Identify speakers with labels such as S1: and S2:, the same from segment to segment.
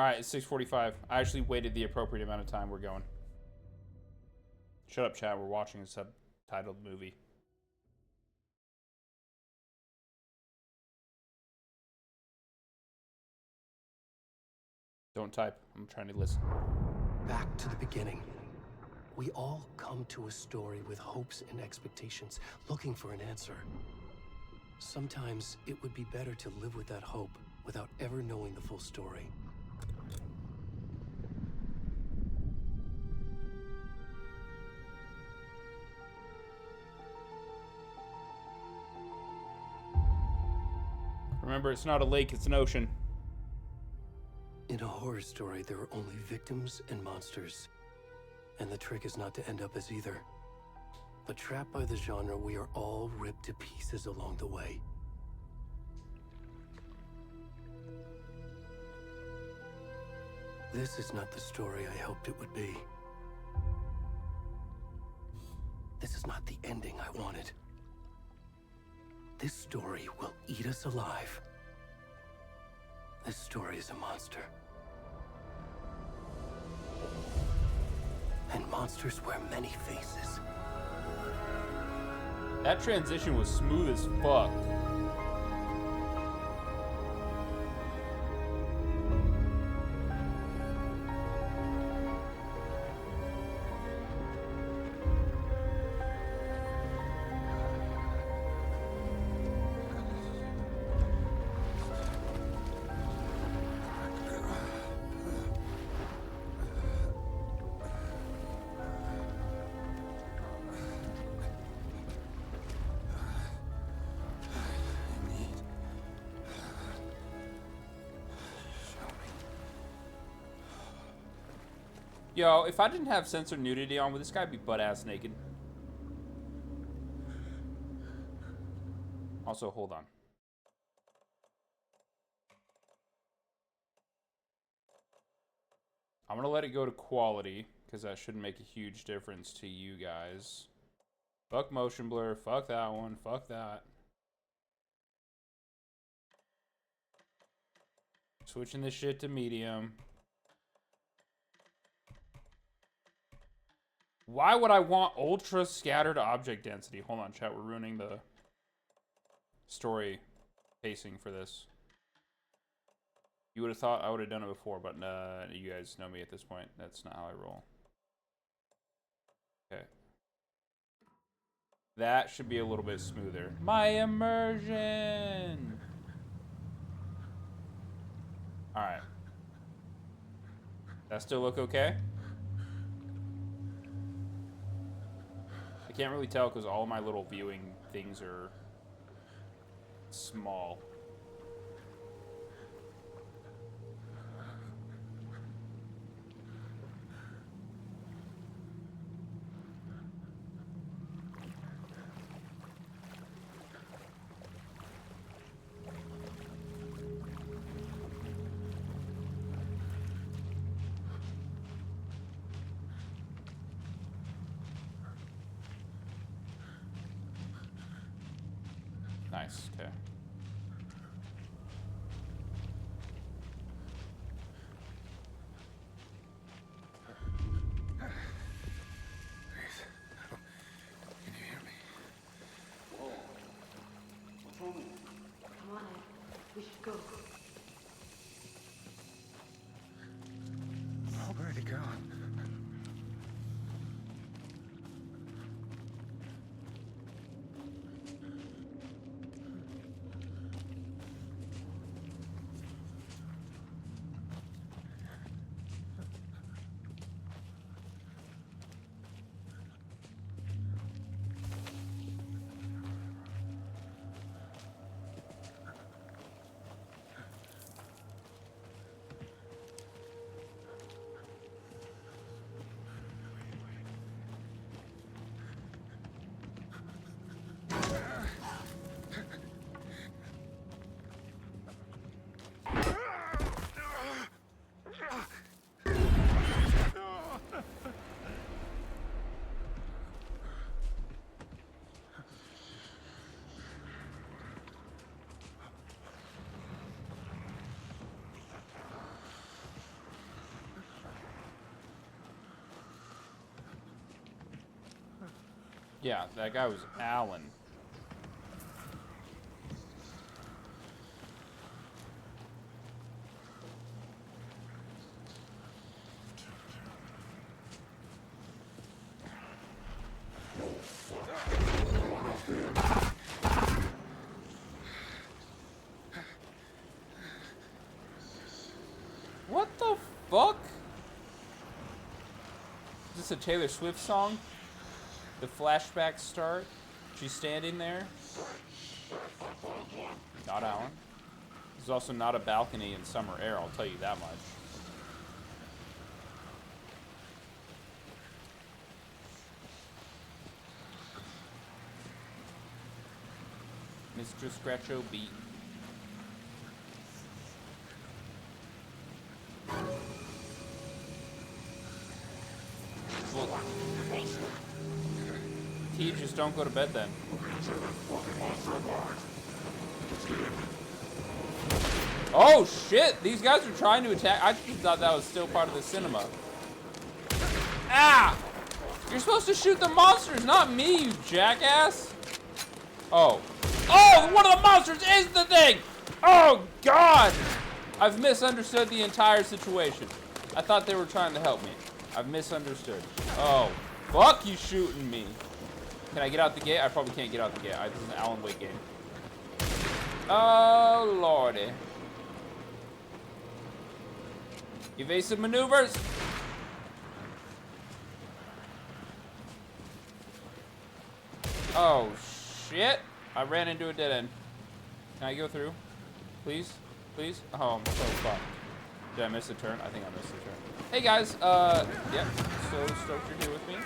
S1: Alright, it's 6:45. I actually waited the appropriate amount of time. We're going. Shut up, chat. We're watching a subtitled movie. Don't type. I'm trying to listen.
S2: Back to the beginning. We all come to a story with hopes and expectations, looking for an answer. Sometimes it would be better to live with that hope without ever knowing the full story.
S1: Remember, it's not a lake, it's an ocean.
S2: In a horror story, there are only victims and monsters. And the trick is not to end up as either. But trapped by the genre, we are all ripped to pieces along the way. This is not the story I hoped it would be. This is not the ending I wanted. This story will eat us alive. This story is a monster. And monsters wear many faces.
S1: That transition was smooth as fuck. Yo, if I didn't have censored nudity on, would this guy be butt-ass naked? Also, hold on. I'm gonna let it go to quality, because that shouldn't make a huge difference to you guys. Fuck motion blur, fuck that one, fuck that. Switching this shit to medium. Why would I want ultra scattered object density? Hold on, chat. We're ruining the story pacing for this. You would have thought I would have done it before, but you guys know me at this point. That's not how I roll. Okay. That should be a little bit smoother. My immersion! Alright. That still look okay? I can't really tell because all my little viewing things are small. Nice, okay.
S3: Please. Can you hear me?
S4: Whoa. What's wrong with you?
S5: Come on, Ed. We should go.
S3: Oh, where'd he go?
S1: Yeah, that guy was Alan. What the fuck? Is this a Taylor Swift song? The flashbacks start. She's standing there. Not Alan. There's also not a balcony in summer air, I'll tell you that much. Mr. Scratcho beat. Well, T, just don't go to bed then. Oh shit! These guys are trying to attack. I just thought that was still part of the cinema. Ah! You're supposed to shoot the monsters, not me, you jackass! Oh. Oh! One of the monsters is the thing! Oh god! I've misunderstood the entire situation. I thought they were trying to help me. I've misunderstood. Oh. Fuck you shooting me. Can I get out the gate? I probably can't get out the gate. This is an Alan Wake game. Oh, lordy. Evasive maneuvers. Oh, shit. I ran into a dead end. Can I go through? Please? Please? Oh, I'm so fucked. Did I miss a turn? I think I missed a turn. Hey, guys. Yep. So stoked you're here with me.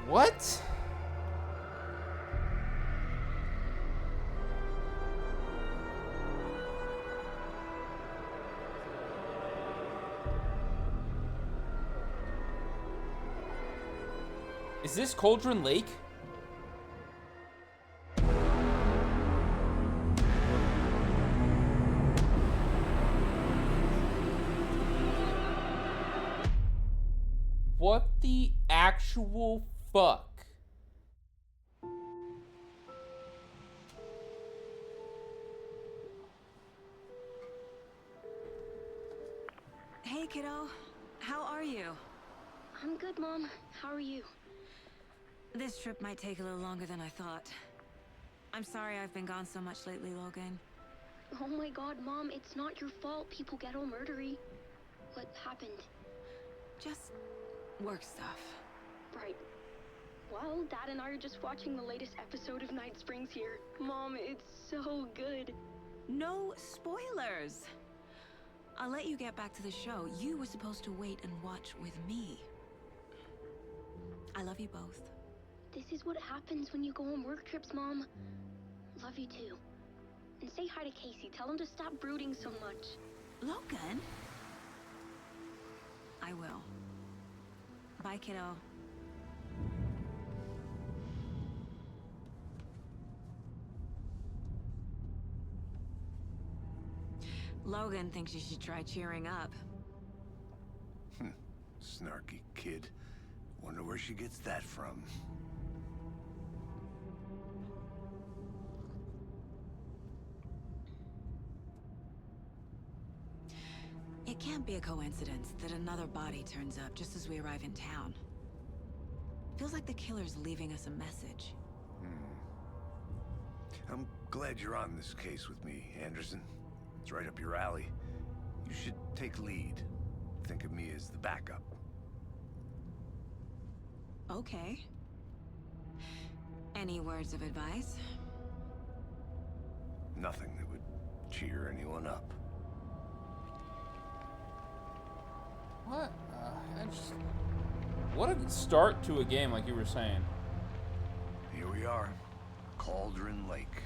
S1: What? Is this Cauldron Lake? What the actual fuck?
S6: Hey, kiddo. How are you?
S5: I'm good, Mom. How are you?
S6: This trip might take a little longer than I thought. I'm sorry I've been gone so much lately, Logan.
S5: Oh my god, Mom, it's not your fault people get all murdery. What happened?
S6: Just work stuff.
S5: Right. Well, Dad and I are just watching the latest episode of Night Springs here. Mom, it's so good.
S6: No spoilers! I'll let you get back to the show. You were supposed to wait and watch with me. I love you both.
S5: This is what happens when you go on work trips, Mom. Love you too. And say hi to Casey. Tell him to stop brooding so much.
S6: Logan? I will. Bye, kiddo. Logan thinks you should try cheering up.
S3: Snarky kid. Wonder where she gets that from.
S6: It can't be a coincidence that another body turns up just as we arrive in town. Feels like the killer's leaving us a message.
S3: I'm glad you're on this case with me, Anderson. It's right up your alley. You should take lead. Think of me as the backup.
S6: Okay. Any words of advice?
S3: Nothing that would cheer anyone up.
S1: What? What a start to a game, like you were saying.
S3: Here we are. Cauldron Lake.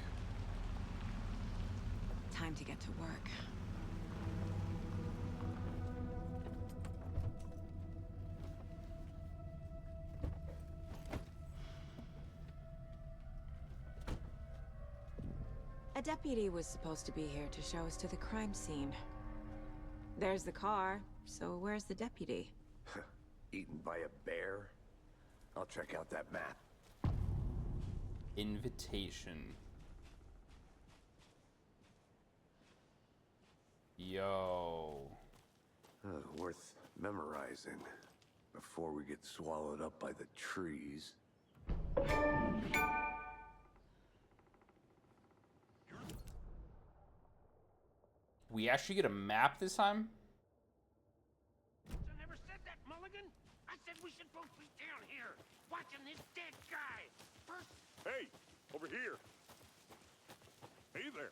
S6: Time to get to work. A deputy was supposed to be here to show us to the crime scene. There's the car, so where's the deputy?
S3: Eaten by a bear? I'll check out that map.
S1: Invitation. Yo.
S3: Worth memorizing before we get swallowed up by the trees.
S1: We actually get a map this time?
S7: I never said that, Mulligan. I said we should both be down here, watching this dead guy. First...
S8: Hey, over here. Hey there.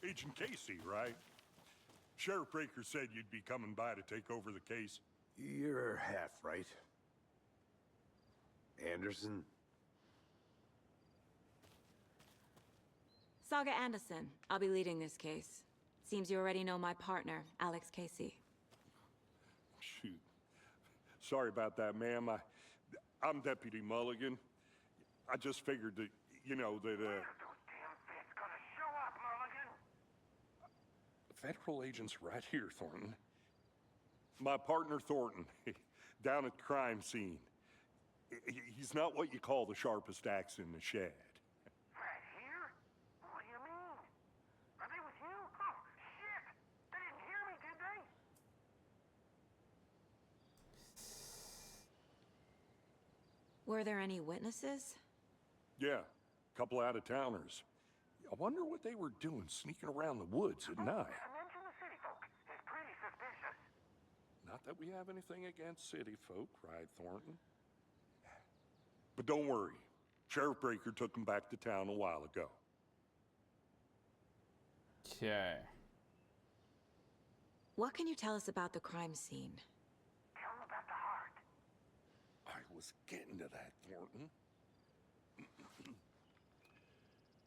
S8: Agent Casey, right? Sheriff Breaker said you'd be coming by to take over the case.
S3: You're half right. Anderson?
S6: Saga Anderson. I'll be leading this case. Seems you already know my partner, Alex Casey.
S8: Shoot. Sorry about that, ma'am. I'm Deputy Mulligan. I just figured that, you know, that,
S7: Those damn fists gonna show up, Mulligan.
S8: Federal agent's right here, Thornton. My partner, Thornton, down at the crime scene. He's not what you call the sharpest axe in the shed.
S7: Right here? What do you mean? Are they with you? Oh, shit! They didn't hear me, did they?
S6: Were there any witnesses?
S8: Yeah, a couple out-of-towners. I wonder what they were doing sneaking around the woods at night.
S7: Mention the city folk. It's pretty suspicious.
S8: Not that we have anything against city folk, cried Thornton. But don't worry. Sheriff Breaker took them back to town a while ago.
S1: Okay.
S6: What can you tell us about the crime scene?
S7: Tell them about the heart.
S8: I was getting to that, Thornton.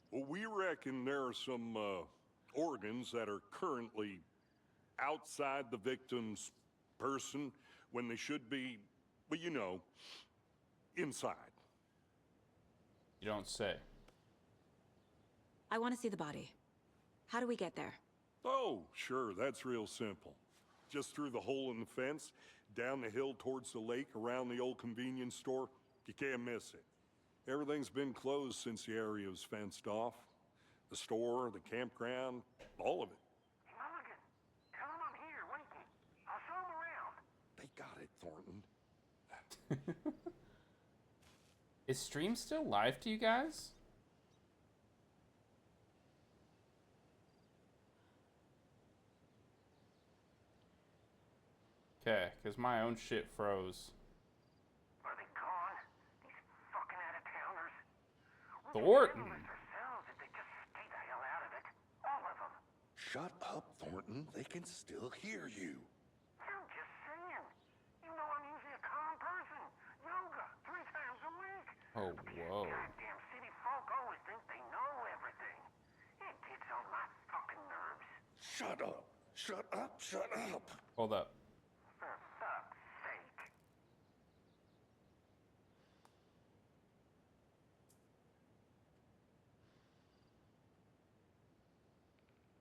S8: Well, we reckon there are some organs that are currently outside the victim's person when they should be, well, you know, inside.
S1: You don't say.
S6: I want to see the body. How do we get there?
S8: Oh, sure, that's real simple. Just through the hole in the fence, down the hill towards the lake, around the old convenience store. You can't miss it. Everything's been closed since the area was fenced off. The store, the campground, all of it.
S7: Mulligan, tell them I'm here, waiting. I'll show them around.
S8: They got it, Thornton.
S1: Is stream still live to you guys? Okay, because my own shit froze.
S7: Are they gone? These fucking out-of-towners?
S1: Thornton!
S7: Ourselves if they just stay the hell out of it. All of them.
S8: Shut up, Thornton. They can still hear you.
S7: I'm just saying. You know I'm usually a calm person. Yoga 3 times a week.
S1: Oh, whoa.
S7: Goddamn city folk always think they know everything. It gets on my fucking nerves.
S8: Shut up. Shut up. Shut up.
S1: Hold up.
S7: For fuck's sake.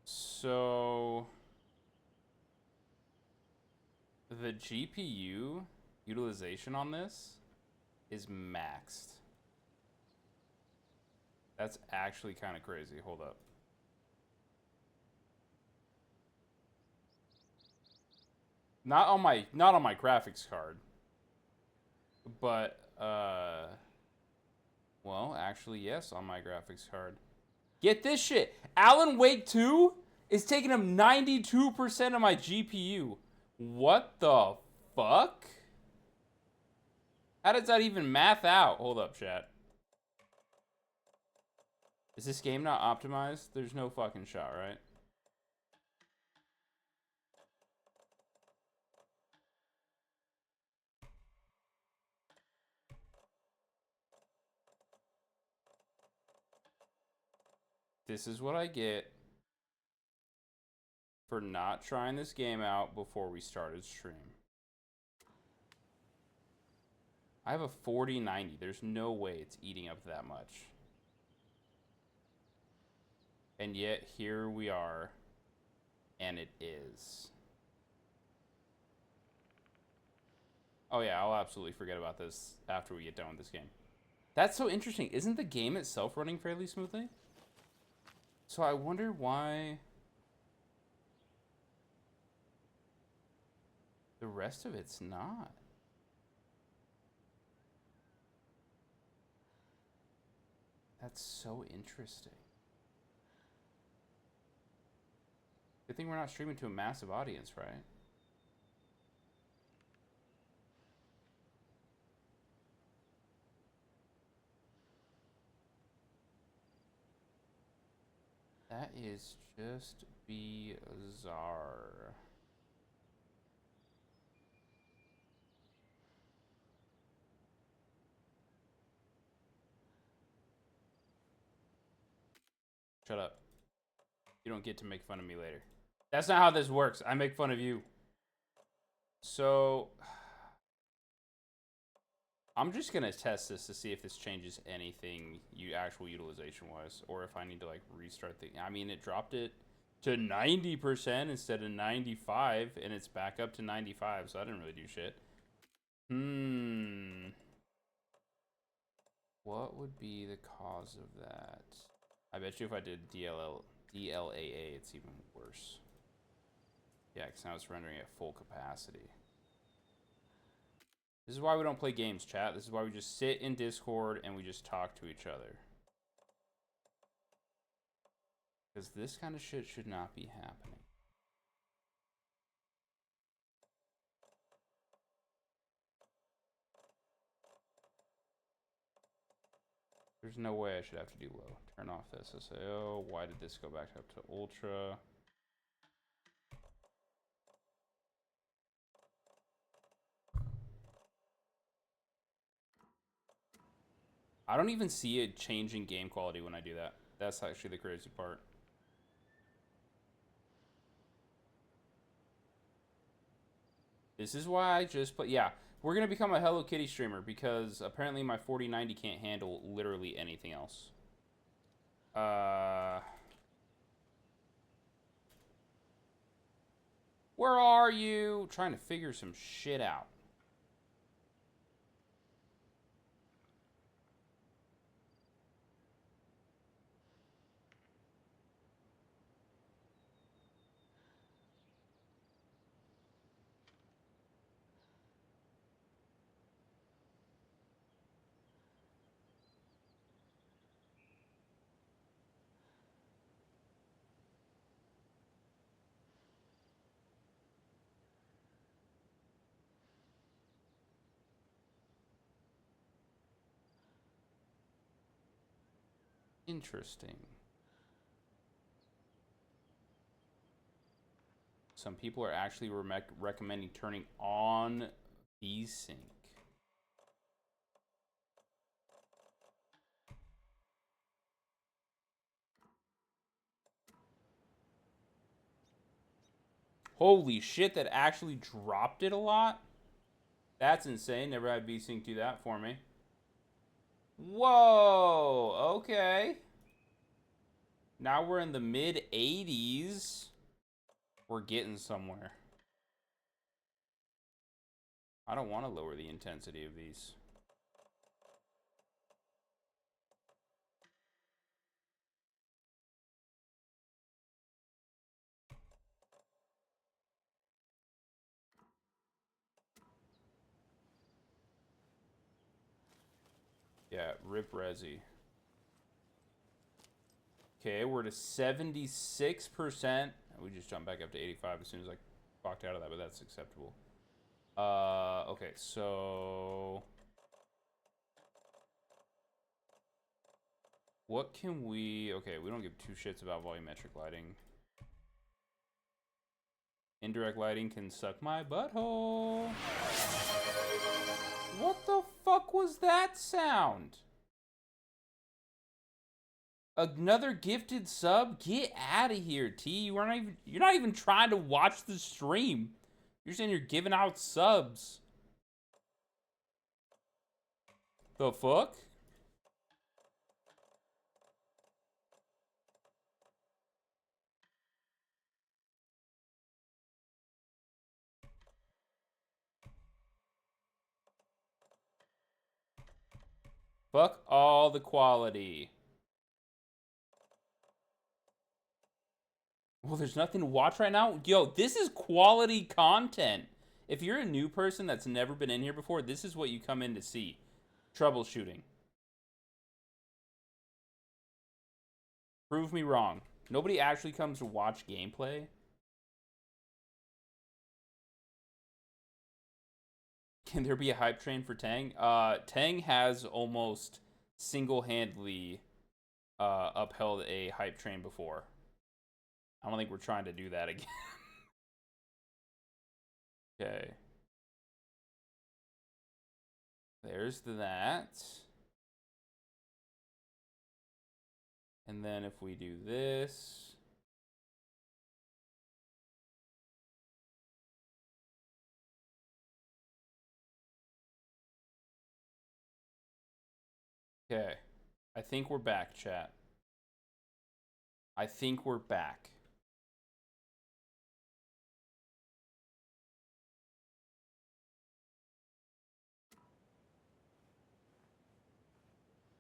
S1: So the GPU utilization on this is maxed. That's actually kind of crazy. Hold up. Not on my graphics card. But well, actually yes, on my graphics card. Get this shit. Alan Wake 2 is taking up 92% of my GPU. What the fuck? How does that even math out? Hold up, chat. Is this game not optimized? There's no fucking shot, right? This is what I get for not trying this game out before we started stream. I have a 4090. There's no way it's eating up that much. And yet, here we are. And it is. Oh yeah, I'll absolutely forget about this after we get done with this game. That's so interesting. Isn't the game itself running fairly smoothly? So I wonder why the rest of it's not. That's so interesting. Good thing we're not streaming to a massive audience, right? That is just bizarre. Shut up. You don't get to make fun of me later. That's not how this works. I make fun of you. So, I'm just gonna test this to see if this changes anything actual utilization wise, or if I need to like restart the. I mean, it dropped it to 90% instead of 95, and it's back up to 95. So I didn't really do shit. What would be the cause of that? I bet you if I did DLAA, it's even worse. Yeah, because now it's rendering at full capacity. This is why we don't play games, chat. This is why we just sit in Discord and we just talk to each other. Because this kind of shit should not be happening. There's no way I should have to do low. Turn off this. I say, oh, why did this go back up to ultra? I don't even see it changing game quality when I do that. That's actually the crazy part. This is why I just play. Yeah, we're going to become a Hello Kitty streamer because apparently my 4090 can't handle literally anything else. Where are you? Trying to figure some shit out. Interesting. Some people are actually recommending turning on VSync. Holy shit, that actually dropped it a lot? That's insane. Never had VSync do that for me. Whoa, okay. Now we're in the mid 80s. We're getting somewhere. I don't want to lower the intensity of these. chat. Rip Resi. Okay, we're to 76%. We just jumped back up to 85 as soon as I walked out of that, but that's acceptable. Okay, so... What can we... Okay, we don't give two shits about volumetric lighting. Indirect lighting can suck my butthole. What the fuck was that sound? Another gifted sub? Get out of here, T. You're not even trying to watch the stream. You're saying you're giving out subs. The fuck? Fuck all the quality. Well, there's nothing to watch right now? Yo, this is quality content. If you're a new person that's never been in here before, this is what you come in to see. Troubleshooting. Prove me wrong. Nobody actually comes to watch gameplay. Can there be a hype train for Tang? Tang has almost single-handedly upheld a hype train before. I don't think we're trying to do that again. Okay. There's that. And then if we do this... Okay. I think we're back, chat. I think we're back.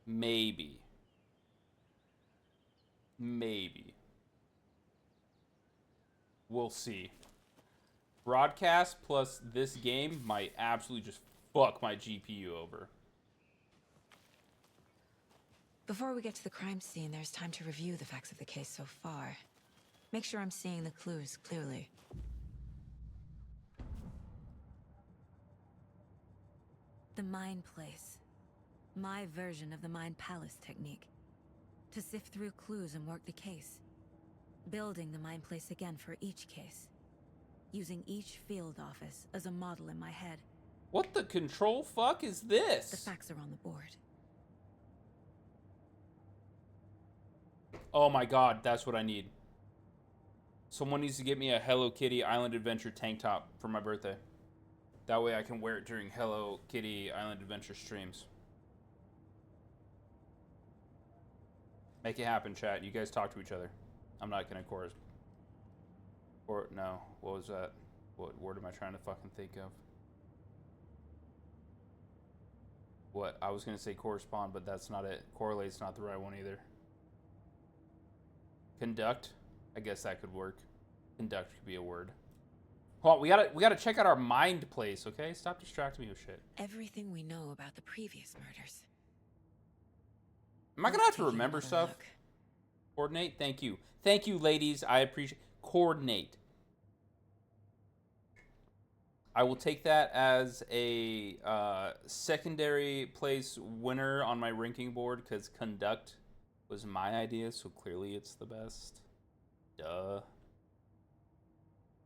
S1: Maybe. Maybe. We'll see. Broadcast plus this game might absolutely just fuck my GPU over.
S6: Before we get to the crime scene, there's time to review the facts of the case so far. Make sure I'm seeing the clues clearly. The Mind Place. My version of the Mind Palace technique. To sift through clues and work the case. Building the Mind Place again for each case. Using each field office as a model in my head.
S1: What the control fuck is this?
S6: The facts are on the board.
S1: Oh my god, that's what I need. Someone needs to get me a Hello Kitty Island Adventure tank top for my birthday. That way I can wear it during Hello Kitty Island Adventure streams. Make it happen, chat. You guys talk to each other. I'm not gonna chorus. Or, no. What was that? What word am I trying to fucking think of? What? I was gonna say correspond, but that's not it. Correlate's not the right one either. Conduct? I guess that could work. Conduct could be a word. Hold on, we gotta check out our mind place, okay? Stop distracting me with shit.
S6: Everything we know about the previous murders.
S1: Am I gonna have to remember stuff?
S6: Look.
S1: Coordinate? Thank you. Thank you, ladies. I appreciate... Coordinate. I will take that as a secondary place winner on my ranking board, because conduct was my idea, so clearly it's the best. Duh.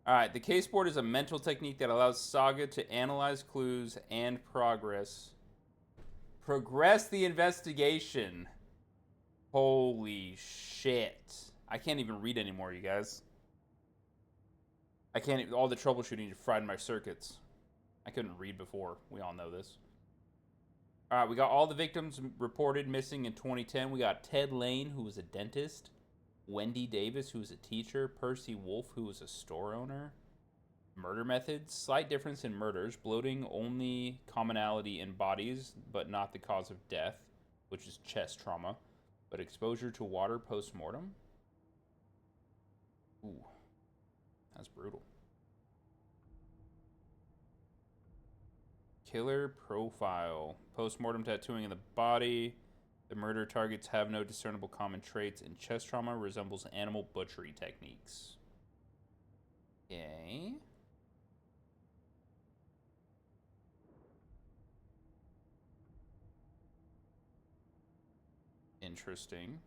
S1: Alright, the case board is a mental technique that allows Saga to analyze clues and progress the investigation. Holy shit. I can't even read anymore, you guys. I can't even, all the troubleshooting just fried my circuits. I couldn't read before. We all know this. Alright, we got all the victims reported missing in 2010. We got Ted Lane, who was a dentist. Wendy Davis, who was a teacher. Percy Wolf, who was a store owner. Murder methods. Slight difference in murders. Bloating, only commonality in bodies, but not the cause of death, which is chest trauma. But exposure to water post-mortem? Ooh. That's brutal. Killer profile. Post-mortem tattooing in the body. The murder targets have no discernible common traits, and chest trauma resembles animal butchery techniques. Okay. Interesting.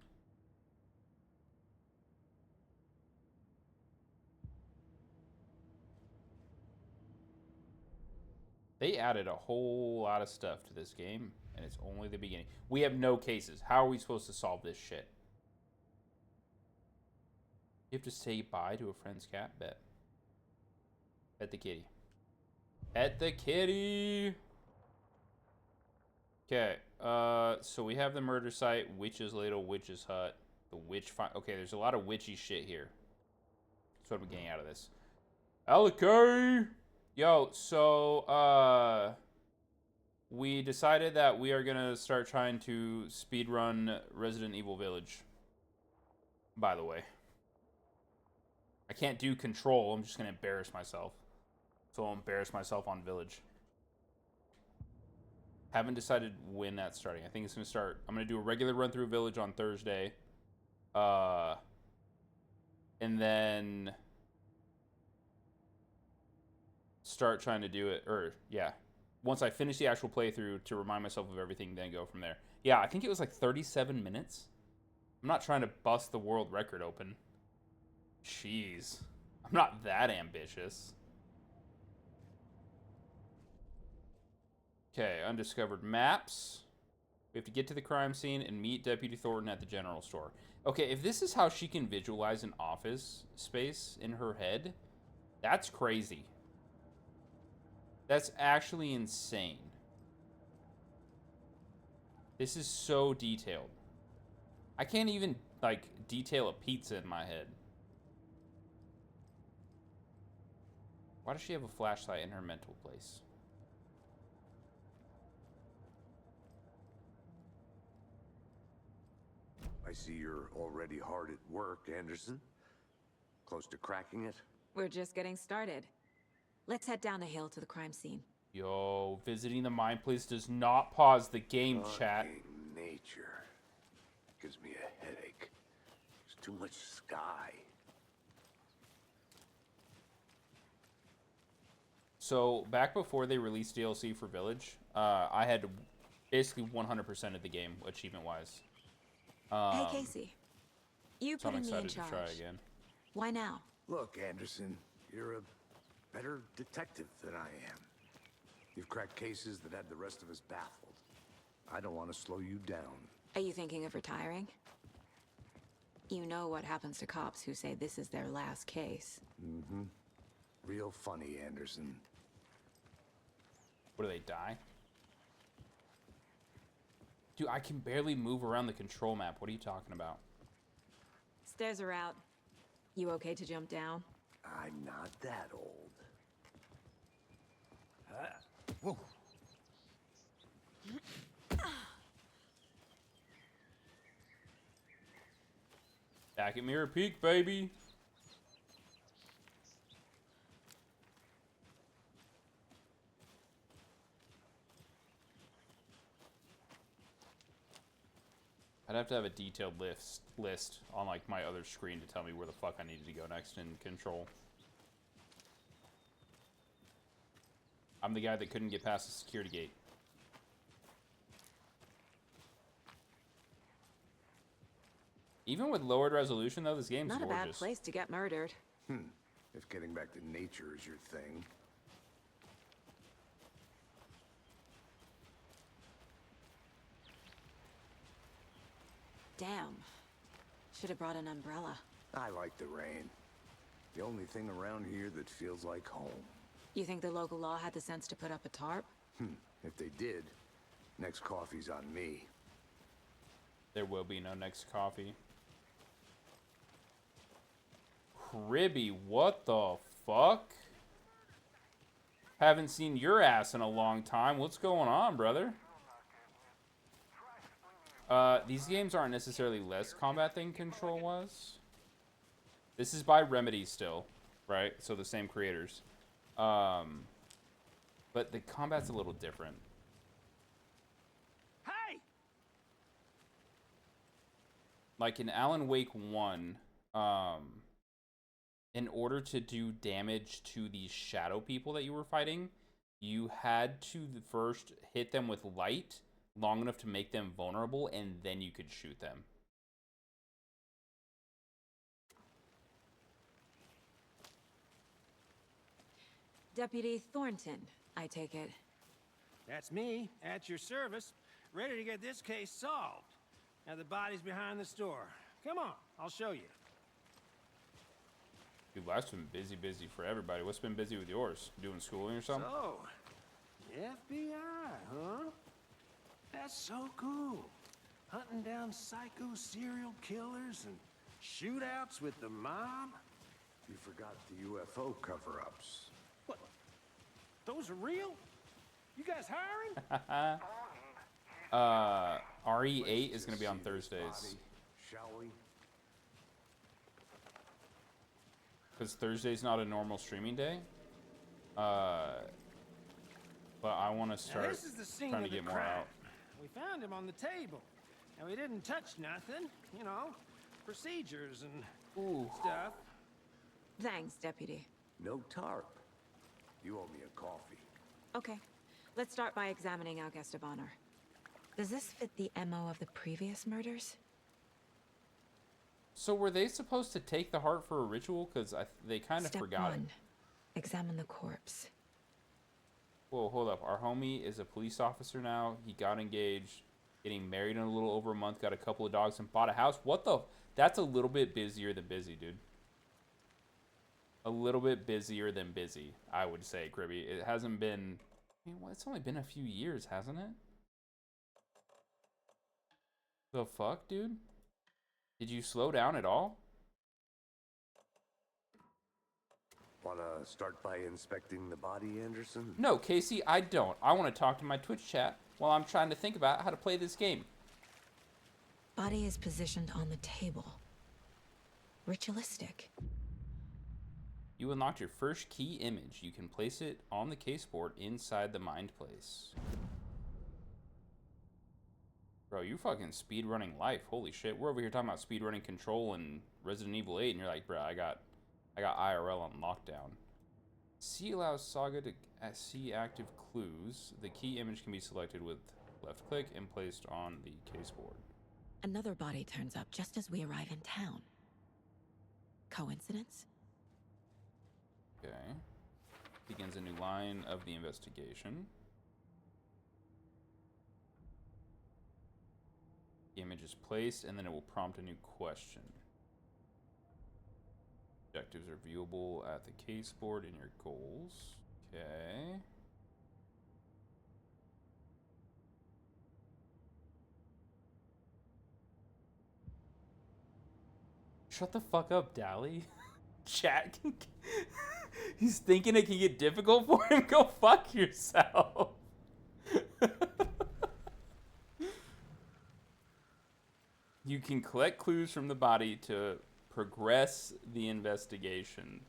S1: They added a whole lot of stuff to this game, and it's only the beginning. We have no cases. How are we supposed to solve this shit? You have to say bye to a friend's cat? Bet. Pet the kitty. Pet the kitty! Okay, so we have the murder site, Witch's Ladle, Witch's Hut, the witch okay, there's a lot of witchy shit here. That's what I'm getting out of this. Alikay! Yo, so, we decided that we are gonna start trying to speedrun Resident Evil Village. By the way. I can't do Control, I'm just gonna embarrass myself. So I'll embarrass myself on Village. Haven't decided when that's starting. I think it's gonna start. I'm gonna do a regular run through Village on Thursday. And then start trying to do it, or yeah, once I finish the actual playthrough to remind myself of everything, then go from there. Yeah, I think it was like 37 minutes. I'm not trying to bust the world record open. Jeez, I'm not that ambitious. Okay, undiscovered maps. We have to get to the crime scene and meet Deputy Thornton at the general store. Okay, if this is how she can visualize an office space in her head, that's crazy. That's actually insane. This is so detailed. I can't even, like, detail a pizza in my head. Why does she have a flashlight in her mental place?
S3: I see you're already hard at work, Anderson. Close to cracking it?
S6: We're just getting started. Let's head down the hill to the crime scene.
S1: Yo, visiting the mine place does not pause the game, chat.
S3: Fucking nature gives me a headache. There's too much sky.
S1: So, back before they released DLC for Village, I had basically 100% of the game, achievement-wise.
S6: Hey, Casey. You
S1: So I'm
S6: put me in
S1: excited to
S6: charge.
S1: try again.
S6: Why now?
S3: Look, Anderson, you're a better detective than I am. You've cracked cases that had the rest of us baffled. I don't want to slow you down.
S6: Are you thinking of retiring? You know what happens to cops who say this is their last case.
S3: Mm-hmm. Real funny, Anderson.
S1: What, do they die? Dude, I can barely move around the control map. What are you talking about?
S6: Stairs are out. You okay to jump down?
S3: I'm not that old. Whoa.
S1: Back at Mirror Peak, baby. I'd have to have a detailed list on like my other screen to tell me where the fuck I needed to go next in Control. I'm the guy that couldn't get past the security gate. Even with lowered resolution, though, this game's gorgeous.
S6: Not a bad place to get murdered.
S3: If getting back to nature is your thing.
S6: Damn. Should have brought an umbrella.
S3: I like the rain. The only thing around here that feels like home.
S6: You think the local law had the sense to put up a tarp?
S3: If they did, next coffee's on me.
S1: There will be no next coffee. Cribby, what the fuck? Haven't seen your ass in a long time. What's going on, brother? These games aren't necessarily less combat than Control was. This is by Remedy still, right? So the same creators. But But the combat's a little different.
S7: Hey!
S1: Like in Alan Wake 1, in order to do damage to these shadow people that you were fighting, you had to first hit them with light long enough to make them vulnerable, and then you could shoot them.
S6: Deputy Thornton, I take it.
S7: That's me, at your service, ready to get this case solved. Now the body's behind the store. Come on, I'll show you.
S1: Dude, life's been busy for everybody. What's been busy with yours? Doing schooling or something?
S7: So, FBI, huh? That's so cool. Hunting down psycho serial killers and shootouts with the mob.
S3: You forgot the UFO cover-ups.
S7: What? Those are real? You guys hiring?
S1: RE8 is going to be on Thursdays.
S3: Shall we?
S1: Because Thursday's not a normal streaming day. But I want to
S7: Now,
S1: start
S7: this is the scene
S1: trying to
S7: of the
S1: get more
S7: crime.
S1: out.
S7: We found him on the table. And we didn't touch nothing. You know, procedures and stuff.
S6: Thanks, Deputy.
S3: No tarp. You owe me a coffee.
S6: Okay, let's start by examining our guest of honor. Does this fit the MO of the previous murders?
S1: So were they supposed to take the heart for a ritual? Because they kind of
S6: Step
S1: forgot
S6: 1.
S1: it.
S6: Examine the corpse.
S1: Whoa, hold up. Our homie is a police officer now. He got engaged, getting married in a little over a month, got a couple of dogs, and bought a house. What the? That's a little bit busier than busy, dude. A little bit busier than busy, I would say, Cribby. It hasn't been... I mean, it's only been a few years, hasn't it? The fuck, dude? Did you slow down at all?
S3: Wanna start by inspecting the body, Anderson?
S1: No, Casey, I don't. I want to talk to my Twitch chat while I'm trying to think about how to play this game.
S6: Body is positioned on the table. Ritualistic.
S1: You unlocked your first key image. You can place it on the case board inside the mind place. Bro, you fucking speedrunning life. Holy shit. We're over here talking about speedrunning Control and Resident Evil 8, and you're like, bro, I got IRL on lockdown. C allows Saga to see active clues. The key image can be selected with left click and placed on the case board.
S6: Another body turns up just as we arrive in town. Coincidence?
S1: Okay. Begins a new line of the investigation. The image is placed, and then it will prompt a new question. Objectives are viewable at the case board in your goals. Okay. Shut the fuck up, Dally. Chat can... He's thinking it can get difficult for him? Go fuck yourself. You can collect clues from the body to progress the investigation.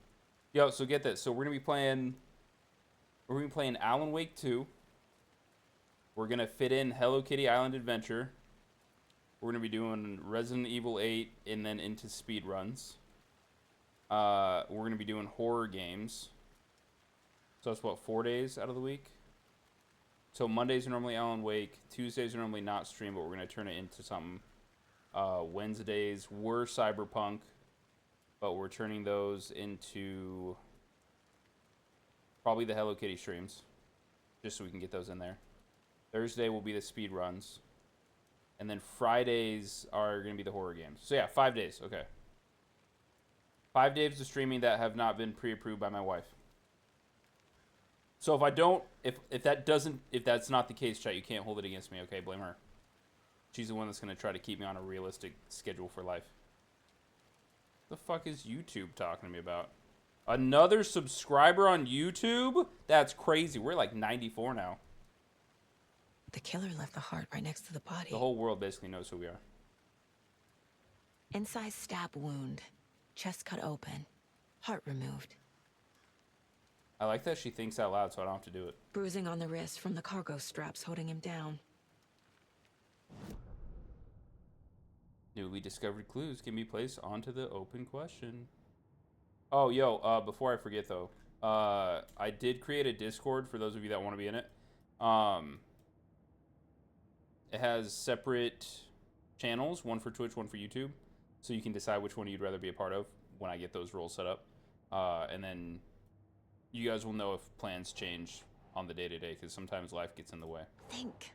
S1: Yo, so get this. So we're gonna be playing Alan Wake 2. We're gonna fit in Hello Kitty Island Adventure. We're gonna be doing Resident Evil 8 and then into speed runs. We're gonna be doing horror games. So that's what, 4 days out of the week? So Mondays are normally Alan Wake. Tuesdays are normally not stream, but we're gonna turn it into something. Wednesdays were Cyberpunk, but we're turning those into probably the Hello Kitty streams, just so we can get those in there. Thursday will be the speed runs, and then Fridays are going to be the horror games. So yeah, 5 days. Okay, 5 days of streaming that have not been pre-approved by my wife. So if that's not the case, chat, you can't hold it against me. Okay, blame her. She's the one that's going to try to keep me on a realistic schedule for life. The fuck is YouTube talking to me about? Another subscriber on YouTube? That's crazy. We're like 94 now.
S6: The killer left the heart right next to the body.
S1: The whole world basically knows who we are.
S6: Incised stab wound. Chest cut open. Heart removed.
S1: I like that she thinks out loud, so I don't have to do it.
S6: Bruising on the wrist from the cargo straps holding him down.
S1: Newly discovered clues can be placed onto the open question. Oh, yo, before I forget though, I did create a Discord for those of you that want to be in it. It has separate channels, one for Twitch, one for YouTube, so you can decide which one you'd rather be a part of when I get those roles set up. And then you guys will know if plans change on the day-to-day, because sometimes life gets in the way.
S6: Think.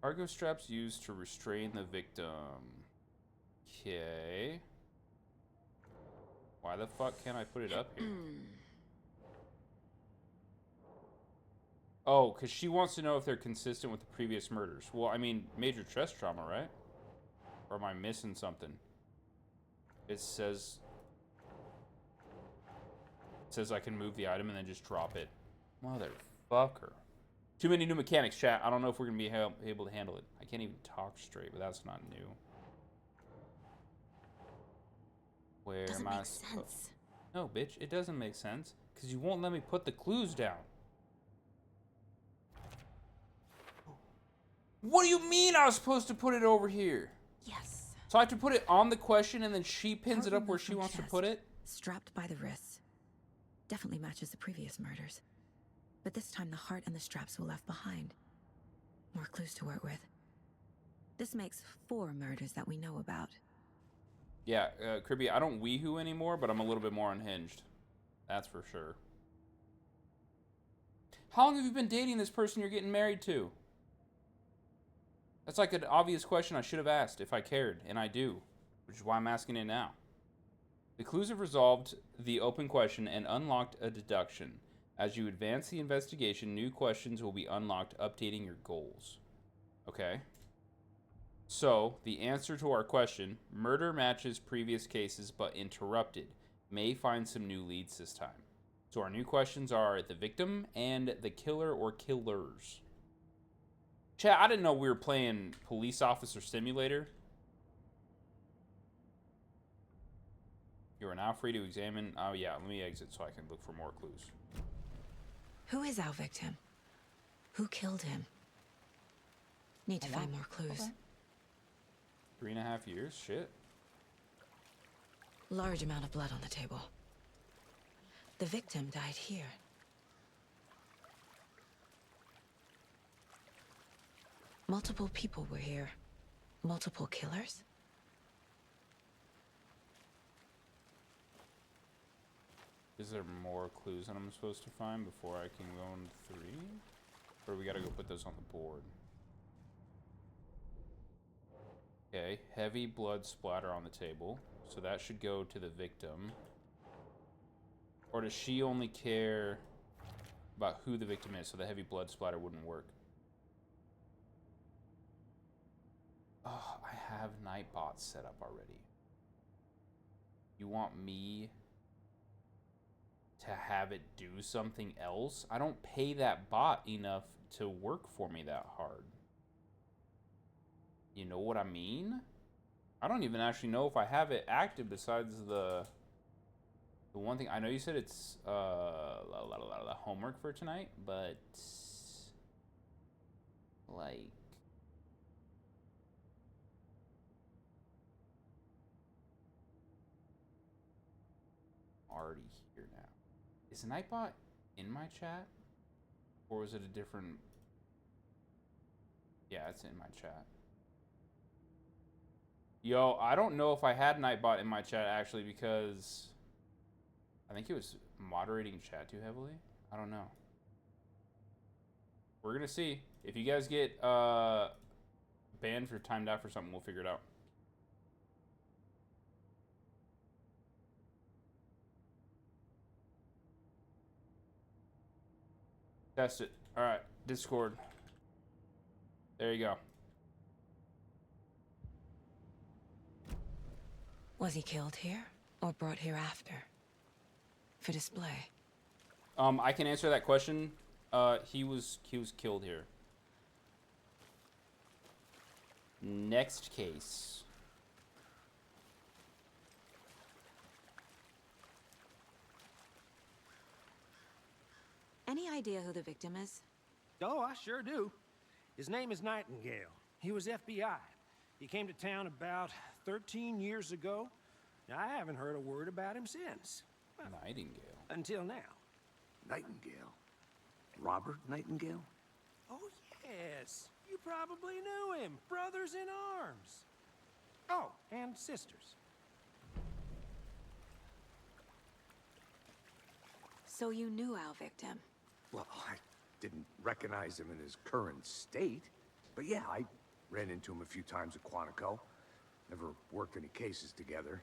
S1: Cargo straps used to restrain the victim. Okay. Why the fuck can't I put it up here? Oh, because she wants to know if they're consistent with the previous murders. Well, I mean, major stress trauma, right? Or am I missing something? It says I can move the item and then just drop it. Motherfucker. Too many new mechanics, chat. I don't know if we're going to be able to handle it. I can't even talk straight, but that's not new. Where
S6: Doesn't
S1: am I?
S6: make sense.
S1: No, bitch, it doesn't make sense. Because you won't let me put the clues down. What do you mean I was supposed to put it over here?
S6: Yes.
S1: So I have to put it on the question and then she pins it up where she wants to put it?
S6: Strapped by the wrists. Definitely matches the previous murders. But this time the heart and the straps were left behind. More clues to work with. This makes 4 murders that we know about.
S1: Yeah, Kirby, I don't weehoo anymore, but I'm a little bit more unhinged. That's for sure. How long have you been dating this person you're getting married to? That's like an obvious question I should have asked if I cared, and I do, which is why I'm asking it now. The clues have resolved the open question and unlocked a deduction. As you advance the investigation, new questions will be unlocked, updating your goals. Okay. So, the answer to our question, murder matches previous cases but interrupted, may find some new leads this time. So our new questions are the victim and the killer or killers. Chat, I didn't know we were playing Police Officer Simulator. You are now free to examine... Oh yeah, let me exit so I can look for more clues.
S6: Who is our victim? Who killed him? Need to find more clues.
S1: Okay. 3.5 years? Shit.
S6: Large amount of blood on the table. The victim died here. Multiple people were here. Multiple killers?
S1: Is there more clues that I'm supposed to find before I can go on 3? Or we gotta go put those on the board? Okay, heavy blood splatter on the table. So that should go to the victim. Or does she only care about who the victim is, so the heavy blood splatter wouldn't work? Oh, I have Nightbot set up already. You want me to have it do something else? I don't pay that bot enough to work for me that hard. You know what I mean? I don't even actually know if I have it active besides the one thing. I know you said it's homework for tonight, but like already here now. Is Nightbot in my chat? Or was it a different... Yeah, it's in my chat. Yo, I don't know if I had Nightbot in my chat actually because I think it was moderating chat too heavily. I don't know. We're gonna see. If you guys get banned for timed out for something, we'll figure it out. Test it. Alright, Discord. There you go.
S6: Was he killed here or brought here after? For display?
S1: I can answer that question. He was killed here. Next case.
S6: Any idea who the victim is?
S7: Oh, I sure do. His name is Nightingale. He was FBI. He came to town about 13 years ago. Now, I haven't heard a word about him since. Well,
S1: Nightingale.
S7: until now.
S3: Nightingale? Robert Nightingale?
S7: Oh, yes. You probably knew him. Brothers in arms. Oh, and sisters.
S6: So you knew our victim.
S3: Well, I didn't recognize him in his current state. But yeah, I ran into him a few times at Quantico. Never worked any cases together.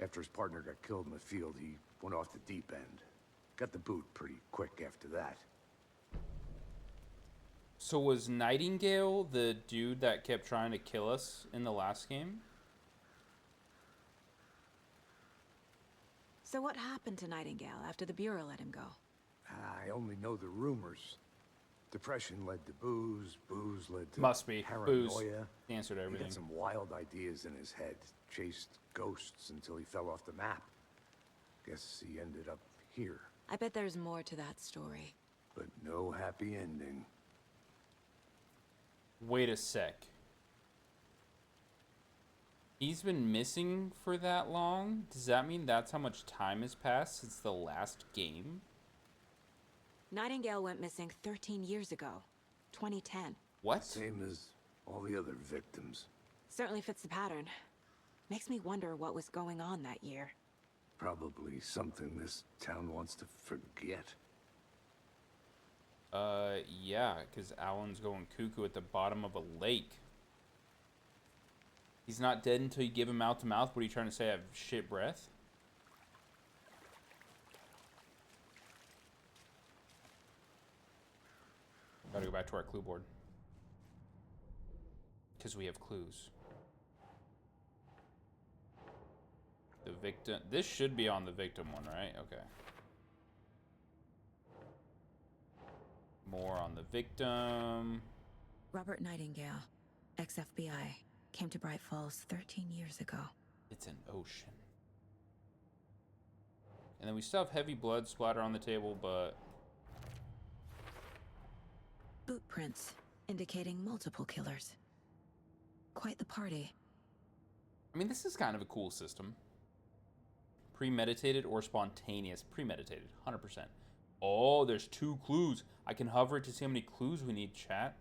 S3: After his partner got killed in the field, he went off the deep end. Got the boot pretty quick after that.
S1: So was Nightingale the dude that kept trying to kill us in the last game?
S6: So what happened to Nightingale after the Bureau let him go?
S3: I only know the rumors. Depression led to booze, booze led to
S1: Must be.
S3: paranoia.
S1: Booze. The answer to
S3: He
S1: everything.
S3: got some wild ideas in his head, chased ghosts until he fell off the map. Guess he ended up here,
S6: I bet there's more to that story.
S3: but no happy ending.
S1: Wait a sec. He's been missing for that long? Does that mean that's how much time has passed since the last game?
S6: Nightingale went missing 13 years ago. 2010.
S1: What?
S3: Same as all the other victims.
S6: Certainly fits the pattern. Makes me wonder what was going on that year.
S3: Probably something this town wants to forget.
S1: Yeah, because Alan's going cuckoo at the bottom of a lake. He's not dead until you give him mouth to mouth. What are you trying to say? I have shit breath? Gotta go back to our clue board. Because we have clues. The victim. This should be on the victim one, right? Okay. More on the victim.
S6: Robert Nightingale, ex-FBI, came to Bright Falls 13 years ago.
S1: It's an ocean. And then we still have heavy blood splatter on the table, but...
S6: Boot prints, indicating multiple killers. Quite the party.
S1: I mean, this is kind of a cool system. Premeditated or spontaneous? Premeditated, 100%. Oh, there's 2 clues. I can hover it to see how many clues we need, chat.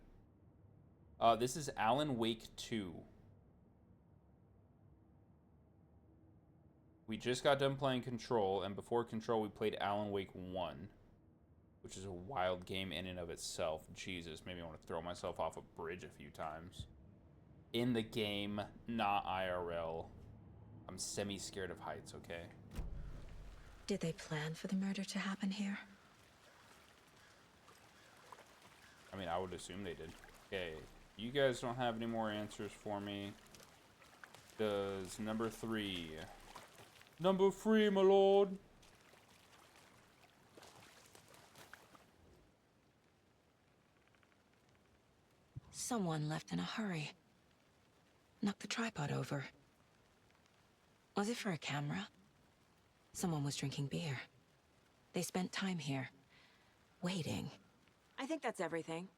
S1: This is Alan Wake 2. We just got done playing Control, and before Control we played Alan Wake 1. Which is a wild game in and of itself. Jesus, maybe I want to throw myself off a bridge a few times. In the game, not IRL. I'm semi-scared of heights, okay?
S6: Did they plan for the murder to happen here?
S1: I mean, I would assume they did. Okay, you guys don't have any more answers for me. Does number 3. Number 3, my lord.
S6: Someone left in a hurry. Knocked the tripod over. Was it for a camera? Someone was drinking beer. They spent time here, waiting. I think that's everything.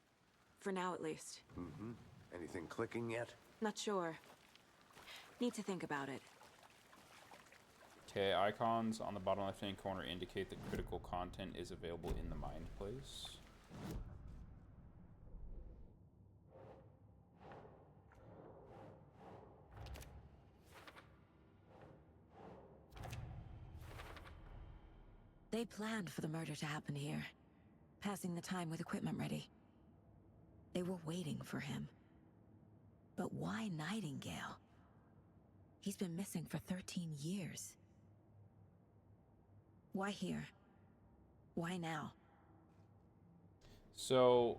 S6: For now, at least.
S3: Mm-hmm. Anything clicking yet?
S6: Not sure. Need to think about it.
S1: Okay, icons on the bottom left-hand corner indicate that critical content is available in the mind place.
S6: They planned for the murder to happen here, passing the time with equipment ready. They were waiting for him. But why Nightingale? He's been missing for 13 years. Why here? Why now?
S1: So,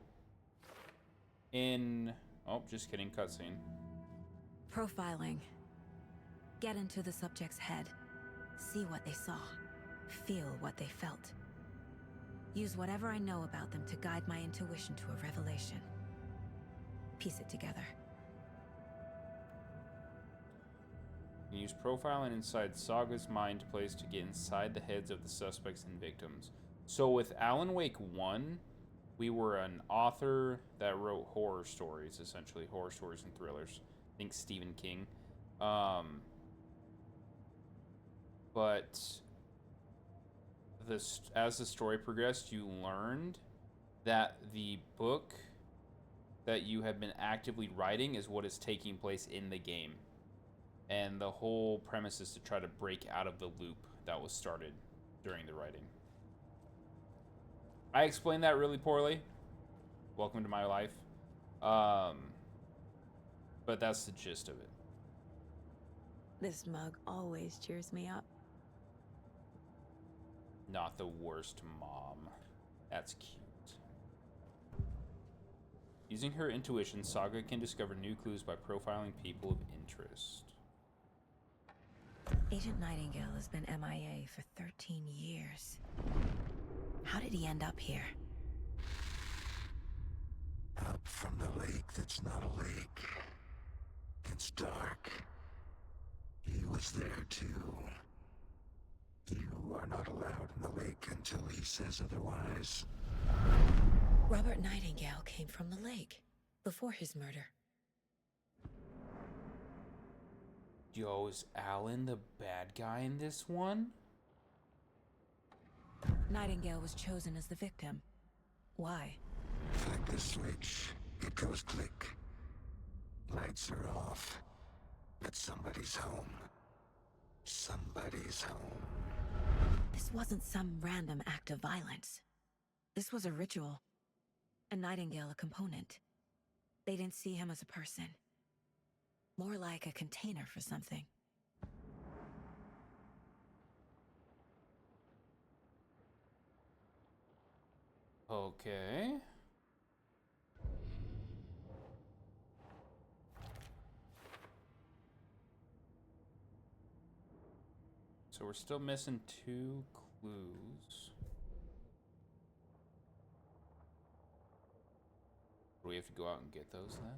S1: in... Oh, just kidding, cutscene.
S6: Profiling. Get into the subject's head. See what they saw. Feel what they felt. Use whatever I know about them to guide my intuition to a revelation. Piece it together.
S1: You use profiling inside Saga's mind place to get inside the heads of the suspects and victims. So with Alan Wake 1, we were an author that wrote horror stories, essentially horror stories and thrillers. I think Stephen King. But as the story progressed, you learned that the book that you have been actively writing is what is taking place in the game. And the whole premise is to try to break out of the loop that was started during the writing. I explained that really poorly. Welcome to my life. But that's the gist of it.
S6: This mug always cheers me up.
S1: Not the worst mom. That's cute. Using her intuition, Saga can discover new clues by profiling people of interest.
S6: Agent Nightingale has been MIA for 13 years. How did he end up here?
S9: Up from the lake that's not a lake. It's dark. He was there too. You are not allowed in the lake until he says otherwise.
S6: Robert Nightingale came from the lake before his murder.
S1: Yo, is Alan the bad guy in this one?
S6: Nightingale was chosen as the victim. Why?
S9: Flick the switch. It goes click. Lights are off. But somebody's home. Somebody's home.
S6: This wasn't some random act of violence. This was a ritual. And Nightingale a component. They didn't see him as a person. More like a container for something.
S1: Okay. So we're still missing 2 clues. Do we have to go out and get those then?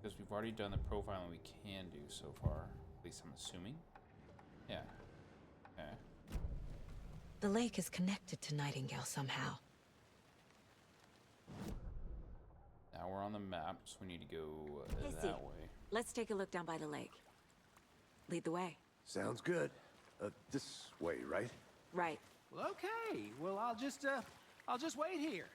S1: Because we've already done the profiling we can do so far. At least I'm assuming. Yeah. Okay.
S6: The lake is connected to Nightingale somehow.
S1: Now we're on the map, so we need to go
S6: Casey,
S1: that way.
S6: let's take a look down by the lake. Lead the way.
S3: Sounds good. This way, right?
S6: Right.
S7: Well, okay. Well, I'll just wait here.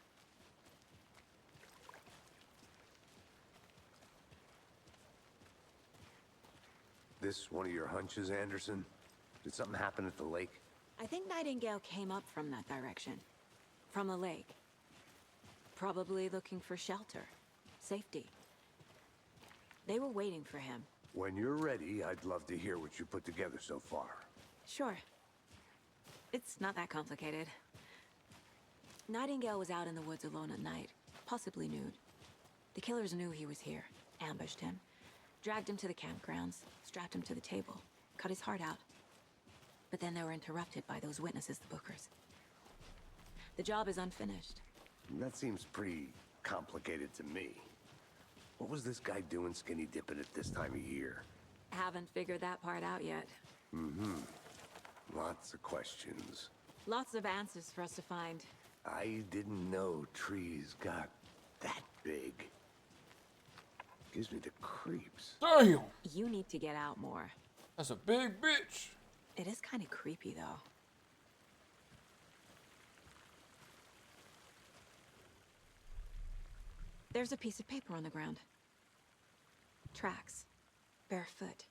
S3: This one of your hunches, Anderson? Did something happen at the lake?
S6: I think Nightingale came up from that direction. From the lake. Probably looking for shelter. Safety. They were waiting for him.
S3: When you're ready, I'd love to hear what you put together so far.
S6: Sure. It's not that complicated. Nightingale was out in the woods alone at night, possibly nude. The killers knew he was here, ambushed him, dragged him to the campgrounds, strapped him to the table, cut his heart out. But then they were interrupted by those witnesses, the Bookers. The job is unfinished.
S3: That seems pretty complicated to me. What was this guy doing skinny dipping at this time of year?
S6: Haven't figured that part out yet.
S3: Lots of questions.
S6: Lots of answers for us to find.
S3: I didn't know trees got that big. Gives me the creeps.
S1: Damn!
S6: You need to get out more.
S1: That's a big bitch!
S6: It is kind of creepy, though. There's a piece of paper on the ground. Tracks. Barefoot.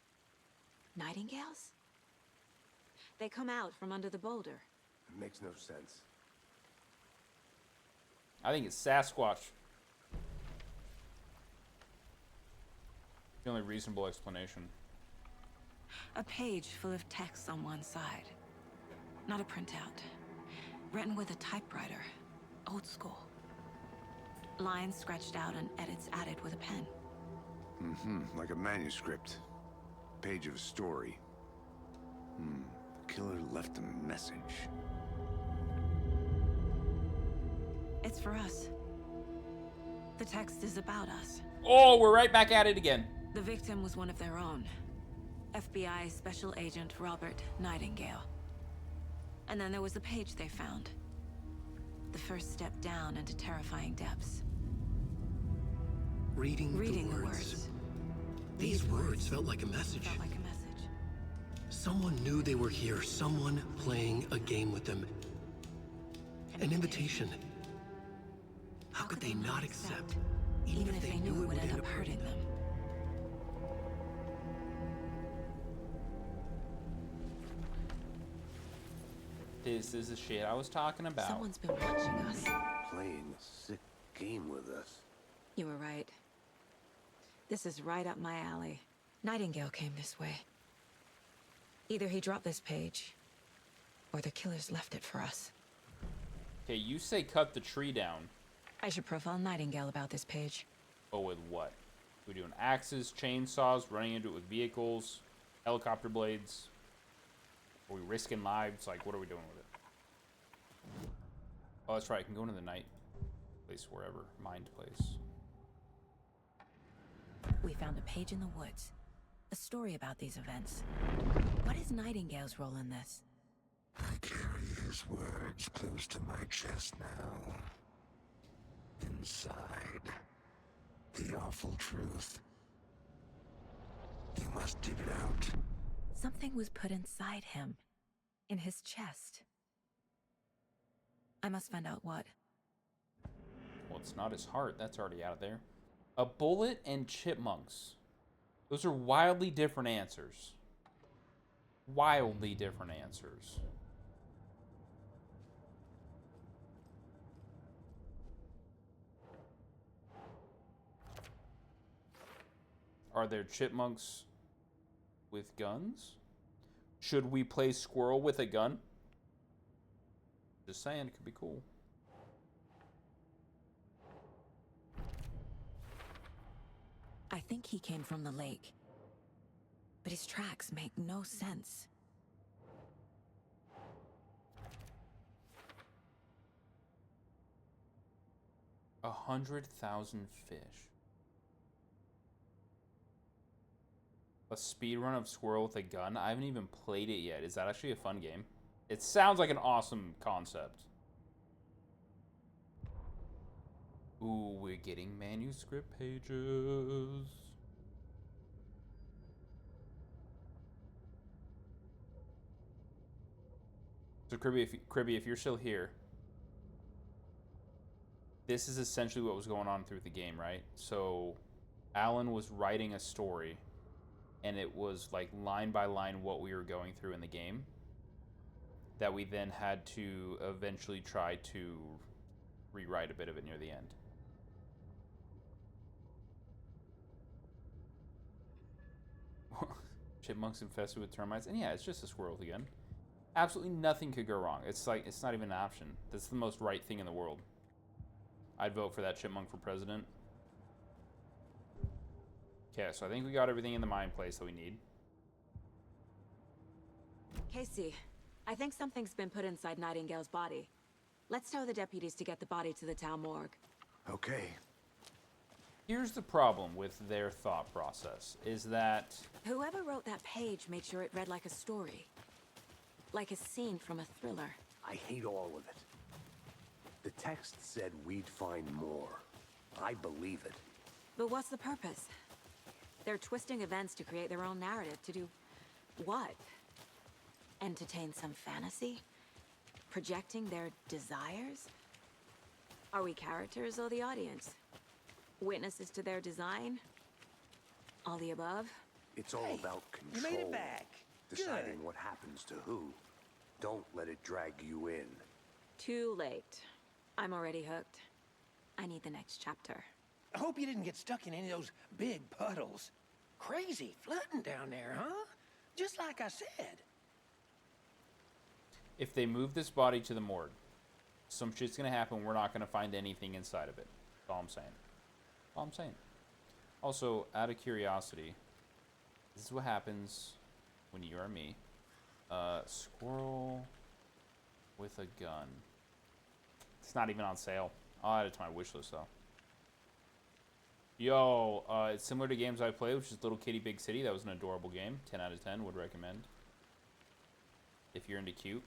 S6: Nightingales? They come out from under the boulder.
S3: It makes no sense.
S1: I think it's Sasquatch. The only reasonable explanation.
S6: A page full of text on one side. Not a printout. Written with a typewriter. Old school. Lines scratched out and edits added with a pen.
S3: Like a manuscript. Page of a story. The killer left a message.
S6: It's for us. The text is about us.
S1: Oh, we're right back at it again.
S6: The victim was one of their own. FBI Special Agent Robert Nightingale. And then there was the page they found. The first step down into terrifying depths.
S2: Reading
S6: The
S2: the words. These words felt like a message.
S6: Felt like a message.
S2: Someone knew they were here. Someone playing a game with them. An invitation. How could they not accept? Even if they knew it would end up hurting them.
S1: This is the shit I was talking about.
S6: Someone's been watching us.
S7: Playing a sick game with us.
S6: You were right. This is right up my alley. Nightingale came this way. Either he dropped this page, or the killers left it for us.
S1: Okay, you say cut the tree down.
S6: I should profile Nightingale about this page.
S1: But with what? We doing axes, chainsaws, running into it with vehicles, helicopter blades? Are we risking lives? Like, what are we doing with it? Oh, that's right. I can go into the night place, wherever. Mind place.
S6: We found a page in the woods. A story about these events. What is Nightingale's role in this?
S9: I carry his words close to my chest now. Inside, the awful truth. You must dig it out.
S6: Something was put inside him. In his chest. I must find out what.
S1: Well, it's not his heart. That's already out of there. A bullet and chipmunks. Those are wildly different answers. Wildly different answers. Are there chipmunks with guns? Should we play squirrel with a gun? Just saying, it could be cool.
S6: I think he came from the lake. But his tracks make no sense.
S1: A 100,000 fish. A speedrun of Squirrel with a gun? I haven't even played it yet. Is that actually a fun game? It sounds like an awesome concept. Ooh, we're getting manuscript pages. So Kribby, if you're still here, this is essentially what was going on through the game, right? So Alan was writing a story, and it was like line by line what we were going through in the game that we then had to eventually try to rewrite a bit of it near the end. Chipmunks infested with termites, and yeah, it's just a squirrel again. Absolutely nothing could go wrong. It's like, it's not even an option. That's the most right thing in the world. I'd vote for that chipmunk for president. Okay, so I think we got everything in the mine place that we need.
S6: Casey, I think something's been put inside Nightingale's body. Let's tell the deputies to get the body to the town morgue.
S3: Okay.
S1: Here's the problem with their thought process, is that...
S6: Whoever wrote that page made sure it read like a story. Like a scene from a thriller.
S3: I hate all of it. The text said we'd find more. I believe it.
S6: But what's the purpose? They're twisting events to create their own narrative. To do what? Entertain some fantasy? Projecting their desires? Are we characters or the audience? Witnesses to their design? All the above?
S3: It's all about control.
S7: You made it back.
S3: Deciding
S7: Good.
S3: what happens to who. Don't let it drag you in.
S6: Too late. I'm already hooked. I need the next chapter.
S7: I hope you didn't get stuck in any of those big puddles. Crazy flooding down there, huh? Just like I said.
S1: If they move this body to the morgue, some shit's gonna happen. We're not gonna find anything inside of it. That's all I'm saying. That's all I'm saying. Also, out of curiosity, this is what happens when you are me. Squirrel with a gun. It's not even on sale. I'll add it to my wish list though. Yo, it's similar to games I played, which is Little Kitty Big City. That was an adorable game. 10 out of 10, would recommend. If you're into cute.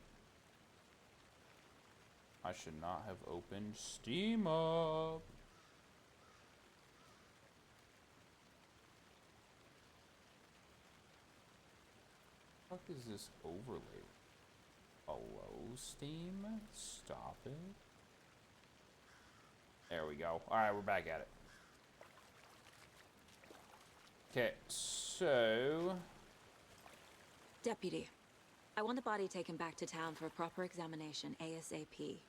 S1: I should not have opened Steam up. What the fuck is this overlay? Hello, Steam? Stop it. There we go. Alright, we're back at it. Okay, so...
S6: Deputy, I want the body taken back to town for a proper examination ASAP.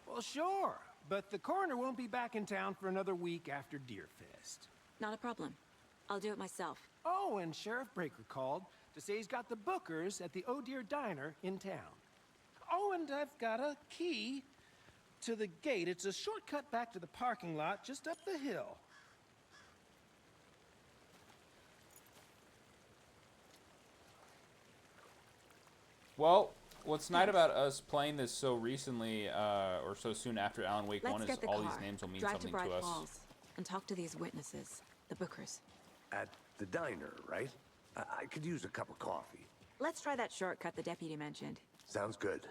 S7: Well, sure, but the coroner won't be back in town for another week after Deerfest.
S6: Not a problem. I'll do it myself.
S7: Oh, and Sheriff Breaker called to say he's got the bookers at the Oh Dear Diner in town. Oh, and I've got a key to the gate. It's a shortcut back to the parking lot just up the hill.
S1: Well, what's nice about us playing this so recently, or so soon after Alan Wake 1 is all these names will mean something to us.
S6: Falls and talk to these witnesses, the bookers.
S3: At the diner, right? I could use a cup of coffee.
S6: Let's try that shortcut the deputy mentioned.
S3: Sounds good.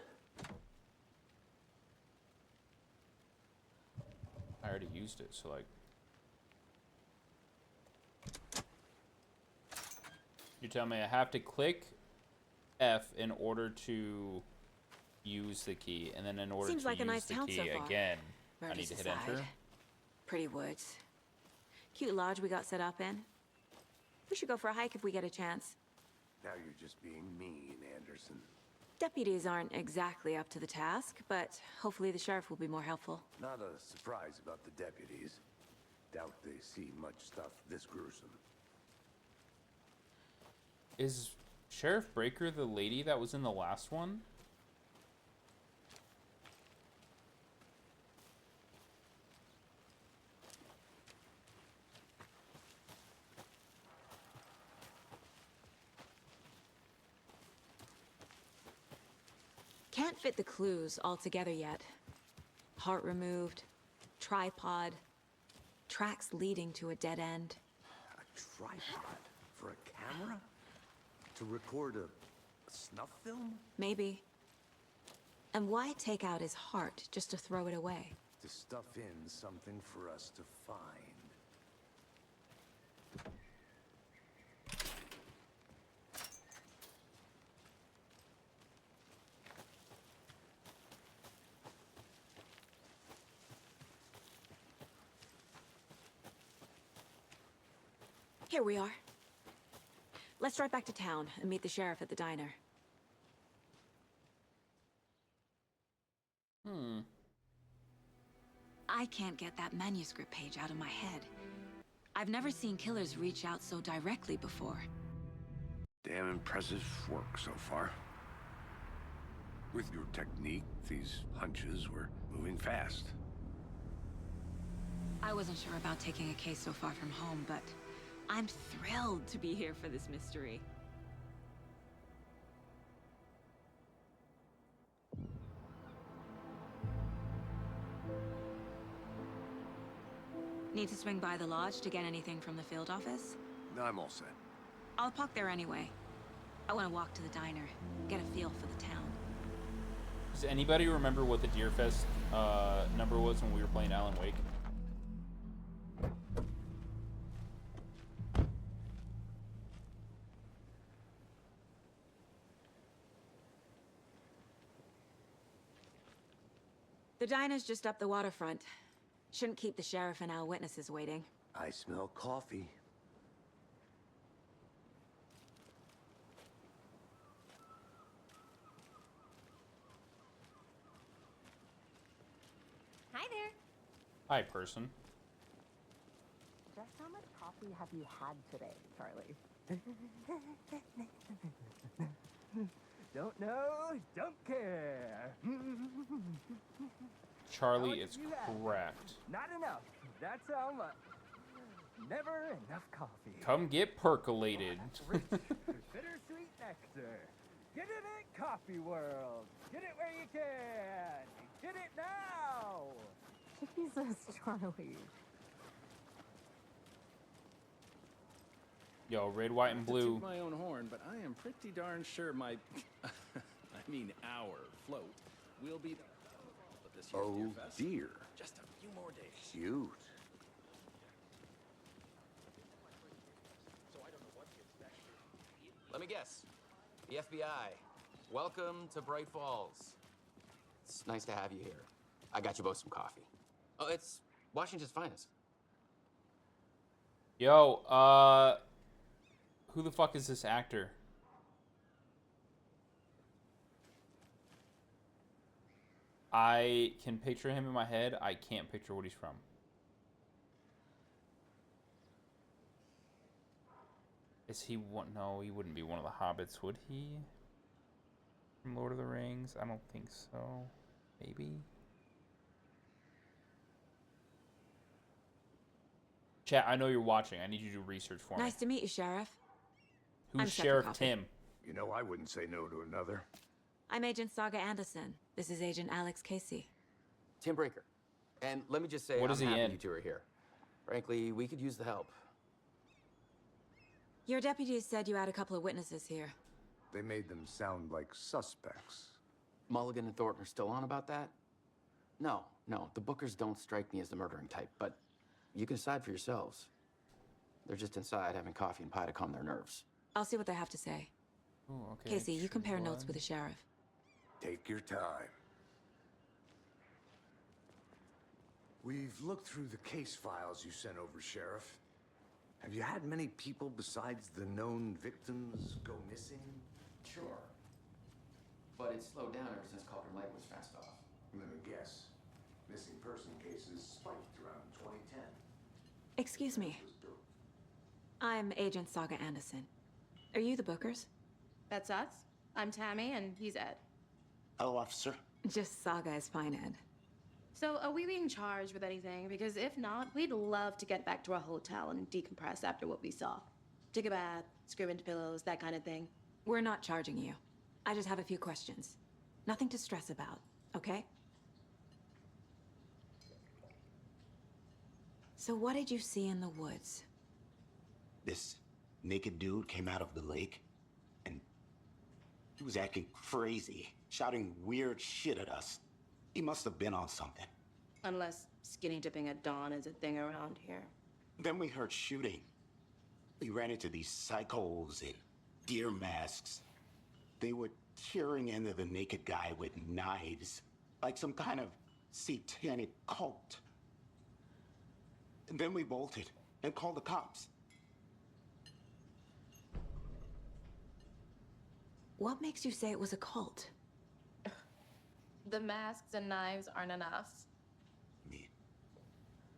S1: I already used it, so like... You tell me I have to click F in order to use the key, and then in order
S6: Seems
S1: to
S6: like a
S1: use
S6: nice
S1: the
S6: town
S1: key
S6: so far.
S1: again, I
S6: Murders
S1: need to hit
S6: aside.
S1: enter.
S6: Pretty woods. Cute lodge we got set up in. We should go for a hike if we get a chance.
S3: Now you're just being mean, Anderson.
S6: Deputies aren't exactly up to the task, but hopefully the sheriff will be more helpful.
S3: Not a surprise about the deputies. Doubt they see much stuff this gruesome.
S1: Is Sheriff Breaker the lady that was in the last one?
S6: Can't fit the clues all together yet. Heart removed, tripod, tracks leading to a dead end.
S3: A tripod? For a camera? To record a snuff film?
S6: Maybe. And why take out his heart just to throw it away?
S3: To stuff in something for us to find.
S6: Here we are. Let's drive back to town and meet the sheriff at the diner. I can't get that manuscript page out of my head. I've never seen killers reach out so directly before.
S3: Damn impressive work so far. With your technique, these hunches were moving fast.
S6: I wasn't sure about taking a case so far from home, but I'm thrilled to be here for this mystery. Need to swing by the lodge to get anything from the field office?
S3: No, I'm all set.
S6: I'll park there anyway. I want to walk to the diner, get a feel for the town.
S1: Does anybody remember what the Deerfest number was when we were playing Alan Wake?
S6: The diner's just up the waterfront. Shouldn't keep the sheriff and our witnesses waiting.
S3: I smell coffee.
S10: Hi there.
S1: Hi, person.
S10: Just how much coffee have you had today, Charlie? Don't know, don't care.
S1: Charlie is correct.
S10: Not enough. That's how much. Never enough coffee.
S1: Come get percolated.
S10: Bittersweet nectar. Get it at Coffee World. Get it where you can. Get it now. Jesus, Charlie.
S1: Yo, red, white, and blue.
S11: Not to toot my own horn, but I am pretty darn sure my, I mean our float will be. this year's
S3: Oh
S11: Deer Fest.
S3: dear.
S11: Just a few more days.
S3: Cute.
S12: Let me guess. The FBI. Welcome to Bright Falls. It's nice to have you here. I got you both some coffee. Oh, it's Washington's finest.
S1: Yo, who the fuck is this actor? I can picture him in my head. I can't picture what he's from. Is he one? No, he wouldn't be one of the hobbits, would he? From Lord of the Rings? I don't think so. Maybe? Chat, I know you're watching. I need you to do research for me.
S6: Nice to meet you, Sheriff.
S1: Who's
S6: I'm set for
S1: Sheriff
S6: coffee.
S1: Tim?
S3: You know, I wouldn't say no to another.
S6: I'm Agent Saga Anderson. This is Agent Alex Casey.
S12: Tim Breaker. And let me just say,
S1: What
S12: I'm
S1: is he
S12: happy
S1: in?
S12: you two are here. Frankly, we could use the help.
S6: Your deputies said you had a couple of witnesses here.
S3: They made them sound like suspects.
S12: Mulligan and Thornton are still on about that? No, the Bookers don't strike me as the murdering type, but you can decide for yourselves. They're just inside having coffee and pie to calm their nerves.
S6: I'll see what they have to say.
S1: Ooh, okay.
S6: Casey, you compare notes with the sheriff.
S3: Take your time. We've looked through the case files you sent over, Sheriff. Have you had many people besides the known victims go missing?
S12: Sure. But it's slowed down ever since Cauldron Lake was fenced off.
S3: Let me guess. Missing person cases spiked around 2010.
S6: Excuse me. I'm Agent Saga Anderson. Are you the Bookers?
S13: That's us. I'm Tammy, and he's Ed.
S9: Hello, officer.
S6: Just Saga is fine, Ed.
S13: So, are we being charged with anything? Because if not, we'd love to get back to our hotel and decompress after what we saw. Take a bath, scream into pillows, that kind of thing.
S6: We're not charging you. I just have a few questions. Nothing to stress about, okay? So what did you see in the woods?
S9: This naked dude came out of the lake, and he was acting crazy, shouting weird shit at us. He must have been on something.
S13: Unless skinny dipping at dawn is a thing around here.
S9: Then we heard shooting. We ran into these psychos in deer masks. They were tearing into the naked guy with knives, like some kind of satanic cult. And then we bolted and called the cops.
S6: What makes you say it was a cult?
S13: The masks and knives aren't enough.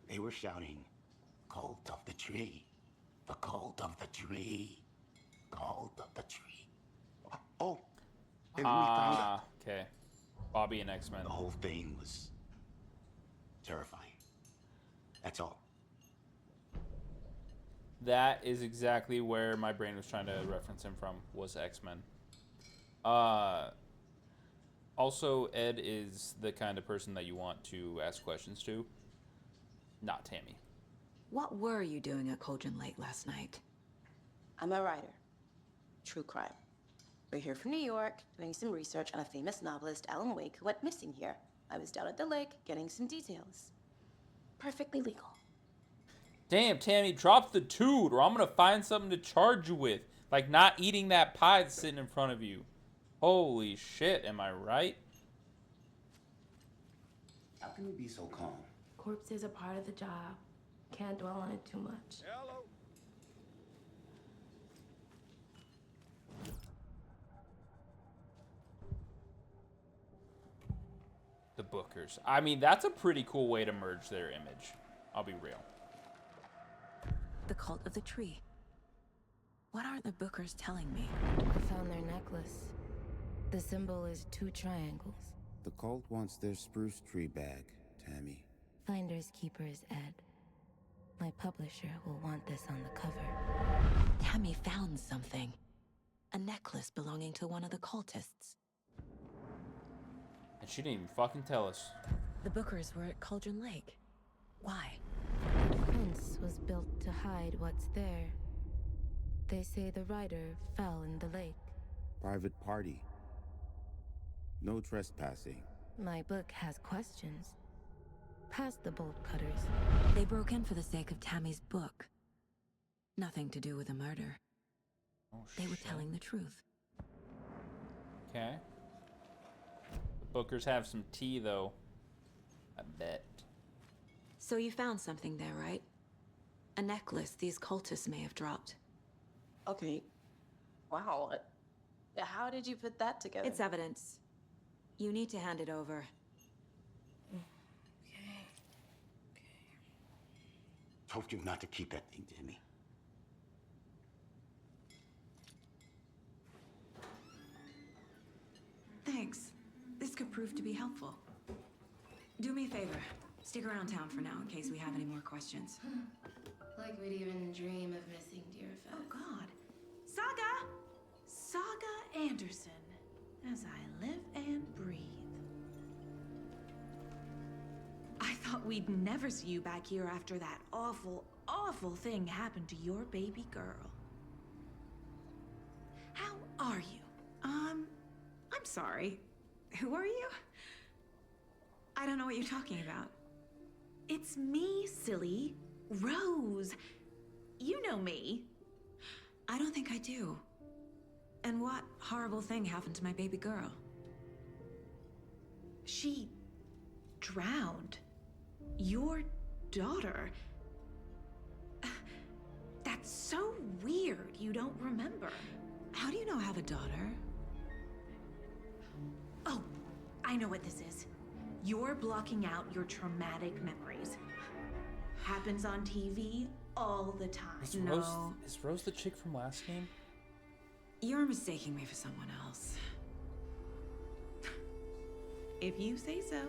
S9: They were shouting, "Cult of the tree, the cult of the tree, cult of the tree." Oh, and we found out.
S1: Okay. Bobby and X-Men.
S9: The whole thing was terrifying. That's all.
S1: That is exactly where my brain was trying to reference him from, was X-Men. Also, Ed is the kind of person that you want to ask questions to, not Tammy.
S6: What were you doing at Cauldron Lake last night?
S13: I'm a writer. True crime. We're here from New York, doing some research on a famous novelist, Alan Wake, who went missing here. I was down at the lake, getting some details. Perfectly legal.
S1: Damn, Tammy, drop the toot, or I'm gonna find something to charge you with. Like not eating that pie that's sitting in front of you. Holy shit, am I right?
S9: How can you be so calm?
S14: Corpses are part of the job. Can't dwell on it too much.
S8: Hello.
S1: The Bookers. I mean, that's a pretty cool way to merge their image. I'll be real.
S6: The cult of the tree. What are the Bookers telling me?
S14: I found their necklace. The symbol is 2 triangles.
S15: The cult wants their spruce tree back, Tammy.
S14: Finders keepers, Ed. My publisher will want this on the cover.
S6: Tammy found something. A necklace belonging to one of the cultists.
S1: And she didn't even fucking tell us.
S6: The Bookers were at Cauldron Lake. Why?
S14: The fence was built to hide what's there. They say the rider fell in the lake.
S15: Private party. No trespassing.
S14: My book has questions. Past the bolt cutters.
S6: They broke in for the sake of Tammy's book. Nothing to do with a murder.
S1: Oh,
S6: they were
S1: shit.
S6: telling the truth.
S1: Okay. The Bookers have some tea, though. I bet.
S6: So you found something there, right? A necklace these cultists may have dropped.
S13: Okay. Wow. How did you put that together?
S6: It's evidence. You need to hand it over.
S9: Told you not to keep that thing, Timmy.
S6: Thanks. This could prove to be helpful. Do me a favor. Stick around town for now in case we have any more questions.
S16: Like we'd even dream of missing dear Fez.
S17: Oh, God. Saga Anderson. As I live and breathe. I thought we'd never see you back here after that awful, awful thing happened to your baby girl. How are you? I'm sorry. Who are you? I don't know what you're talking about. It's me, silly. Rose. You know me.
S6: I don't think I do. And what horrible thing happened to my baby girl?
S17: She drowned. Your daughter. That's so weird you don't remember.
S6: How do you know I have a daughter?
S17: Oh, I know what this is. You're blocking out your traumatic memories. Happens on TV all the time.
S1: Is Rose the chick from last game?
S6: You're mistaking me for someone else.
S17: If you say so.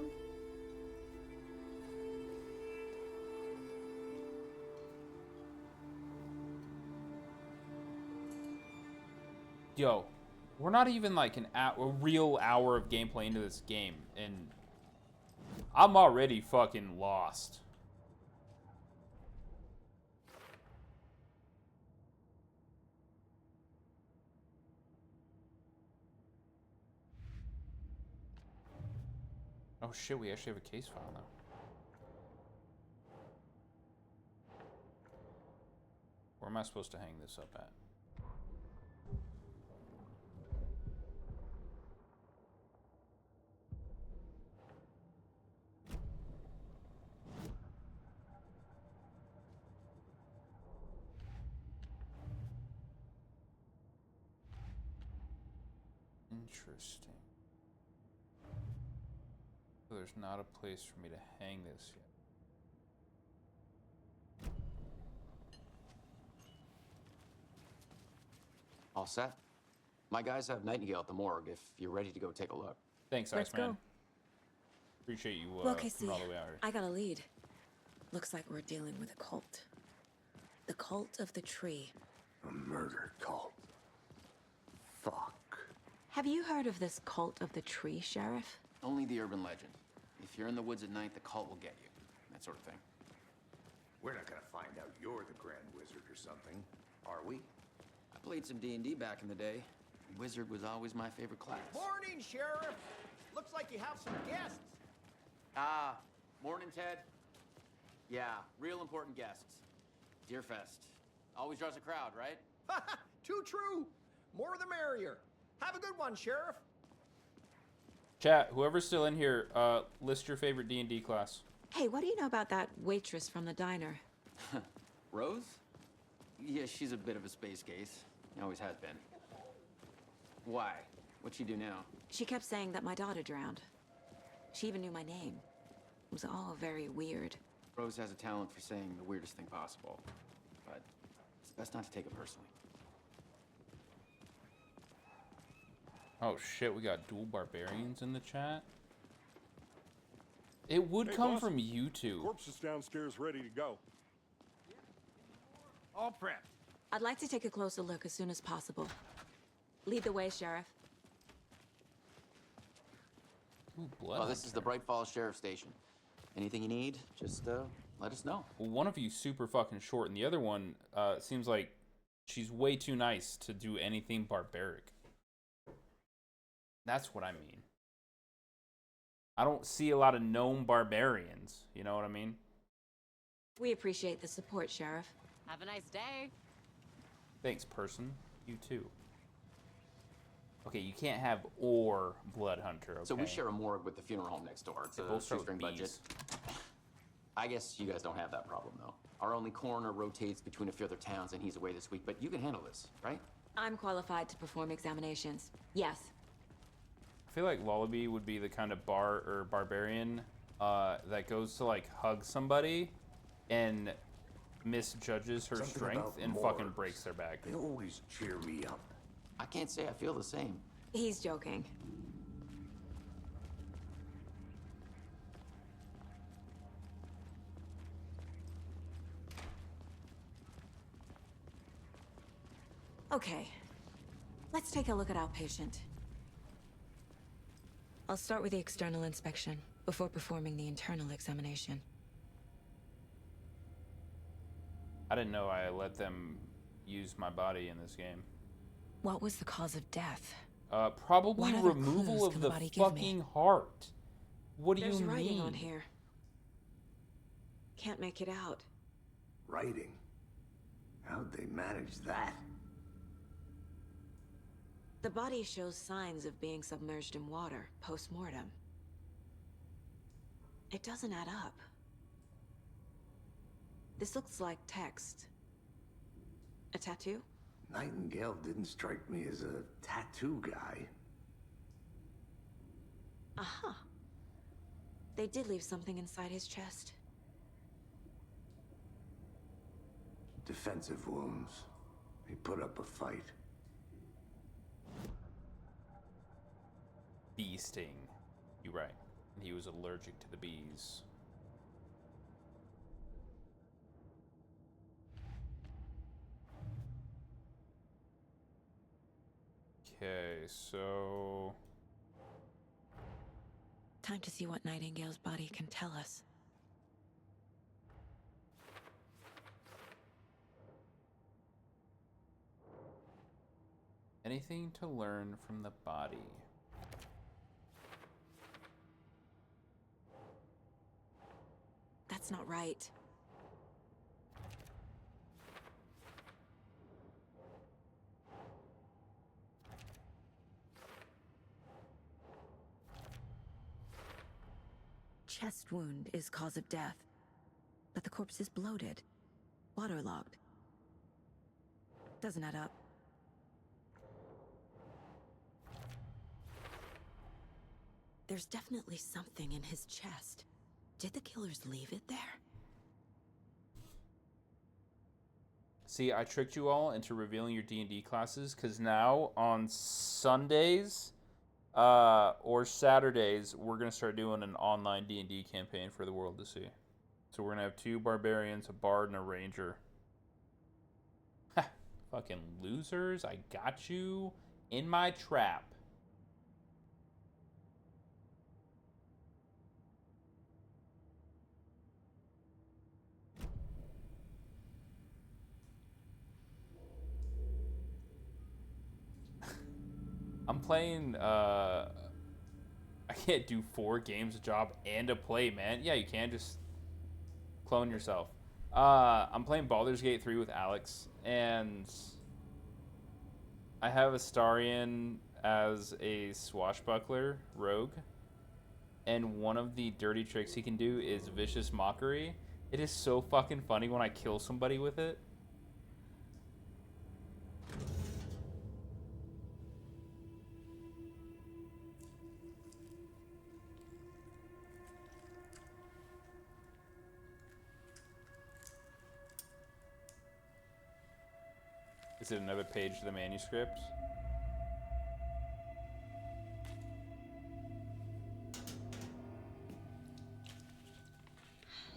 S1: Yo, we're not even like a real hour of gameplay into this game, and I'm already fucking lost. Oh shit, we actually have a case file now. Where am I supposed to hang this up at? Interesting. So there's not a place for me to hang this yet.
S12: All set? My guys have Nightingale at the morgue if you're ready to go take a look.
S1: Thanks,
S6: Let's
S1: Iceman.
S6: go.
S1: Appreciate you
S6: Well, Casey,
S1: coming all the way out here.
S6: I got a lead. Looks like we're dealing with a cult. The cult of the tree.
S3: A murder cult. Fuck.
S6: Have you heard of this cult of the tree, Sheriff?
S12: Only the urban legend. If you're in the woods at night, the cult will get you. That sort of thing.
S3: We're not gonna find out you're the Grand Wizard or something, are we?
S12: I played some D&D back in the day. Wizard was always my favorite class.
S7: Morning, Sheriff. Looks like you have some guests.
S12: Ah, morning, Ted. Yeah, real important guests. Deerfest. Always draws a crowd, right?
S7: Too true. More the merrier. Have a good one, Sheriff.
S1: Chat, whoever's still in here, list your favorite D&D class.
S6: Hey, what do you know about that waitress from the diner?
S12: Rose? Yeah, she's a bit of a space case. Always has been. Why? What'd she do now?
S6: She kept saying that my daughter drowned. She even knew my name. It was all very weird.
S12: Rose has a talent for saying the weirdest thing possible. But it's best not to take it personally.
S1: Oh shit, we got dual barbarians in the chat. It would
S8: Hey,
S1: come
S8: boss.
S1: from you two.
S8: Corpse is downstairs ready to go.
S7: All prepped.
S6: I'd like to take a closer look as soon as possible. Lead the way, Sheriff.
S1: Ooh, blood.
S12: Well, this is the Bright Falls Sheriff Station. Anything you need, just let us know.
S1: Well, one of you super fucking short, and the other one seems like she's way too nice to do anything barbaric. That's what I mean. I don't see a lot of gnome barbarians. You know what I mean?
S6: We appreciate the support, Sheriff.
S18: Have a nice day.
S1: Thanks, person. You too. Okay, you can't have or Blood Hunter, okay?
S12: So we share a morgue with the funeral home next door. It's
S1: They
S12: a
S1: both start
S12: shoestring
S1: with
S12: budget.
S1: Bs.
S12: I guess you guys don't have that problem, though. Our only coroner rotates between a few other towns, and he's away this week, but you can handle this, right?
S6: I'm qualified to perform examinations. Yes.
S1: I feel like Lullaby would be the kind of barbarian that goes to like hug somebody and misjudges her
S3: Something
S1: strength
S3: about
S1: and
S3: morgues.
S1: fucking breaks their back.
S3: They always cheer me up.
S12: I can't say I feel the same.
S6: He's joking. Okay. Let's take a look at our patient. I'll start with the external inspection before performing the internal examination.
S1: I didn't know I let them use my body in this game.
S6: What was the cause of death?
S1: Probably
S6: What other
S1: removal
S6: clues
S1: of
S6: can
S1: the
S6: the body give me?
S1: fucking heart. What do
S6: There's
S1: you
S6: writing
S1: mean?
S6: on here. Can't make it out.
S3: Writing? How'd they manage that?
S6: The body shows signs of being submerged in water post-mortem. It doesn't add up. This looks like text. A tattoo?
S3: Nightingale didn't strike me as a tattoo guy.
S6: Uh-huh. They did leave something inside his chest.
S3: Defensive wounds. He put up a fight.
S1: Bee sting. You're right. He was allergic to the bees. Okay, so...
S6: Time to see what Nightingale's body can tell us.
S1: Anything to learn from the body?
S6: That's not right. Chest wound is cause of death, but the corpse is bloated, waterlogged. Doesn't add up. There's definitely something in his chest. Did the killers leave it there?
S1: See, I tricked you all into revealing your D&D classes, because now on Sundays or Saturdays, we're going to start doing an online D&D campaign for the world to see. So we're going to have 2 barbarians, a bard, and a ranger. Ha! Fucking losers, I got you in my trap. I'm playing, I can't do 4 games a job and a play, man. Yeah, you can, just clone yourself. I'm playing Baldur's Gate 3 with Alex, and I have Astarion as a swashbuckler rogue, and one of the dirty tricks he can do is Vicious Mockery. It is so fucking funny when I kill somebody with it. Is it another page of the manuscript?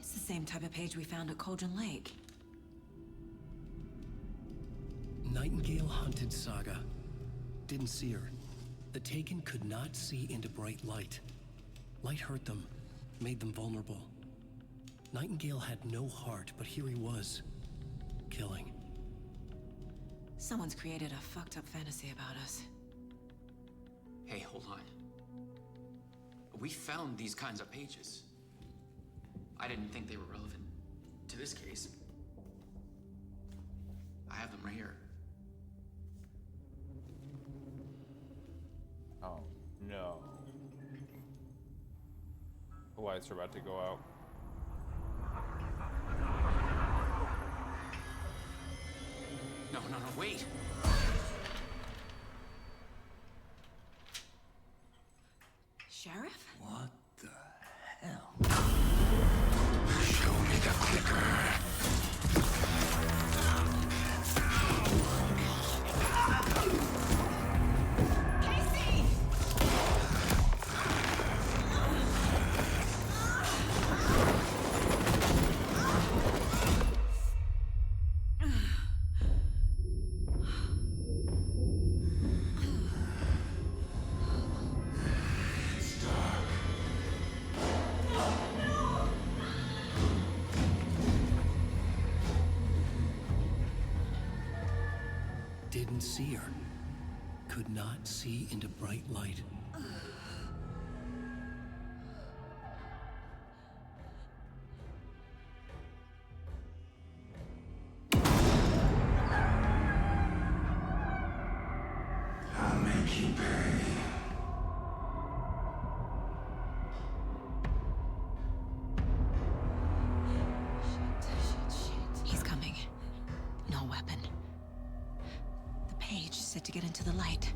S6: It's the same type of page we found at Cauldron Lake.
S2: Nightingale hunted Saga. Didn't see her. The Taken could not see into bright light. Light hurt them, made them vulnerable. Nightingale had no heart, but here he was, killing.
S6: Someone's created a fucked up fantasy about us.
S12: Hey, hold on. We found these kinds of pages. I didn't think they were relevant to this case. I have them right here.
S1: Oh, no. The lights are about to go out.
S12: No, wait!
S17: Sheriff?
S9: What the hell? Show me the clicker.
S17: Casey!
S2: Didn't see her. Could not see into bright light.
S9: I'll make you pay.
S17: He's coming. No weapon. The page said to get into the light.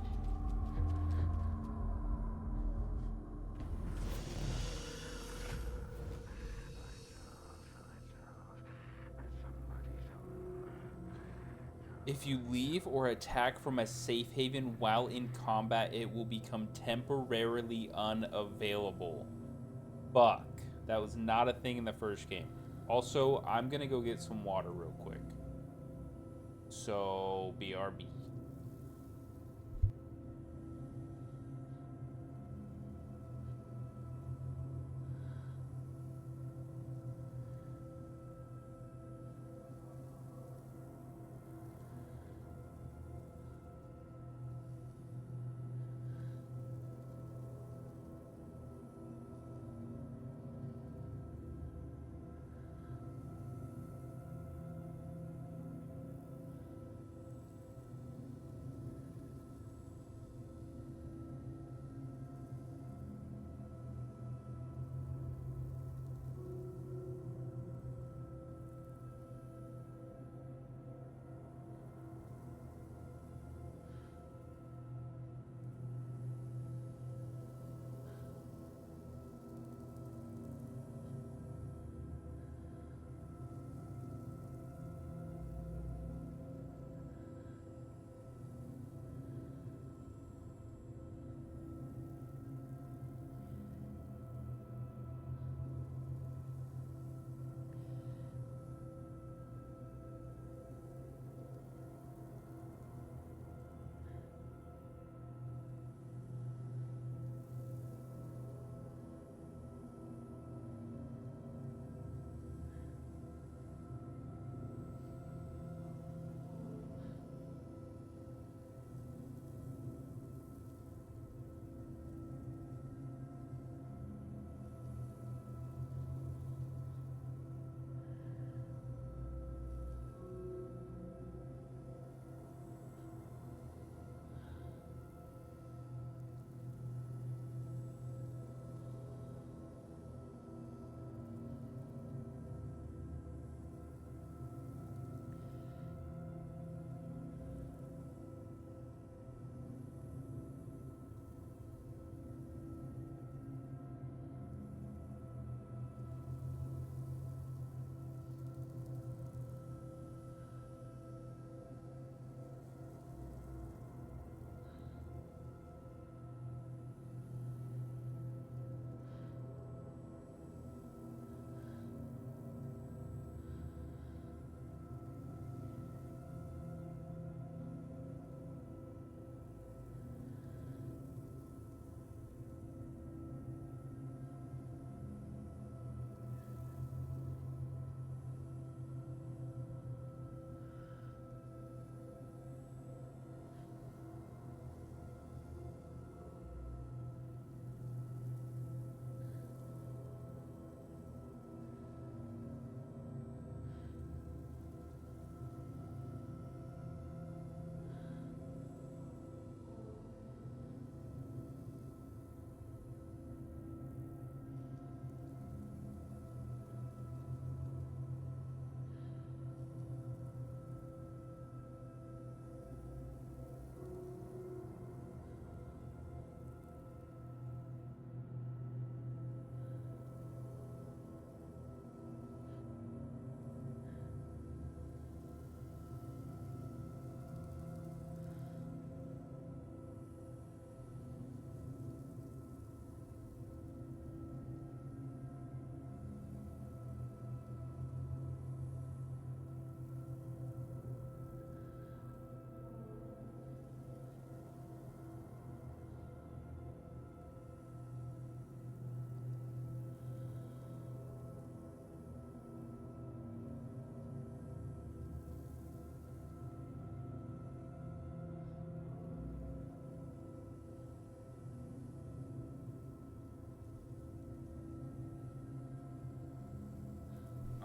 S1: If you leave or attack from a safe haven while in combat, it will become temporarily unavailable. Fuck. That was not a thing in the first game. Also, I'm gonna go get some water real quick. So, BRB.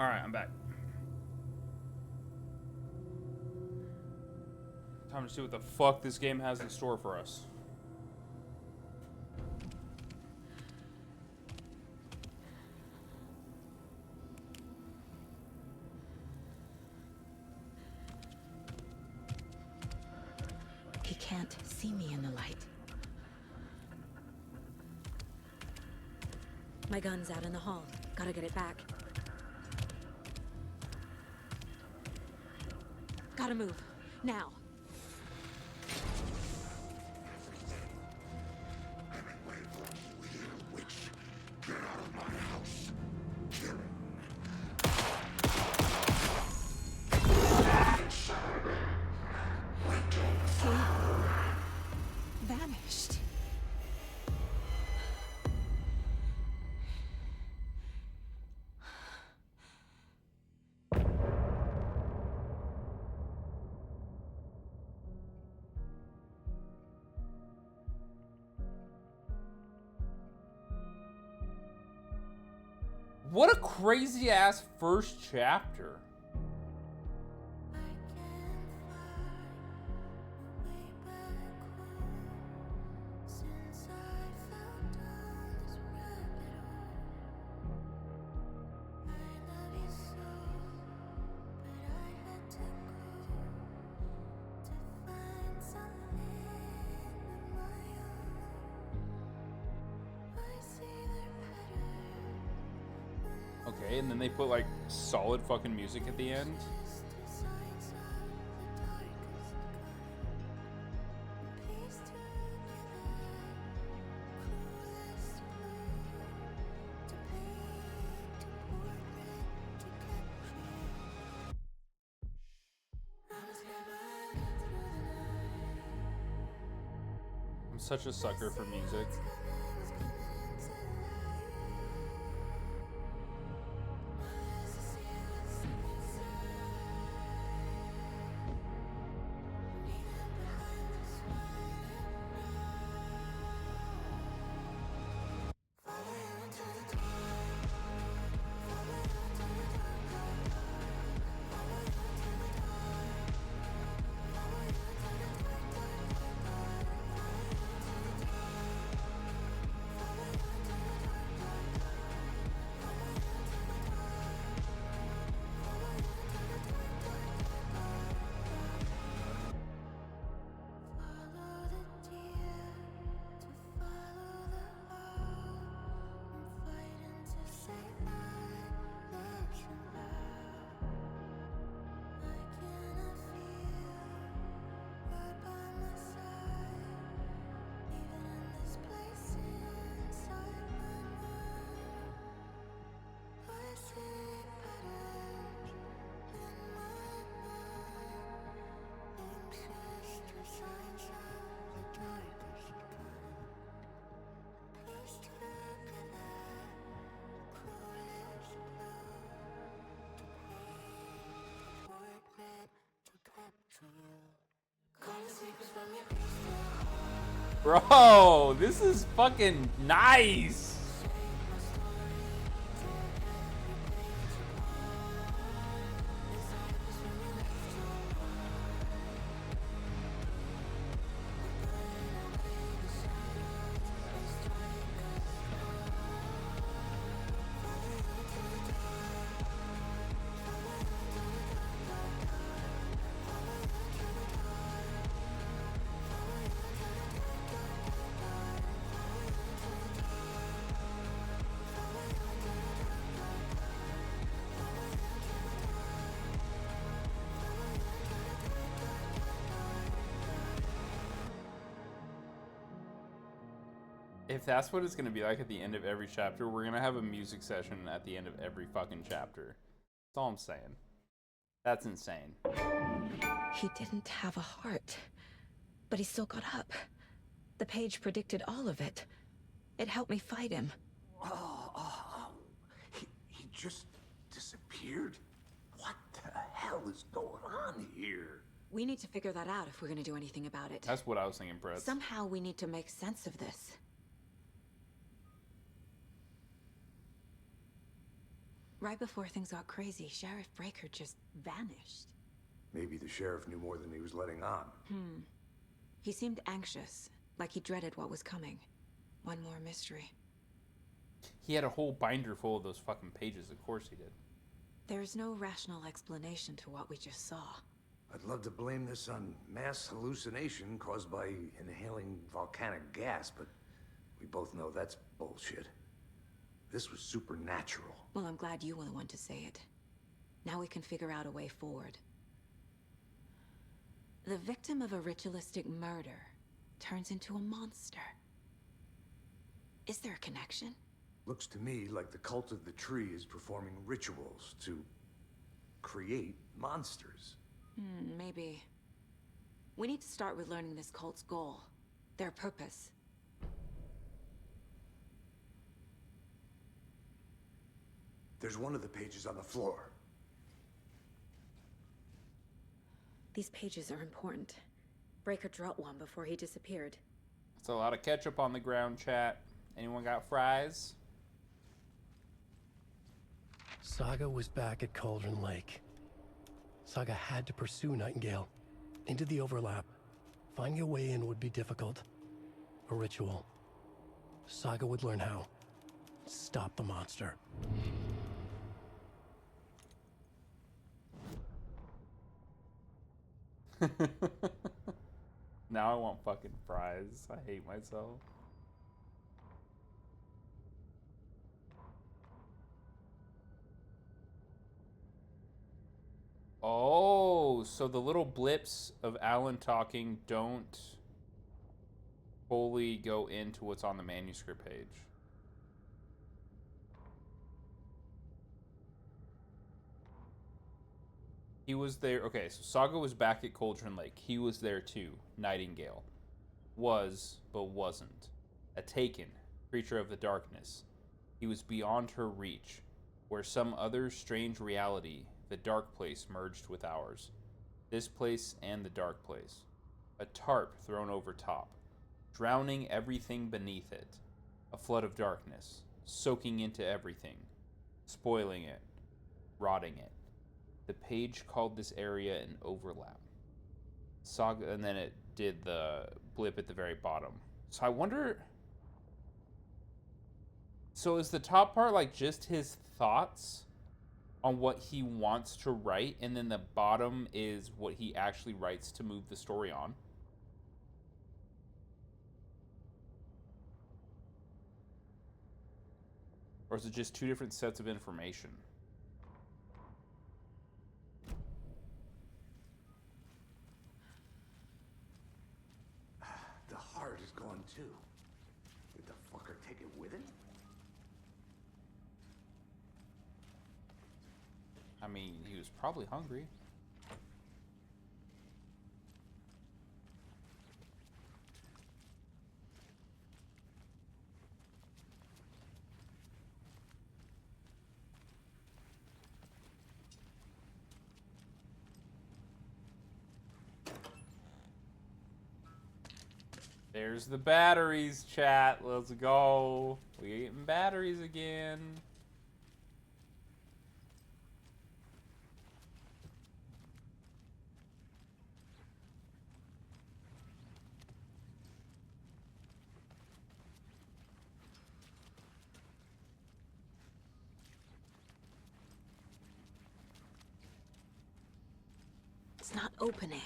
S1: Alright, I'm back. Time to see what the fuck this game has in store for us.
S6: He can't see me in the light. My gun's out in the hall. Gotta get it back. Gotta move. Now.
S9: Get out of my house. Kill him.
S17: He vanished.
S1: What a crazy ass first chapter. Okay, and then they put like solid fucking music at the end. I'm such a sucker for music. Bro, this is fucking nice. If that's what it's gonna be like at the end of every chapter, we're gonna have a music session at the end of every fucking chapter. That's all I'm saying. That's insane.
S6: He didn't have a heart, but he still got up. The page predicted all of it. It helped me fight him.
S3: He just disappeared? What the hell is going on here?
S6: We need to figure that out if we're gonna do anything about it.
S1: That's what I was thinking, Brett.
S6: Somehow we need to make sense of this.
S17: Right before things got crazy, Sheriff Breaker just vanished.
S3: Maybe the sheriff knew more than he was letting on.
S17: He seemed anxious, like he dreaded what was coming. One more mystery.
S1: He had a whole binder full of those fucking pages. Of course he did.
S17: There's no rational explanation to what we just saw.
S3: I'd love to blame this on mass hallucination caused by inhaling volcanic gas, but we both know that's bullshit. This was supernatural.
S17: Well, I'm glad you were the one to say it. Now we can figure out a way forward. The victim of a ritualistic murder turns into a monster. Is there a connection?
S3: Looks to me like the cult of the tree is performing rituals to create monsters.
S17: Maybe. We need to start with learning this cult's goal, their purpose.
S3: There's one of the pages on the floor.
S17: These pages are important. Breaker dropped one before he disappeared.
S1: It's a lot of ketchup on the ground, chat. Anyone got fries?
S2: Saga was back at Cauldron Lake. Saga had to pursue Nightingale into the overlap. Finding a way in would be difficult. A ritual. Saga would learn how. Stop the monster.
S1: Now I want fucking fries. I hate myself. Oh, so the little blips of Alan talking don't fully go into what's on the manuscript page. He was there. Okay, so Saga was back at Cauldron Lake. He was there too. Nightingale. Was, but wasn't. A taken, creature of the darkness. He was beyond her reach, where some other strange reality, the dark place, merged with ours. This place and the dark place. A tarp thrown over top, drowning everything beneath it. A flood of darkness, soaking into everything, spoiling it, rotting it. The page called this area an overlap. Saga, and then it did the blip at the very bottom. So I wonder. So is the top part like just his thoughts on what he wants to write, and then the bottom is what he actually writes to move the story on? Or is it just two different sets of information?
S3: The heart is gone too. Did the fucker take it with him?
S1: I mean, he was probably hungry. There's the batteries, chat. Let's go. We're getting batteries again.
S17: It's not opening.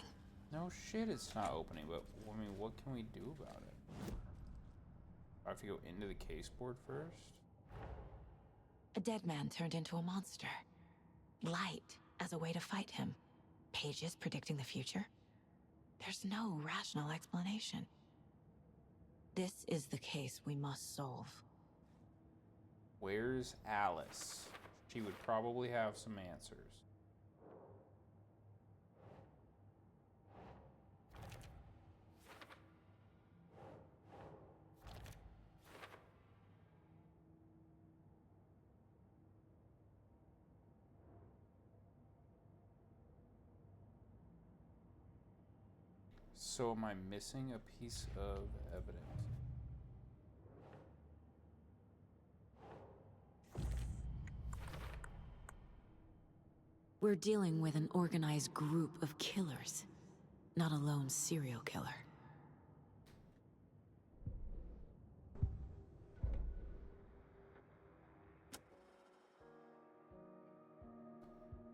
S1: No shit, it's not opening, but I mean, what can we do about it? I have to go into the case board first?
S17: A dead man turned into a monster. Light as a way to fight him. Pages predicting the future. There's no rational explanation. This is the case we must solve.
S1: Where's Alice? She would probably have some answers. So am I missing a piece of evidence?
S6: We're dealing with an organized group of killers, not a lone serial killer.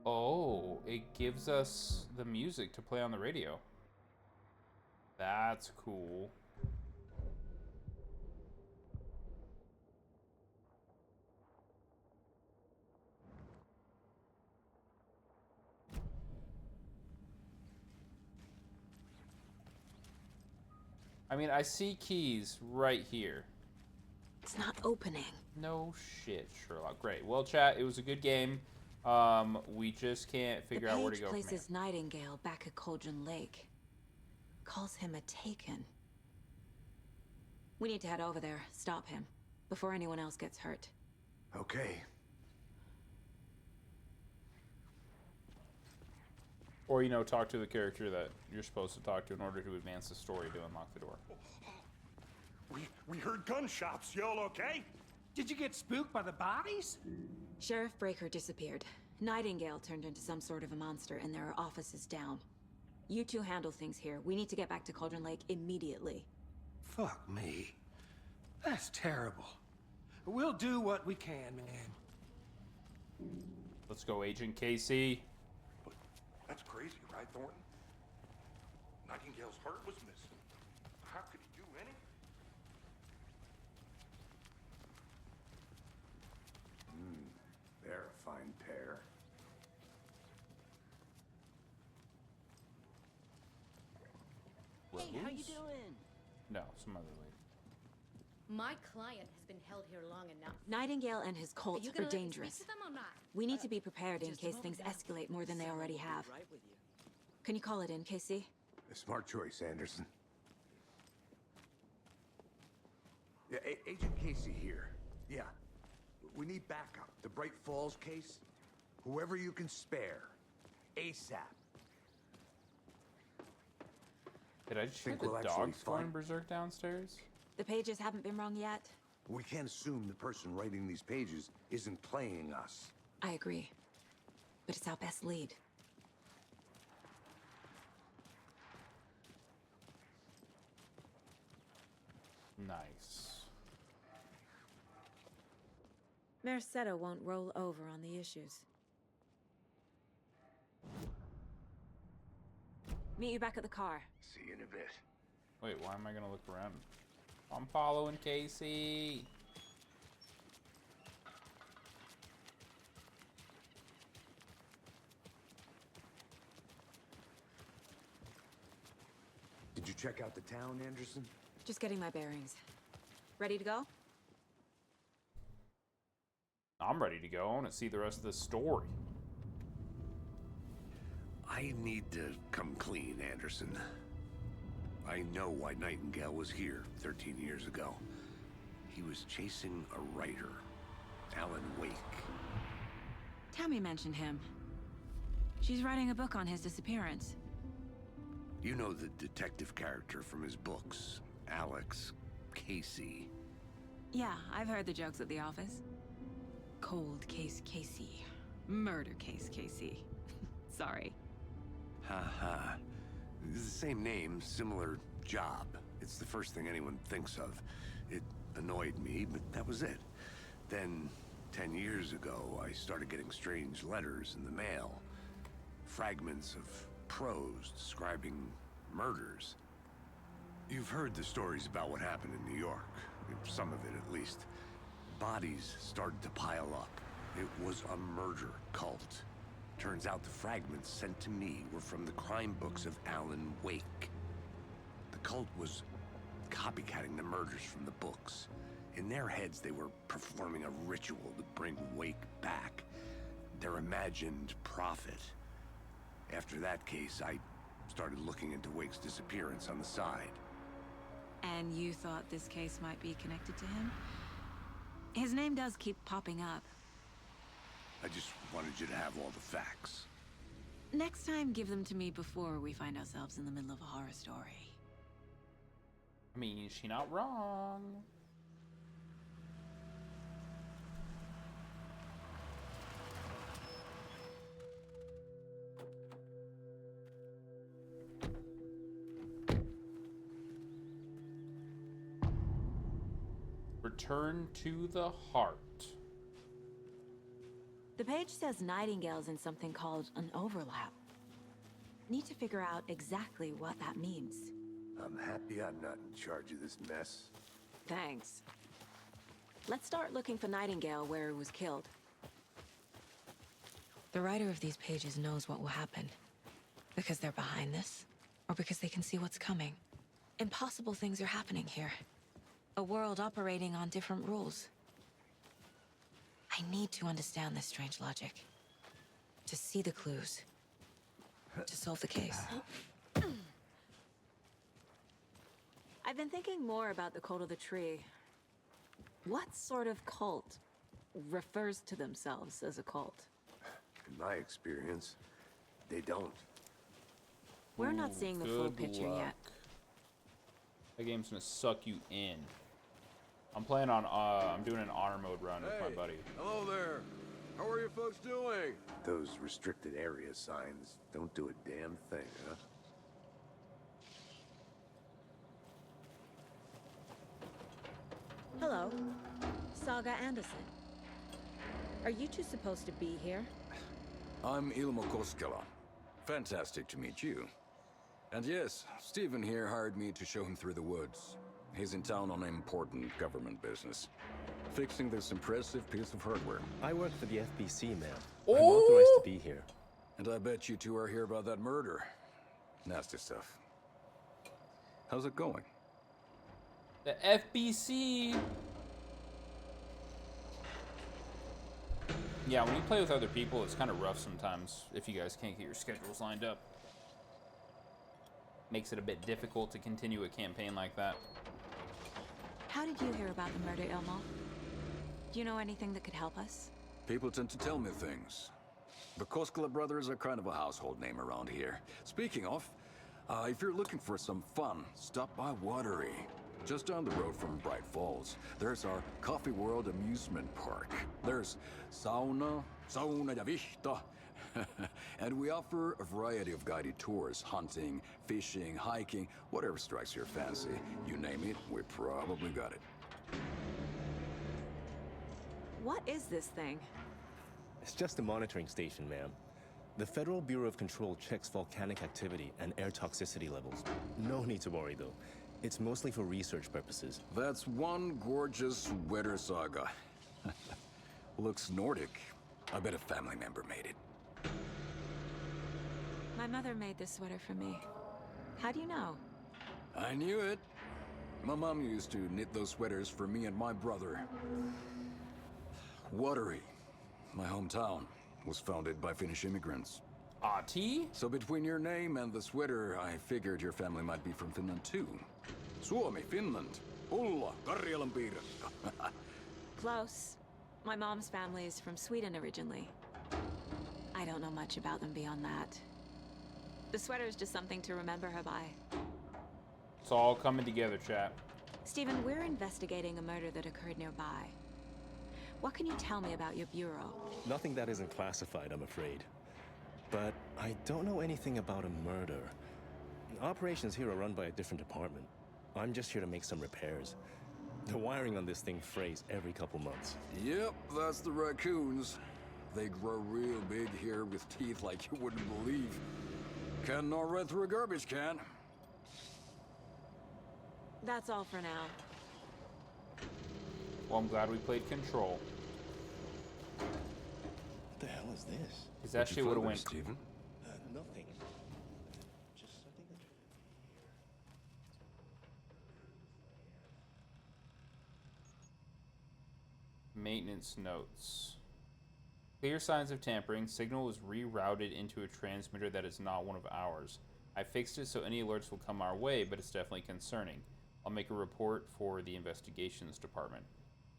S1: Oh, it gives us the music to play on the radio. That's cool. I mean, I see keys right here.
S6: It's not opening.
S1: No shit, Sherlock. Great. Well, chat, it was a good game. We just can't figure out where to go from here.
S6: The page places Nightingale back at Cauldron Lake. Calls him a Taken. We need to head over there, stop him, before anyone else gets hurt.
S3: Okay.
S1: Or, you know, talk to the character that you're supposed to talk to in order to advance the story to unlock the door.
S8: We heard gunshots. Y'all okay?
S7: Did you get spooked by the bodies?
S6: Sheriff Breaker disappeared. Nightingale turned into some sort of a monster, and there are offices down. You two handle things here. We need to get back to Cauldron Lake immediately.
S7: Fuck me. That's terrible. We'll do what we can, man.
S1: Let's go, Agent Casey.
S8: But that's crazy, right, Thornton? Nightingale's heart was missing. How could he do anything?
S3: They're a fine pair.
S18: Hey, how you doing?
S1: No, some other lady.
S18: My client has been held here long enough.
S6: Nightingale and his cult
S18: you
S6: are
S18: gonna let me
S6: dangerous.
S18: speak to them or not?
S6: We need to be prepared in
S18: Just a
S6: case
S18: moment
S6: things
S18: now.
S6: escalate more than they already have.
S18: Right with you.
S6: Can you call it in, Casey?
S3: A smart choice, Anderson. Yeah, Agent Casey here. Yeah. We need backup. The Bright Falls case. Whoever you can spare. ASAP.
S1: Did I just hear
S3: Think
S1: the
S3: we'll actually
S1: dogs going
S3: find-
S1: berserk downstairs?
S6: The pages haven't been wrong yet.
S3: We can't assume the person writing these pages isn't playing us.
S6: I agree. But it's our best lead.
S1: Nice.
S6: Mercado won't roll over on the issues. Meet you back at the car.
S3: See you in a bit.
S1: Wait, why am I gonna look around? I'm following Casey.
S3: Did you check out the town, Anderson?
S6: Just getting my bearings. Ready to go?
S1: I'm ready to go. I want to see the rest of the story.
S3: I need to come clean, Anderson. I know why Nightingale was here 13 years ago. He was chasing a writer, Alan Wake.
S6: Tammy mentioned him. She's writing a book on his disappearance.
S3: You know the detective character from his books, Alex Casey.
S6: Yeah, I've heard the jokes at the office. Cold case Casey. Murder case Casey. Sorry.
S3: Ha. It's the same name, similar job. It's the first thing anyone thinks of. It annoyed me, but that was it. Then, 10 years ago, I started getting strange letters in the mail. Fragments of prose describing murders. You've heard the stories about what happened in New York. Some of it, at least. Bodies started to pile up. It was a murder cult. Turns out the fragments sent to me were from the crime books of Alan Wake. The cult was copycatting the murders from the books. In their heads, they were performing a ritual to bring Wake back. Their imagined prophet. After that case, I started looking into Wake's disappearance on the side.
S6: And you thought this case might be connected to him? His name does keep popping up.
S3: I just wanted you to have all the facts.
S6: Next time, give them to me before we find ourselves in the middle of a horror story.
S1: I mean, is she not wrong? Return to the heart.
S6: The page says Nightingale's in something called an overlap. Need to figure out exactly what that means.
S3: I'm happy I'm not in charge of this mess.
S6: Thanks. Let's start looking for Nightingale where he was killed. The writer of these pages knows what will happen. Because they're behind this, or because they can see what's coming. Impossible things are happening here. A world operating on different rules. I need to understand this strange logic. To see the clues. To solve the case. I've been thinking more about the cult of the tree. What sort of cult refers to themselves as a cult?
S3: In my experience, they don't.
S6: We're not seeing the full
S1: Good
S6: picture
S1: luck.
S6: yet.
S1: That game's gonna suck you in. I'm playing on, I'm doing an honor mode run with my buddy.
S19: Hello there. How are you folks doing?
S3: Those restricted area signs don't do a damn thing, huh?
S6: Hello, Saga Anderson. Are you two supposed to be here?
S19: I'm Ilmo Koskela. Fantastic to meet you. And yes, Stephen here hired me to show him through the woods. He's in town on important government business. Fixing this impressive piece of hardware.
S20: I work for the FBC, ma'am. I'm authorized to be here.
S19: And I bet you two are here about that murder. Nasty stuff. How's it going?
S1: The FBC. Yeah, when you play with other people, it's kind of rough sometimes if you guys can't get your schedules lined up. Makes it a bit difficult to continue a campaign like that.
S6: How did you hear about the murder, Ilmo? Do you know anything that could help us?
S19: People tend to tell me things. The Koskela brothers are kind of a household name around here. Speaking of, if you're looking for some fun, stop by Watery. Just down the road from Bright Falls, there's our Coffee World amusement park. There's sauna ja vihta. And we offer a variety of guided tours, hunting, fishing, hiking, whatever strikes your fancy. You name it, we probably got it.
S6: What is this thing?
S20: It's just a monitoring station, ma'am. The Federal Bureau of Control checks volcanic activity and air toxicity levels. No need to worry, though. It's mostly for research purposes.
S19: That's one gorgeous weather saga. Looks Nordic. I bet a family member made it.
S6: My mother made this sweater for me. How do you know?
S19: I knew it. My mom used to knit those sweaters for me and my brother. Watery, my hometown, was founded by Finnish immigrants.
S1: Ahti?
S19: So between your name and the sweater, I figured your family might be from Finland too. Suomi, Finland. Ulla, Karjalan piirakka.
S6: Close. My mom's family is from Sweden originally. I don't know much about them beyond that. The sweater is just something to remember her by.
S1: It's all coming together, chat.
S6: Stephen, we're investigating a murder that occurred nearby. What can you tell me about your bureau?
S20: Nothing that isn't classified, I'm afraid. But I don't know anything about a murder. Operations here are run by a different department. I'm just here to make some repairs. The wiring on this thing frays every couple months.
S19: Yep, that's the raccoons. They grow real big here with teeth like you wouldn't believe. Can gnaw right through a garbage can.
S6: That's all for now.
S1: Well, I'm glad we played Control.
S20: What the hell is this?
S1: Because that shit would have went...
S19: Stephen?
S20: Nothing.
S1: Maintenance notes. Clear signs of tampering. Signal was rerouted into a transmitter that is not one of ours. I fixed it so any alerts will come our way, but it's definitely concerning. I'll make a report for the investigations department.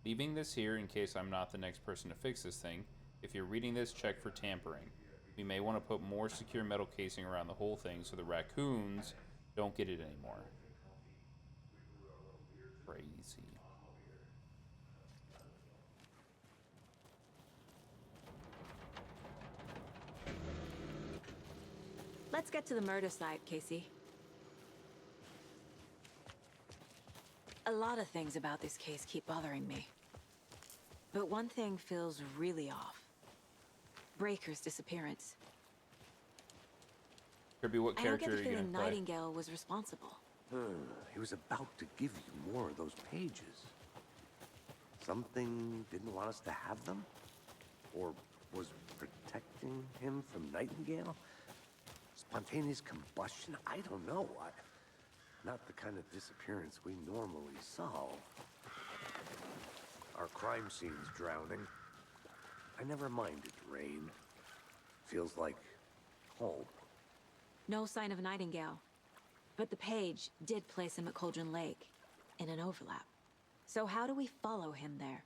S1: Leaving this here in case I'm not the next person to fix this thing. If you're reading this, check for tampering. We may want to put more secure metal casing around the whole thing so the raccoons don't get it anymore. Crazy.
S6: Let's get to the murder site, Casey. A lot of things about this case keep bothering me. But one thing feels really off. Breaker's disappearance.
S1: Could be what
S6: I don't
S1: character
S6: get the
S1: you're
S6: feeling
S1: gonna play.
S6: Nightingale was responsible.
S3: He was about to give you more of those pages. Something didn't want us to have them? Or was protecting him from Nightingale? Spontaneous combustion? I don't know. Not the kind of disappearance we normally solve. Our crime scene's drowning. I never minded rain. Feels like home.
S6: No sign of Nightingale. But the page did place him at Cauldron Lake, in an overlap. So how do we follow him there?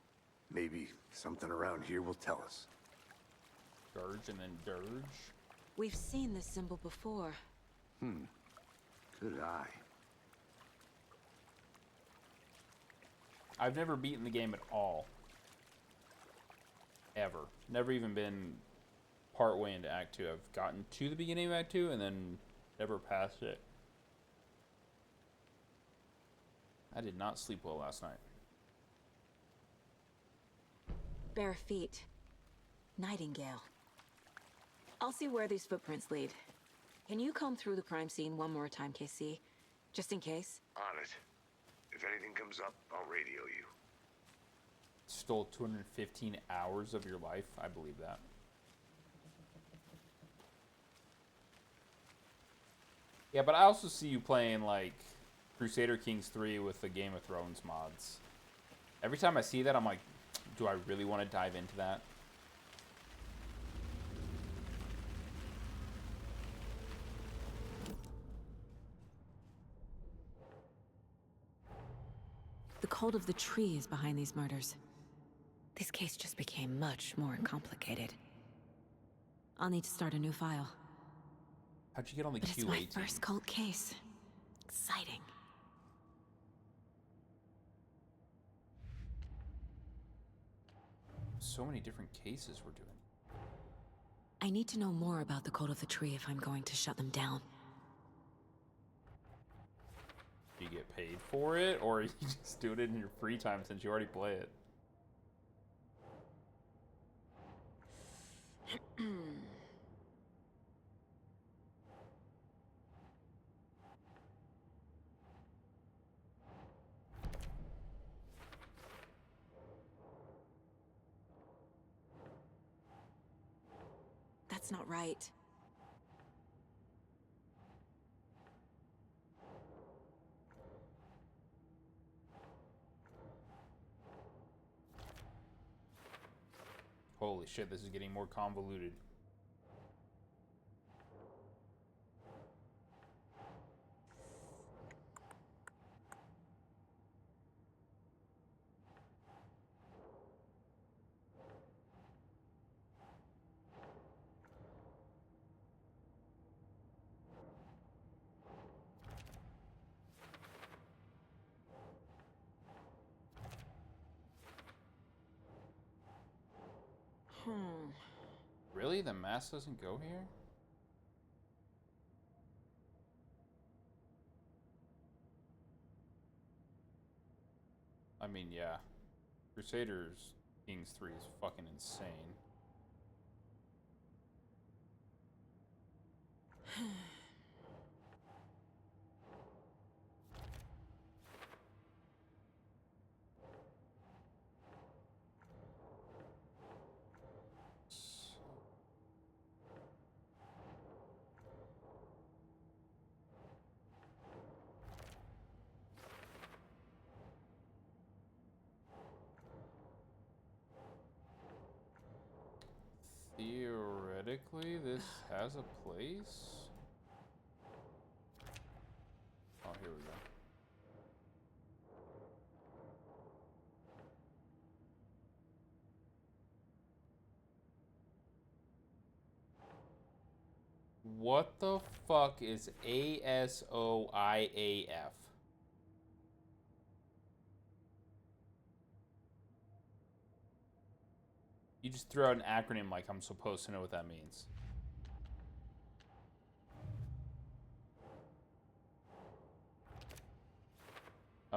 S3: Maybe something around here will tell us.
S1: Dirge and then Dirge?
S6: We've seen this symbol before.
S3: Good eye.
S1: I've never beaten the game at all. Ever. Never even been part way into Act 2. I've gotten to the beginning of Act 2 and then never passed it. I did not sleep well last night.
S6: Bare feet. Nightingale. I'll see where these footprints lead. Can you comb through the crime scene one more time, KC? Just in case?
S3: On it. If anything comes up, I'll radio you.
S1: Stole 215 hours of your life? I believe that. Yeah, but I also see you playing, like, Crusader Kings 3 with the Game of Thrones mods. Every time I see that, I'm like, do I really want to dive into that?
S6: The cult of the tree is behind these murders. This case just became much more complicated. I'll need to start a new file.
S1: How'd you get on the
S6: But it's
S1: Q8
S6: my
S1: team?
S6: first cult case. Exciting.
S1: So many different cases we're doing.
S6: I need to know more about the cult of the tree if I'm going to shut them down.
S1: Do you get paid for it, or you just do it in your free time since you already play it?
S6: That's not right.
S1: Holy shit, this is getting more convoluted. Really? The mask doesn't go here? I mean, yeah. Crusaders Kings 3 is fucking insane. Theoretically, this has a place? Oh, here we go. What the fuck is ASOIAF? You just threw out an acronym like I'm supposed to know what that means.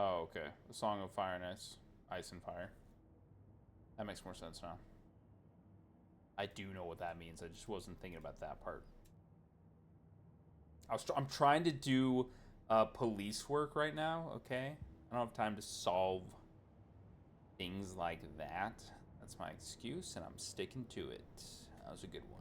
S1: Oh, okay. The Song of Fire and Ice. Ice and Fire. That makes more sense now. I do know what that means. I just wasn't thinking about that part. I'm trying to do police work right now, okay? I don't have time to solve things like that. That's my excuse, and I'm sticking to it. That was a good one.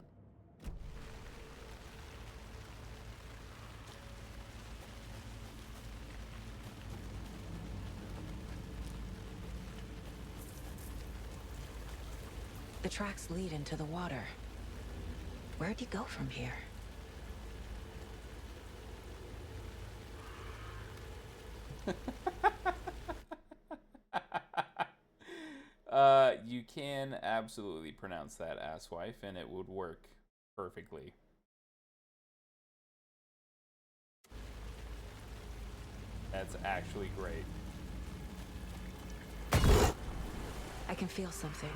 S6: The tracks lead into the water. Where'd you go from here?
S1: You can absolutely pronounce that asswife, and it would work perfectly. That's actually great.
S6: I can feel something.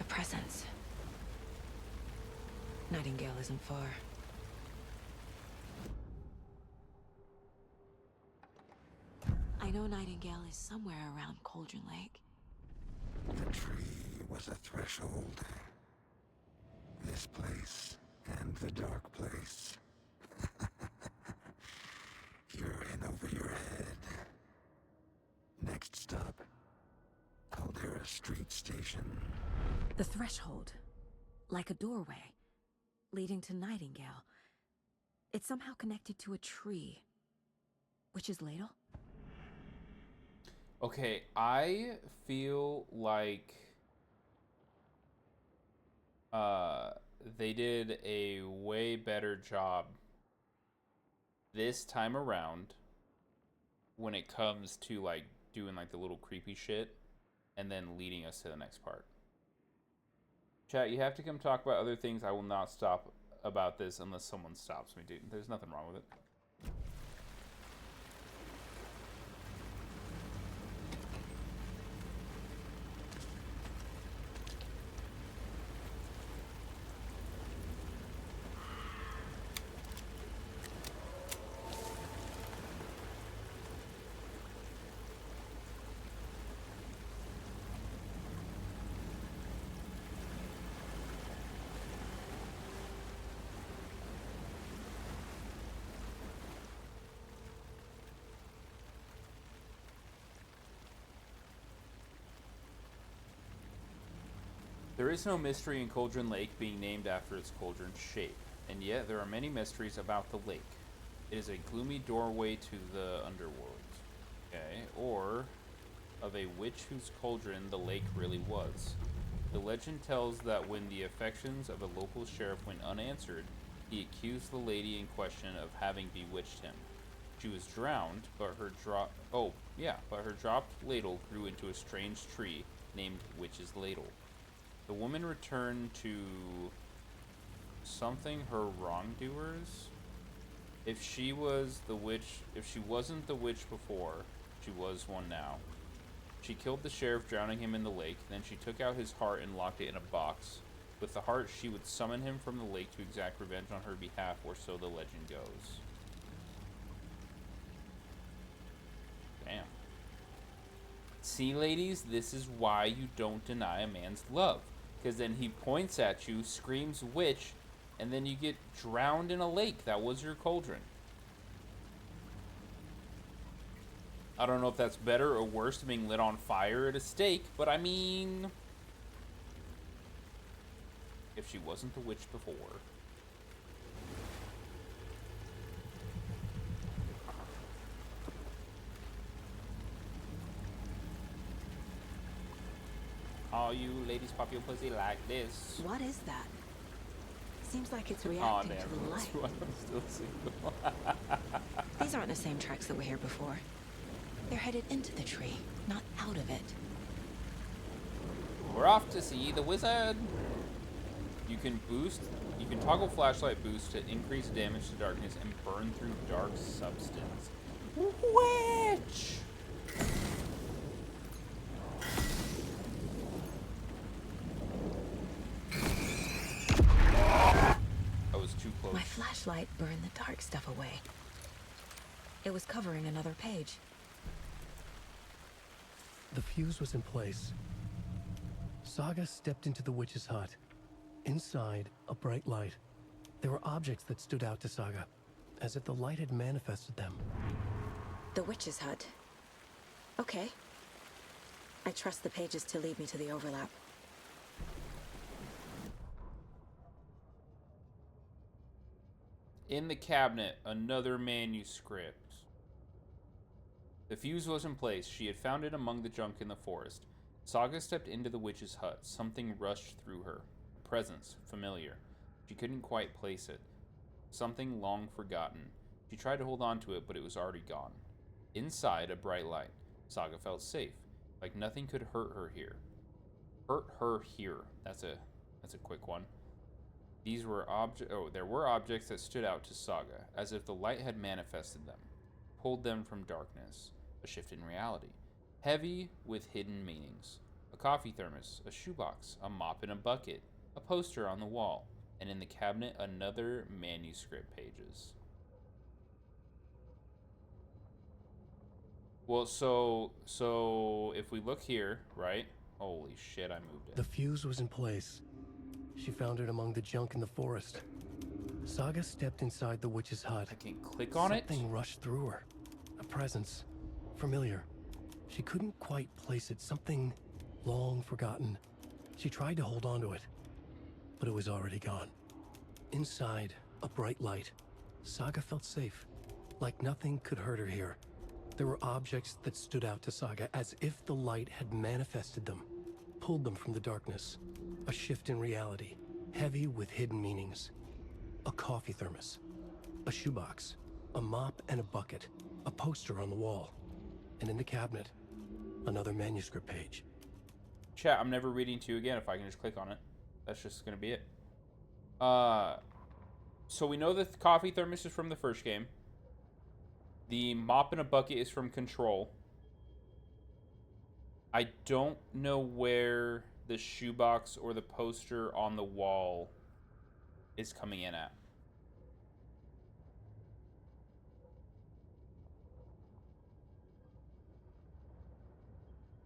S6: A presence. Nightingale isn't far. I know Nightingale is somewhere around Cauldron Lake.
S9: The tree was a threshold. This place and the dark place. You're in over your head. Next stop, Caldera Street Station.
S6: The threshold. Like a doorway. Leading to Nightingale. It's somehow connected to a tree. Witch's Ladle?
S1: Okay, I feel like they did a way better job this time around when it comes to like doing like the little creepy shit and then leading us to the next part. Chat, you have to come talk about other things. I will not stop about this unless someone stops me, dude. There's nothing wrong with it. There is no mystery in Cauldron Lake being named after its cauldron shape, and yet there are many mysteries about the lake. It is a gloomy doorway to the underworld, okay, or of a witch whose cauldron the lake really was. The legend tells that when the affections of a local sheriff went unanswered, he accused the lady in question of having bewitched him. She was drowned, but her dropped ladle grew into a strange tree named Witch's Ladle. The woman returned to something her wrongdoers. If she wasn't the witch before, she was one now. She killed the sheriff, drowning him in the lake. Then she took out his heart and locked it in a box. With the heart, she would summon him from the lake to exact revenge on her behalf, or so the legend goes. Damn. See, ladies, this is why you don't deny a man's love. Because then he points at you, screams witch, and then you get drowned in a lake. That was your cauldron. I don't know if that's better or worse than being lit on fire at a stake, but I mean, if she wasn't the witch before. All you ladies pop your pussy like this.
S6: What is that? Seems like it's reacting to the light.
S1: I'm still single.
S6: These aren't the same tracks that were here before. They're headed into the tree, not out of it.
S1: We're off to see the wizard. You can toggle flashlight boost to increase damage to darkness and burn through dark substance. Witch! I was too close.
S6: My flashlight burned the dark stuff away. It was covering another page.
S2: The fuse was in place. Saga stepped into the witch's hut. Inside, a bright light. There were objects that stood out to Saga, as if the light had manifested them.
S6: The witch's hut. Okay. I trust the pages to lead me to the overlap.
S1: In the cabinet, another manuscript. The fuse was in place. She had found it among the junk in the forest. Saga stepped into the witch's hut. Something rushed through her. A presence, familiar. She couldn't quite place it. Something long forgotten. She tried to hold on to it, but it was already gone. Inside, a bright light. Saga felt safe, like nothing could hurt her here. Hurt her here. That's a quick one. These were there were objects that stood out to Saga, as if the light had manifested them, pulled them from darkness. A shift in reality. Heavy with hidden meanings. A coffee thermos, a shoebox, a mop in a bucket, a poster on the wall, and in the cabinet, another manuscript pages. Well, so if we look here, right? Holy shit, I moved it.
S2: The fuse was in place. She found it among the junk in the forest. Saga stepped inside the witch's hut.
S1: I can click on it.
S2: Something rushed through her. A presence. Familiar. She couldn't quite place it. Something long forgotten. She tried to hold on to it, but it was already gone. Inside, a bright light. Saga felt safe, like nothing could hurt her here. There were objects that stood out to Saga as if the light had manifested them, pulled them from the darkness. A shift in reality, heavy with hidden meanings. A coffee thermos, a shoebox, a mop and a bucket, a poster on the wall, and in the cabinet, another manuscript page.
S1: Chat, I'm never reading to you again if I can just click on it. That's just gonna be it. So we know that the coffee thermos is from the first game. The mop in a bucket is from Control. I don't know where the shoebox or the poster on the wall is coming in at.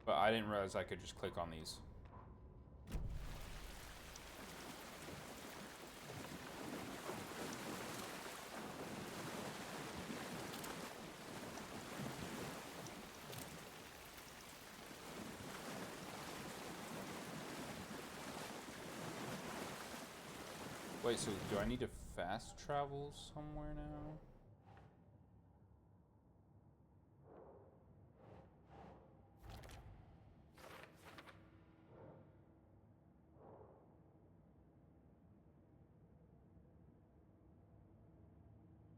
S1: But I didn't realize I could just click on these. Wait, so do I need to fast travel somewhere now?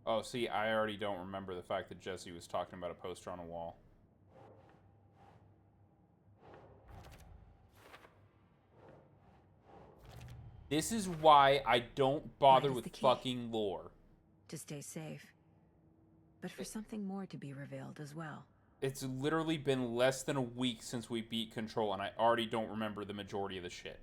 S1: Oh, see, I already don't remember the fact that Jesse was talking about a poster on a wall. This is why I don't bother with fucking lore.
S6: To stay safe. But for something more to be revealed as well.
S1: It's literally been less than a week since we beat Control, and I already don't remember the majority of the shit.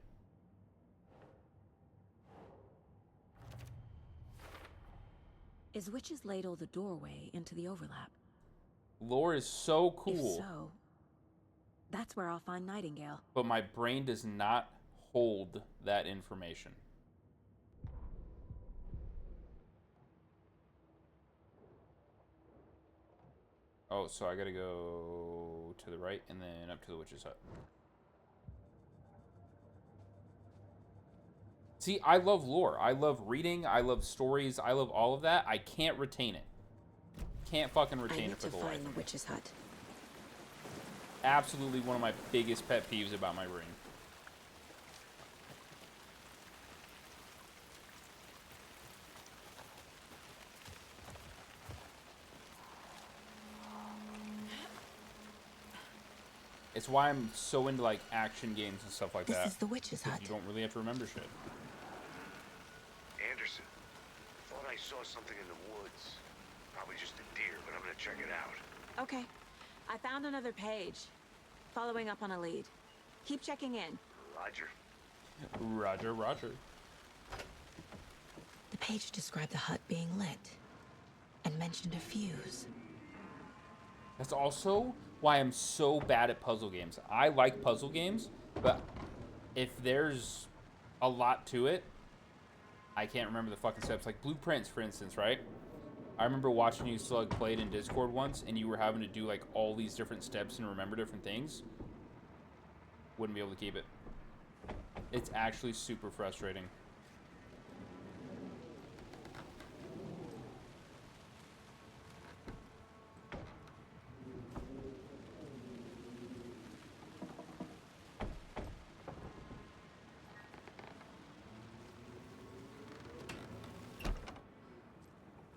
S6: Is Witch's Ladle the doorway into the overlap?
S1: Lore is so cool.
S6: If so, that's where I'll find Nightingale.
S1: But my brain does not hold that information. Oh, so I gotta go to the right and then up to the witch's hut. See, I love lore. I love reading. I love stories. I love all of that. I can't retain it. Can't fucking retain it for the life.
S6: I need to find the witch's hut.
S1: Absolutely one of my biggest pet peeves about my brain. It's why I'm so into like action games and stuff like that.
S6: This is the witch's hut.
S1: You don't really have to remember shit.
S3: Anderson, thought I saw something in the woods. Probably just a deer, but I'm gonna check it out.
S6: Okay. I found another page. Following up on a lead. Keep checking in.
S3: Roger.
S1: Roger, roger.
S6: The page described the hut being lit and mentioned a fuse.
S1: That's also why I'm so bad at puzzle games. I like puzzle games, but if there's a lot to it, I can't remember the fucking steps. Like Blueprints, for instance, right? I remember watching you Slug play it in Discord once, and you were having to do like all these different steps and remember different things. Wouldn't be able to keep it. It's actually super frustrating.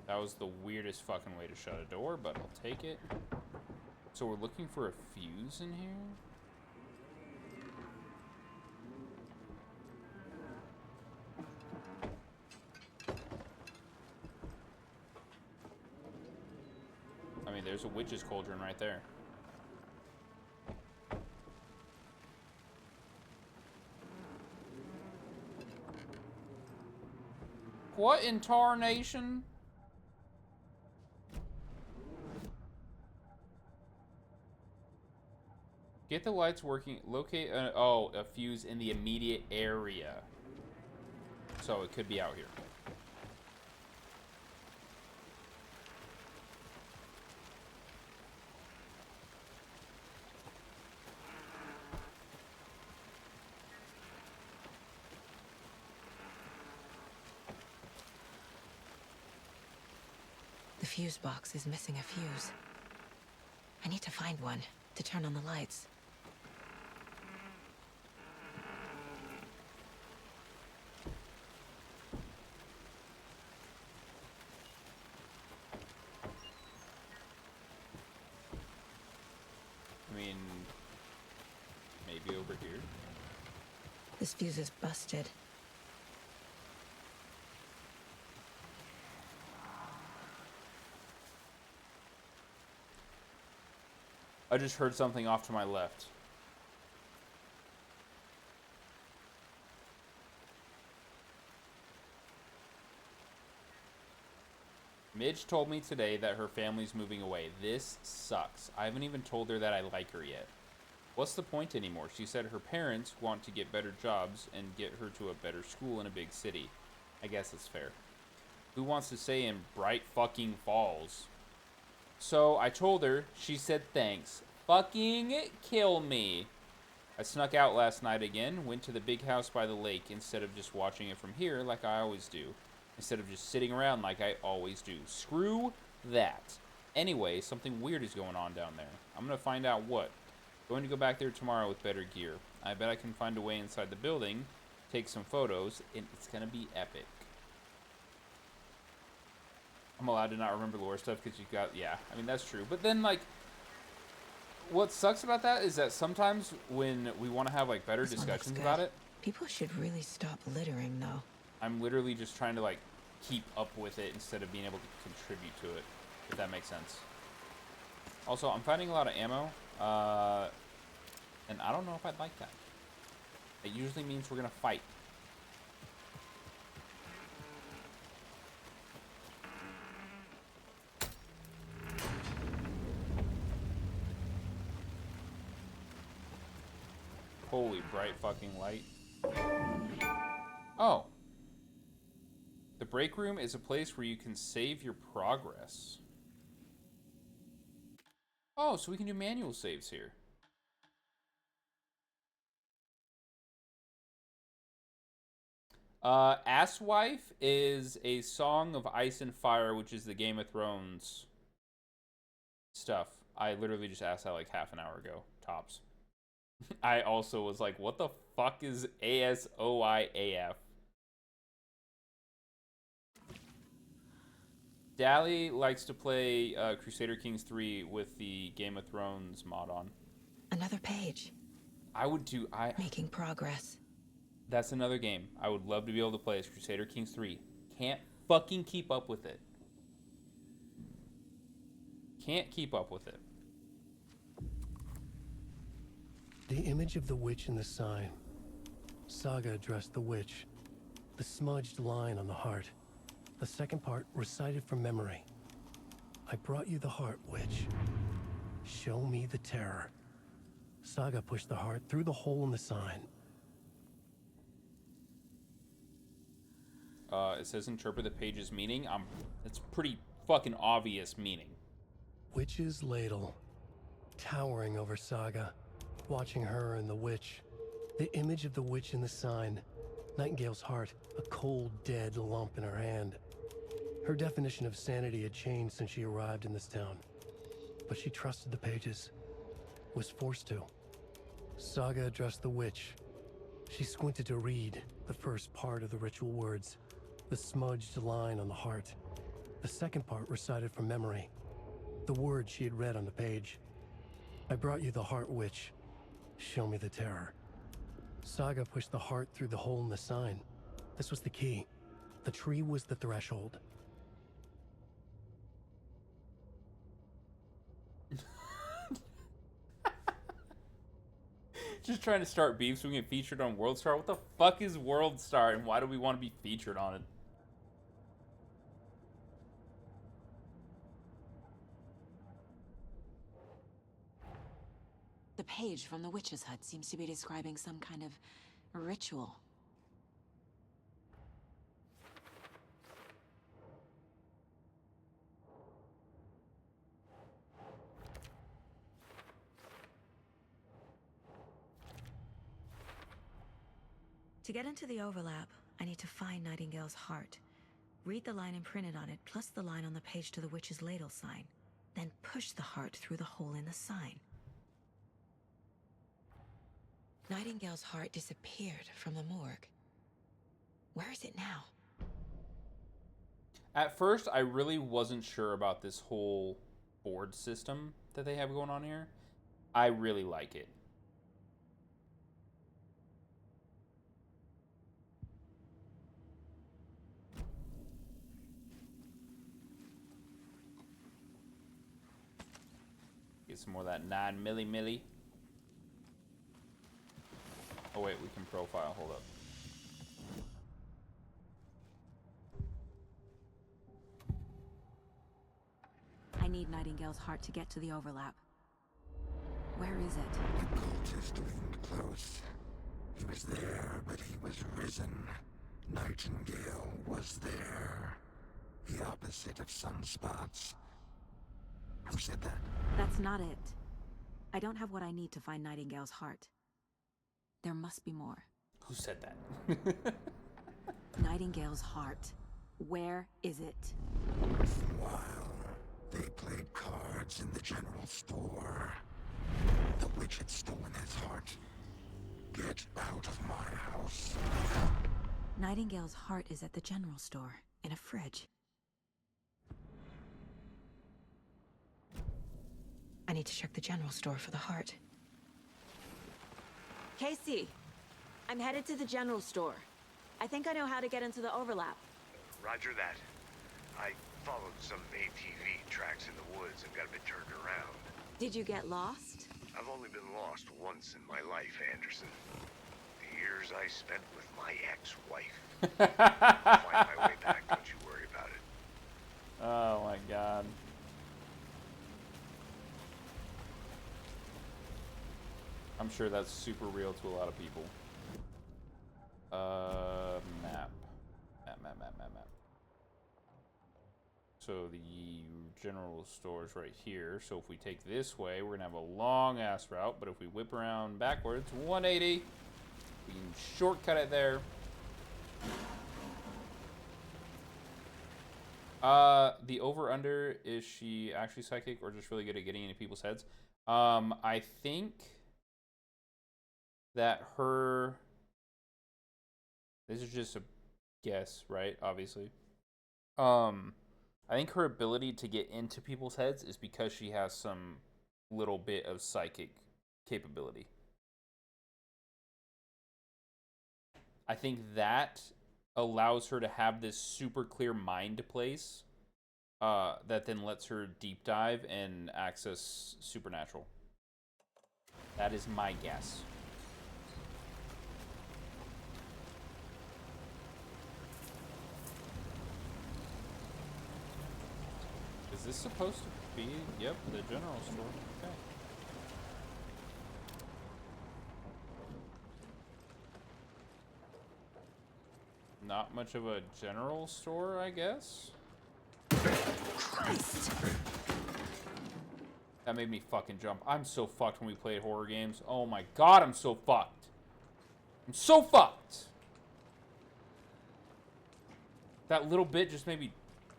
S1: That was the weirdest fucking way to shut a door, but I'll take it. So we're looking for a fuse in here? I mean, there's a witch's cauldron right there. What in tarnation? Get the lights working. Locate a fuse in the immediate area. So it could be out here.
S6: The fuse box is missing a fuse. I need to find one to turn on the lights.
S1: I mean, maybe over here.
S6: This fuse is busted.
S1: I just heard something off to my left. Midge told me today that her family's moving away. This sucks. I haven't even told her that I like her yet. What's the point anymore? She said her parents want to get better jobs and get her to a better school in a big city. I guess it's fair. Who wants to stay in Bright fucking Falls? So I told her, she said thanks. Fucking kill me. I snuck out last night again, went to the big house by the lake instead of just watching it from here like I always do. Instead of just sitting around like I always do. Screw that. Anyway, something weird is going on down there. I'm gonna find out what. Going to go back there tomorrow with better gear. I bet I can find a way inside the building, take some photos, and it's gonna be epic. I'm allowed to not remember lore stuff because you got, yeah, I mean, that's true. But then, like, what sucks about that is that sometimes when we want to have, like, better discussions about it.
S6: People should really stop littering, though.
S1: I'm literally just trying to, like, keep up with it instead of being able to contribute to it, if that makes sense. Also, I'm finding a lot of ammo, and I don't know if I'd like that. It usually means we're going to fight. Holy bright fucking light. Oh. The break room is a place where you can save your progress. Oh, so we can do manual saves here. Asswife is a Song of Ice and Fire, which is the Game of Thrones stuff. I literally just asked that like half an hour ago, tops. I also was like, what the fuck is ASOIAF? Dally likes to play Crusader Kings 3 with the Game of Thrones mod on.
S6: Another page.
S1: I would do...
S6: Making progress.
S1: That's another game I would love to be able to play is Crusader Kings 3. Can't fucking keep up with it. Can't keep up with it.
S2: The image of the witch in the sign. Saga addressed the witch. The smudged line on the heart. The second part recited from memory. I brought you the heart, witch. Show me the terror. Saga pushed the heart through the hole in the sign.
S1: It says interpret the page's meaning. It's pretty fucking obvious meaning.
S2: Witch's ladle. Towering over Saga. Watching her and the witch. The image of the witch in the sign. Nightingale's heart, a cold, dead lump in her hand. Her definition of sanity had changed since she arrived in this town. But she trusted the pages. Was forced to. Saga addressed the witch. She squinted to read the first part of the ritual words. The smudged line on the heart. The second part recited from memory. The words she had read on the page. I brought you the heart, witch. Show me the terror. Saga pushed the heart through the hole in the sign. This was the key. The tree was the threshold.
S1: Just trying to start beef so we get featured on World Star. What the fuck is World Star, and why do we want to be featured on it?
S6: The page from the witch's hut seems to be describing some kind of ritual. To get into the overlap, I need to find Nightingale's heart. Read the line imprinted on it, plus the line on the page to the witch's ladle sign. Then push the heart through the hole in the sign. Nightingale's heart disappeared from the morgue. Where is it now?
S1: At first, I really wasn't sure about this whole board system that they have going on here. I really like it. Get some more of that 9 milli. Oh wait, we can profile. Hold up.
S6: I need Nightingale's heart to get to the overlap. Where is it?
S9: The cultist leaned close. He was there, but he was risen. Nightingale was there. The opposite of sunspots. Who said that?
S6: That's not it. I don't have what I need to find Nightingale's heart. There must be more.
S1: Who said that?
S6: Nightingale's heart. Where is it?
S9: While they played cards in the general store, the witch had stolen his heart. Get out of my house.
S6: Nightingale's heart is at the general store, in a fridge. I need to check the general store for the heart. Casey, I'm headed to the general store. I think I know how to get into the overlap.
S3: Roger that. I followed some ATV tracks in the woods and got a bit turned around.
S6: Did you get lost?
S3: I've only been lost once in my life, Anderson. The years I spent with my ex-wife. I'll find my way back, don't you worry about it.
S1: Oh my god. I'm sure that's super real to a lot of people. Map. So the general store is right here. So if we take this way, we're gonna have a long ass route. But if we whip around backwards, 180, we can shortcut it there. The over-under, is she actually psychic or just really good at getting into people's heads? I think that this is just a guess, right? Obviously. I think her ability to get into people's heads is because she has some little bit of psychic capability. I think that allows her to have this super clear mind place that then lets her deep dive and access supernatural. That is my guess. Is this supposed to be? Yep, the general store. Okay. Not much of a general store, I guess.
S17: Christ!
S1: That made me fucking jump. I'm so fucked when we played horror games. Oh my god, I'm so fucked. I'm so fucked. That little bit just made me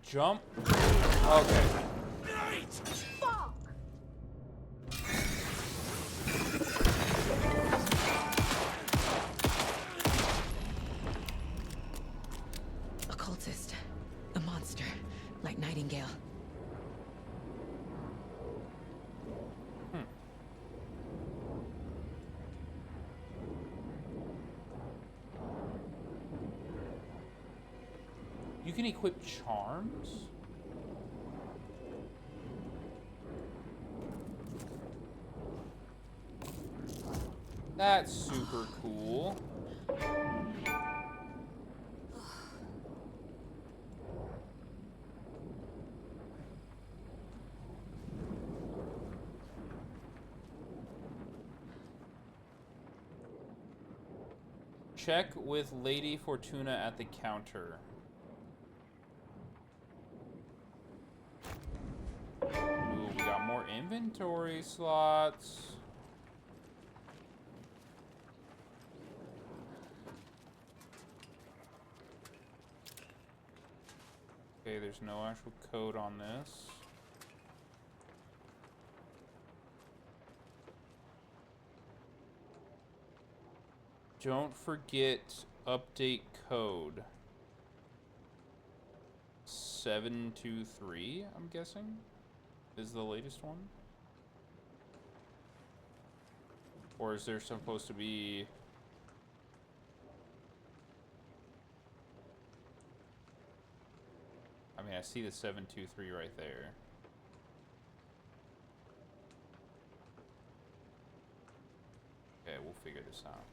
S1: jump. Okay.
S17: Fuck!
S6: A cultist. A monster. Like Nightingale.
S1: You can equip charms? That's super cool. Check with Lady Fortuna at the counter. Ooh, we got more inventory slots. Okay, there's no actual code on this. Don't forget update code. 723, I'm guessing, is the latest one. Or is there supposed to be... I mean, I see the 723 right there. Okay, we'll figure this out.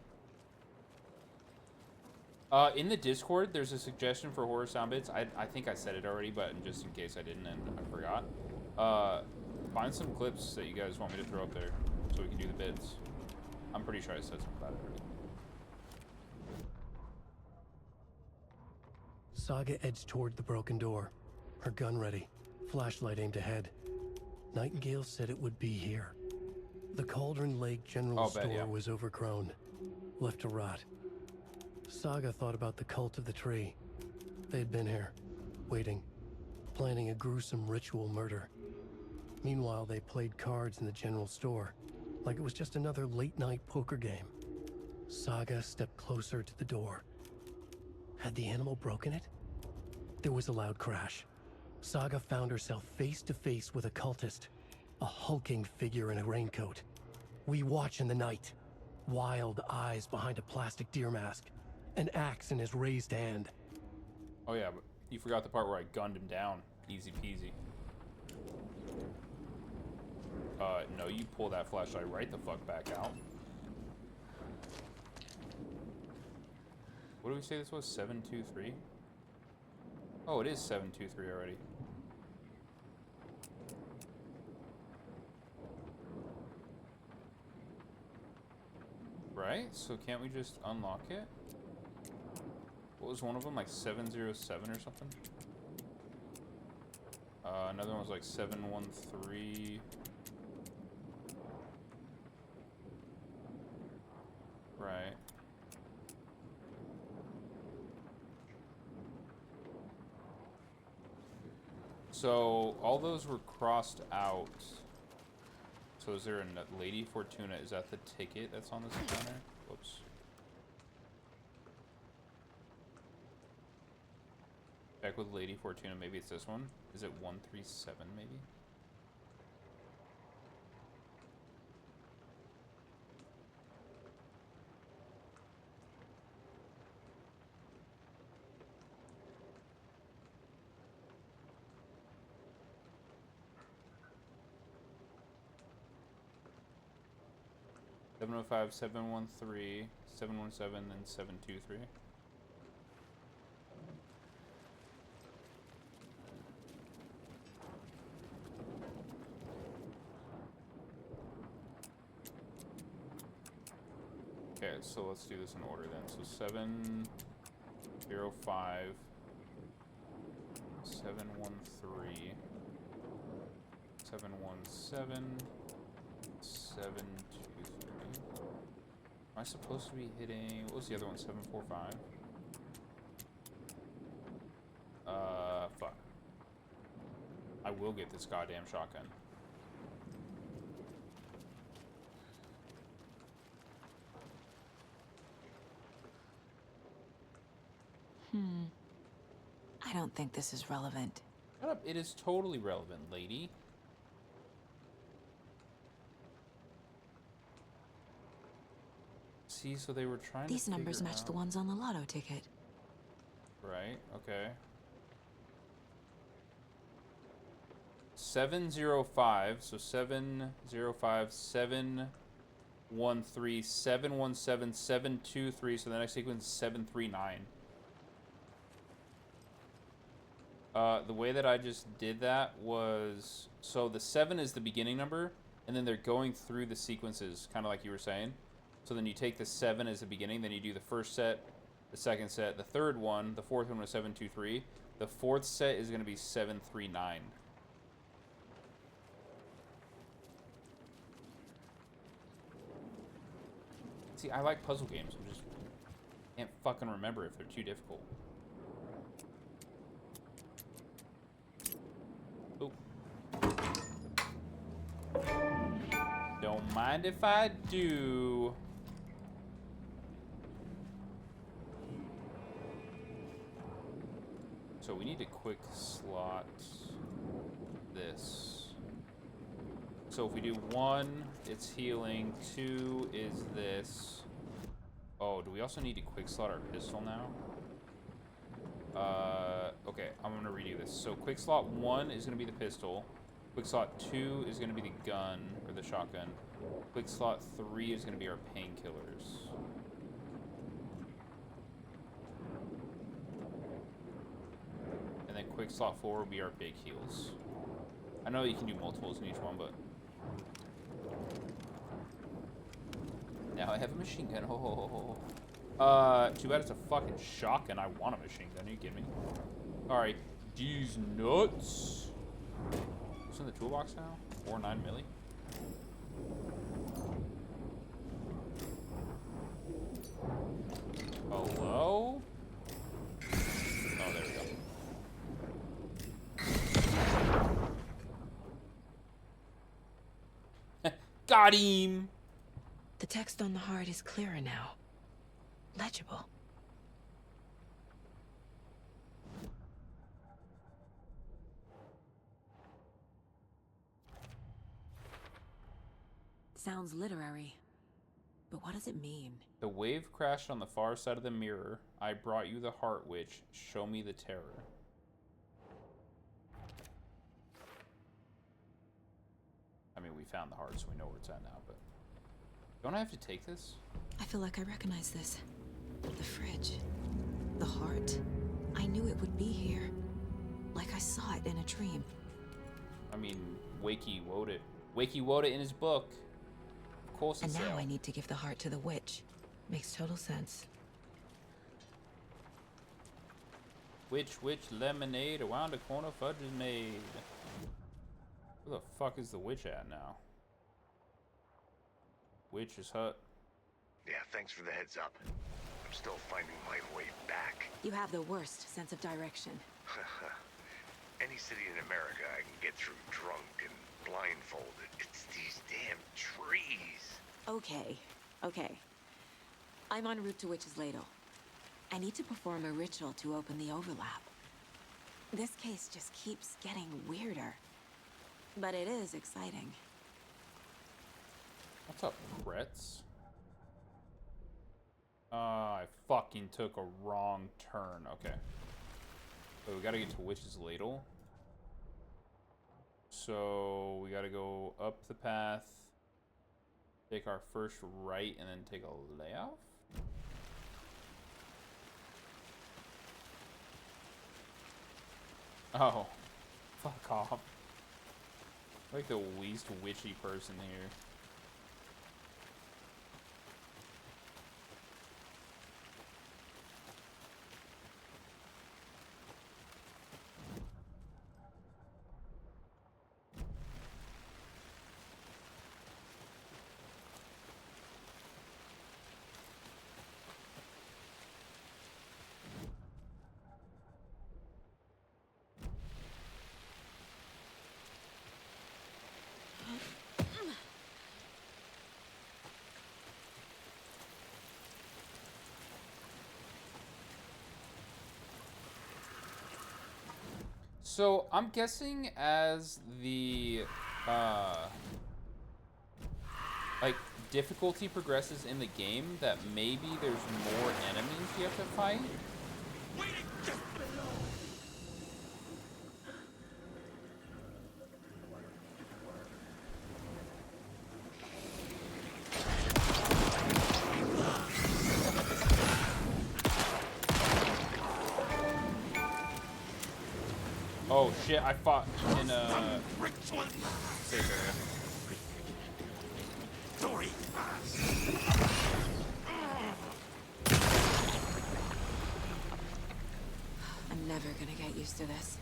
S1: In the Discord, there's a suggestion for horror sound bits. I think I said it already, but just in case I didn't and I forgot. Find some clips that you guys want me to throw up there so we can do the bits. I'm pretty sure I said something about it already.
S2: Saga edged toward the broken door, her gun ready, flashlight aimed ahead. Nightingale said it would be here. The Cauldron Lake General Store was overgrown, left to rot. Saga thought about the cult of the tree. They had been here, waiting, planning a gruesome ritual murder. Meanwhile, they played cards in the general store, like it was just another late-night poker game. Saga stepped closer to the door. Had the animal broken it? There was a loud crash. Saga found herself face to face with a cultist, a hulking figure in a raincoat. We watch in the night, wild eyes behind a plastic deer mask, an axe in his raised hand.
S1: Oh yeah, but you forgot the part where I gunned him down. Easy peasy. No, you pull that flashlight right the fuck back out. What do we say this was? 723? Oh, it is 723 already. Right? So can't we just unlock it? What was one of them? Like 707 or something? Another one was like 713. Right. So all those were crossed out. So is there a Lady Fortuna? Is that the ticket that's on this counter? Whoops. Check with Lady Fortuna. Maybe it's this one. Is it 137 maybe? Seven 705, 713, 717, and 723. Okay, so let's do this in order then. So 705, 713, 717, 723. Am I supposed to be hitting? What was the other one? 745. Fuck. I will get this goddamn shotgun.
S6: I don't think this is relevant.
S1: Shut up. It is totally relevant, lady. See, so they were trying
S6: These
S1: to
S6: numbers
S1: figure
S6: match
S1: out...
S6: the ones on the lotto ticket.
S1: Right, okay. 705, so 705, 713, 717, 723, so the next sequence is 739. The way that I just did that was, so the 7 is the beginning number, and then they're going through the sequences, kind of like you were saying. So then you take the 7 as the beginning, then you do the first set, the second set, the third one, the fourth one was 723. The fourth set is going to be 739. See, I like puzzle games. I just can't fucking remember if they're too difficult. Oh. Don't mind if I do. So we need to quick slot this. So if we do 1, it's healing. 2 is this. Oh, do we also need to quick slot our pistol now? Okay, I'm gonna redo this. So quick slot 1 is gonna be the pistol. Quick slot 2 is gonna be the gun, or the shotgun. Quick slot 3 is gonna be our painkillers. And then quick slot 4 will be our big heals. I know you can do multiples in each one, but... Now I have a machine gun. Oh. Too bad it's a fucking shotgun. I want a machine gun. Are you kidding me? Alright. These nuts. What's in the toolbox now? 4.9 milli? Hello? Oh, there we go. Got him!
S6: The text on the heart is clearer now. Legible. Sounds literary. But what does it mean?
S1: The wave crashed on the far side of the mirror. I brought you the heart witch. Show me the terror. I mean, we found the heart, so we know where it's at now, but... Don't I have to take this?
S6: I feel like I recognize this. The fridge. The heart. I knew it would be here. Like I saw it in a dream.
S1: I mean, Wakey wrote it. Wakey wrote it in his book. Of course it's
S6: And now I need to give the heart to the witch. Makes total sense.
S1: Witch, lemonade, around the corner, fudge is made. Where the fuck is the witch at now? Witch's hut.
S3: Yeah, thanks for the heads up. I'm still finding my way back.
S6: You have the worst sense of direction.
S3: Any city in America I can get through drunk and blindfolded. It's these damn trees.
S6: Okay. I'm en route to Witch's Ladle. I need to perform a ritual to open the overlap. This case just keeps getting weirder. But it is exciting.
S1: What's up, Kretz? I fucking took a wrong turn. Okay. So we gotta get to Witch's Ladle. So we gotta go up the path, take our first right, and then take a layoff? Oh. Fuck off. Like the least witchy person here. So I'm guessing as the like difficulty progresses in the game that maybe there's more enemies you have to fight. Oh shit, I fought in a safe area.
S6: I'm never gonna get used to this.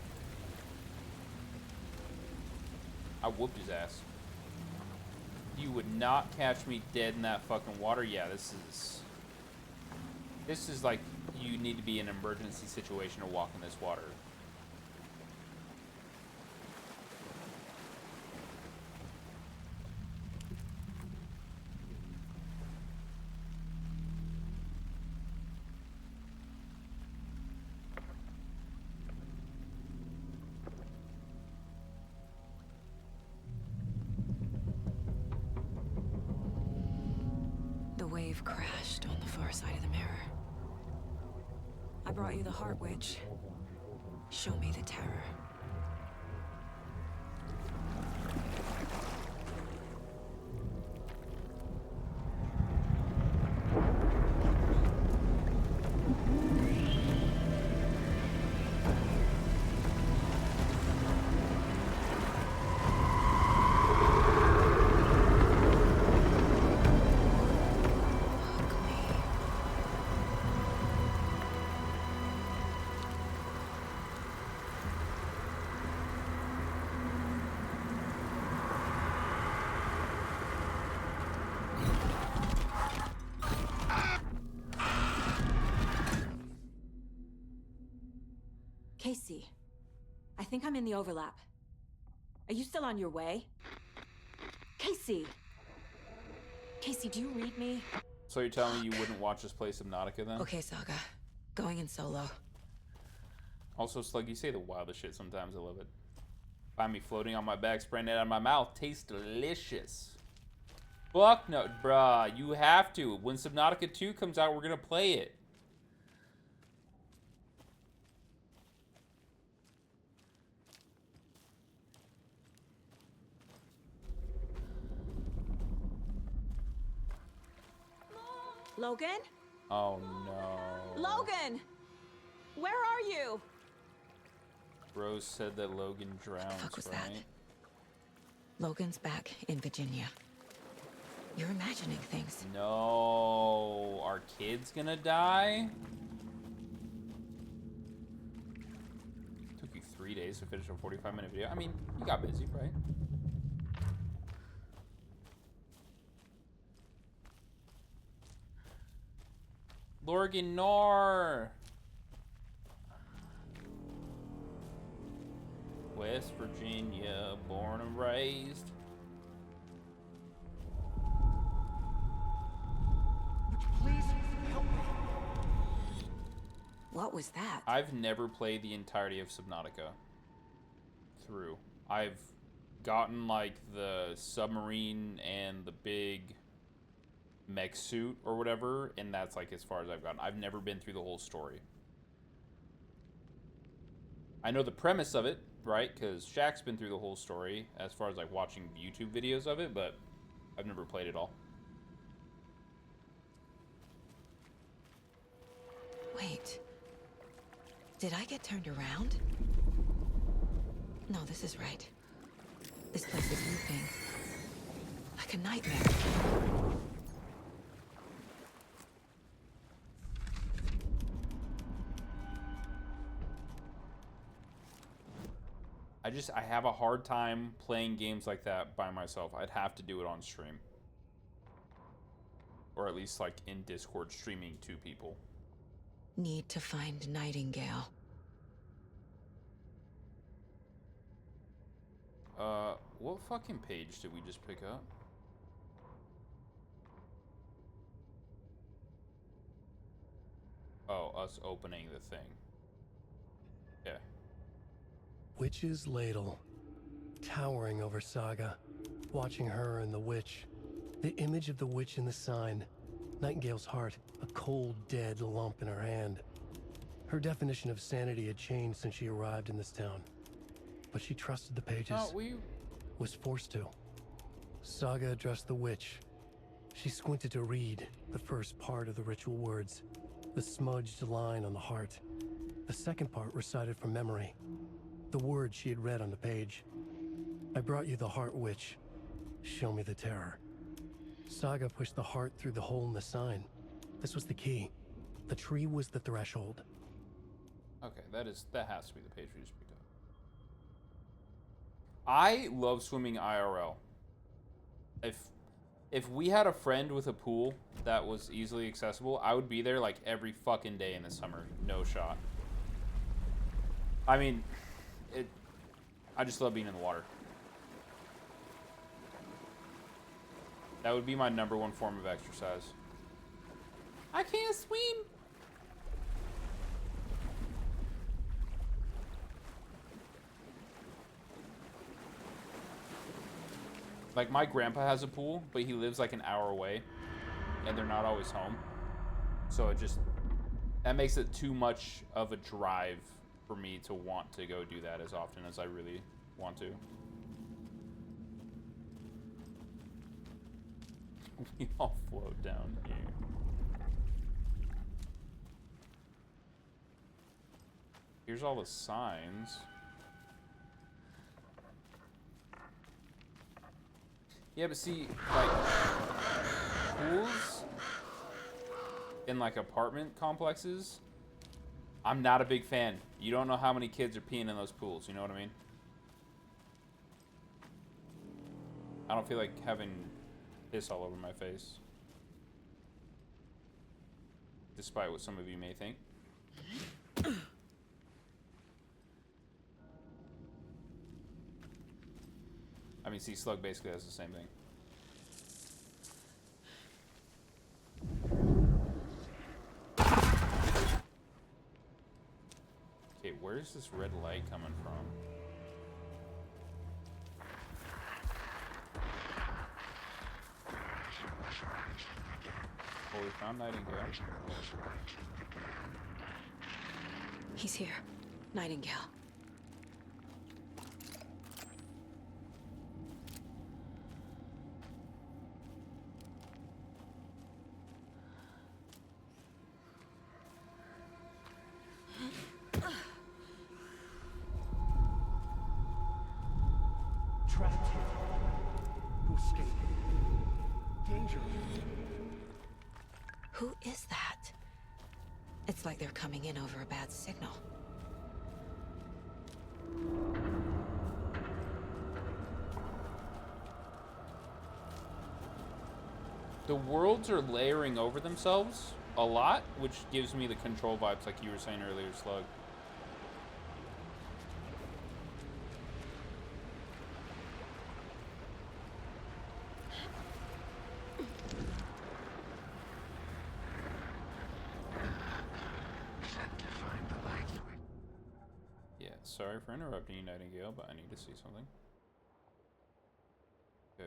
S1: I whooped his ass. You would not catch me dead in that fucking water. Yeah, this is like you need to be in an emergency situation to walk in this water.
S6: The wave crashed on the far side of the mirror. I brought you the Heart Witch. Show me the terror. Casey, I think I'm in the overlap. Are you still on your way? Casey! Casey, do you read me?
S1: So you're telling me you wouldn't watch this play Subnautica then?
S6: Okay, Saga. Going in solo.
S1: Also, Slug, you say the wildest shit sometimes. I love it. Find me floating on my back, spraying it out of my mouth. Tastes delicious. Fuck no, bruh. You have to. When Subnautica 2 comes out, we're gonna play it.
S6: Logan?
S1: Oh no.
S6: Logan! Where are you?
S1: Rose said that Logan drowns,
S6: Fuck was
S1: right?
S6: that? Logan's back in Virginia. You're imagining things.
S1: No. Our kid's gonna die? Took you 3 days to finish a 45-minute video. I mean, you got busy, right? Lorgan Nor. West Virginia, born and raised.
S10: Please help me.
S6: What was that?
S1: I've never played the entirety of Subnautica through. I've gotten like the submarine and the big mech suit or whatever, and that's like as far as I've gotten. I've never been through the whole story. I know the premise of it, right? Because Shaq's been through the whole story as far as like watching YouTube videos of it, but I've never played it all.
S6: Wait. Did I get turned around? No, this is right. This place is looping. Like a nightmare.
S1: I have a hard time playing games like that by myself. I'd have to do it on stream. Or at least like in Discord streaming to people.
S6: Need to find Nightingale.
S1: What fucking page did we just pick up? Oh, us opening the thing. Yeah.
S2: witch's ladle, towering over Saga, watching her and the witch. The image of the witch in the sign, Nightingale's heart, a cold, dead lump in her hand. Her definition of sanity had changed since she arrived in this town. But she trusted the pages. Was forced to. Saga addressed the witch. She squinted to read the first part of the ritual words, the smudged line on the heart. The second part recited from memory, the words she had read on the page. I brought you the heart, witch. Show me the terror. Saga pushed the heart through the hole in the sign. This was the key. The tree was the threshold.
S1: Okay, that has to be the page we just picked up. I love swimming IRL. If we had a friend with a pool that was easily accessible, I would be there like every fucking day in the summer. No shot. I mean, I just love being in the water. That would be my #1 form of exercise. I can't swim. Like, my grandpa has a pool, but he lives like an hour away, and they're not always home. So that makes it too much of a drive for me to want to go do that as often as I really want to. We all float down here. Here's all the signs. Yeah, but see, like, pools in, like, apartment complexes, I'm not a big fan. You don't know how many kids are peeing in those pools, you know what I mean? I don't feel like having piss all over my face. Despite what some of you may think. I mean, see, Slug basically has the same thing. Okay, where's this red light coming from? Oh, we found Nightingale.
S6: He's here. Nightingale.
S7: Trapped here. No escape. Danger.
S6: Who is that? It's like they're coming in over a bad signal.
S1: The worlds are layering over themselves a lot, which gives me the Control vibes like you were saying earlier, Slug. Yeah, sorry for interrupting you, Nightingale, but I need to see something. Okay.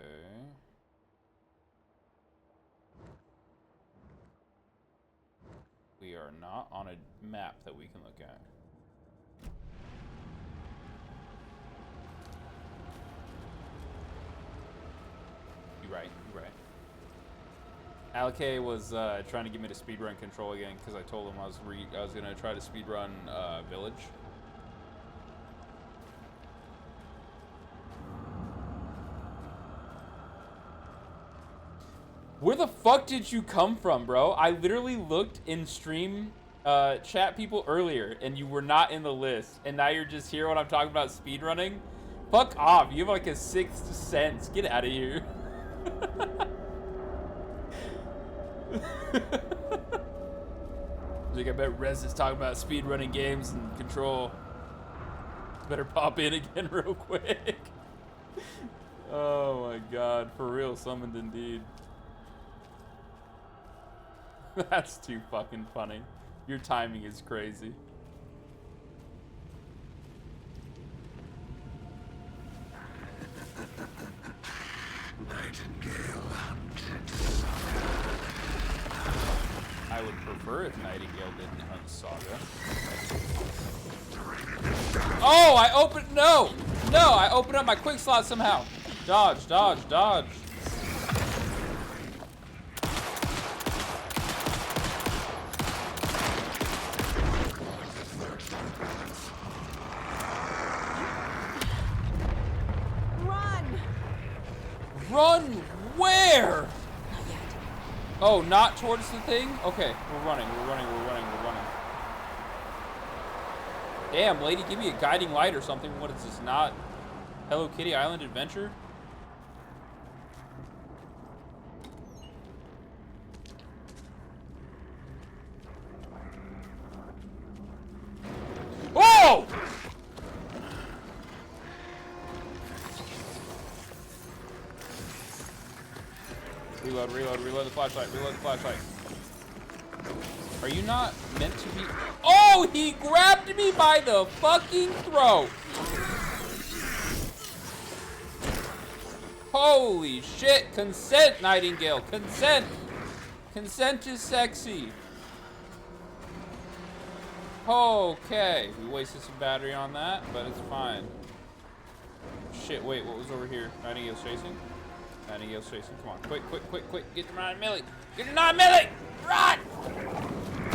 S1: We are not on a map that we can look at. You're right, you're right. Alke was trying to get me to speedrun Control again because I told him I was gonna try to speedrun Village. Where the fuck did you come from, bro? I literally looked in stream chat people earlier, and you were not in the list, and now you're just here when I'm talking about speedrunning? Fuck off. You have like a sixth sense. Get out of here. Like, I bet Rez is talking about speedrunning games and Control. Better pop in again real quick. Oh my god. For real, summoned indeed. That's too fucking funny. Your timing is crazy. I would prefer if Nightingale didn't hunt Saga. Oh, I opened, no, I opened up my quick slot somehow. Dodge, dodge, dodge. Run where?
S6: Not yet.
S1: Oh, not towards the thing? Okay, we're running, we're running, we're running, we're running. Damn, lady, give me a guiding light or something. What is this, not Hello Kitty Island Adventure? Oh! Reload, reload, reload the flashlight, reload the flashlight. Are you not meant to be? Oh, he grabbed me by the fucking throat. Holy shit, consent, Nightingale, consent. Consent is sexy. Okay, we wasted some battery on that, but it's fine. Shit, wait, what was over here? Nightingale's chasing? Nightingale's chasing, come on, quick, quick, quick, quick, get your 9 milli! Get your 9 milli! Run!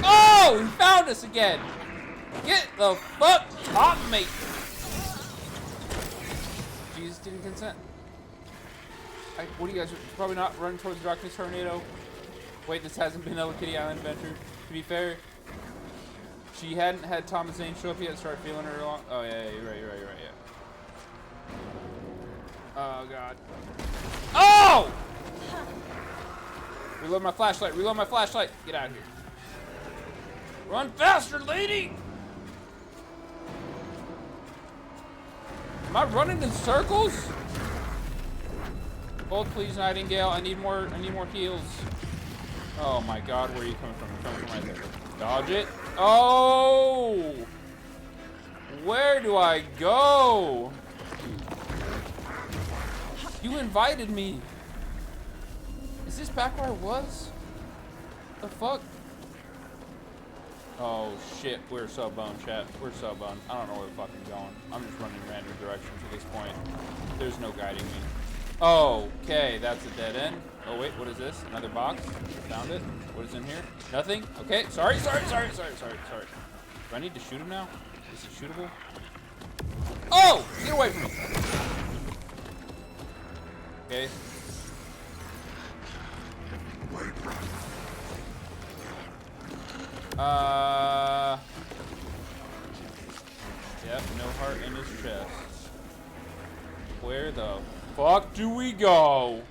S1: Oh, he found us again! Get the fuck off me! Jesus didn't consent. What are you guys, probably not running towards the Darkness Tornado? Wait, this hasn't been Hello Kitty Island Adventure. To be fair, she hadn't had Thomas Zane show up yet, start feeling her along. Oh yeah, you're right, yeah. Oh god. Oh! Reload my flashlight, reload my flashlight. Get out of here. Run faster, lady! Am I running in circles? Hold please, Nightingale. I need more heals. Oh my god, where are you coming from? You're coming from right there. Dodge it. Oh! Where do I go? You invited me. Is this back where I was? The fuck? Oh shit, we're so boned, chat. We're so boned. I don't know where the fuck I'm going. I'm just running in random directions at this point. There's no guiding me. Okay, that's a dead end. Oh wait, what is this? Another box? Found it. What is in here? Nothing? Okay, sorry. Do I need to shoot him now? Is he shootable? Oh! Get away from me! Okay. Yep, no heart in his chest. Where the fuck do we go?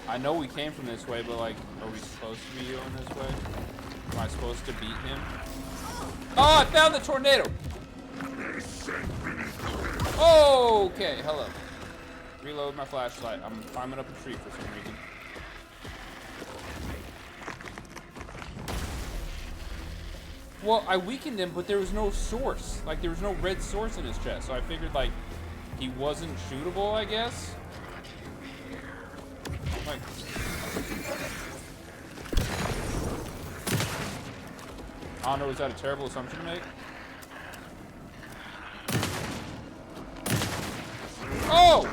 S1: I know we came from this way, but like, are we supposed to be going this way? Am I supposed to beat him? Oh, I found the tornado! Okay, hello. Reload my flashlight. I'm climbing up a tree for some reason. Well, I weakened him, but there was no source. Like, there was no red source in his chest, so I figured, like, he wasn't shootable, I guess. Like... I don't know, is that a terrible assumption to make? Oh!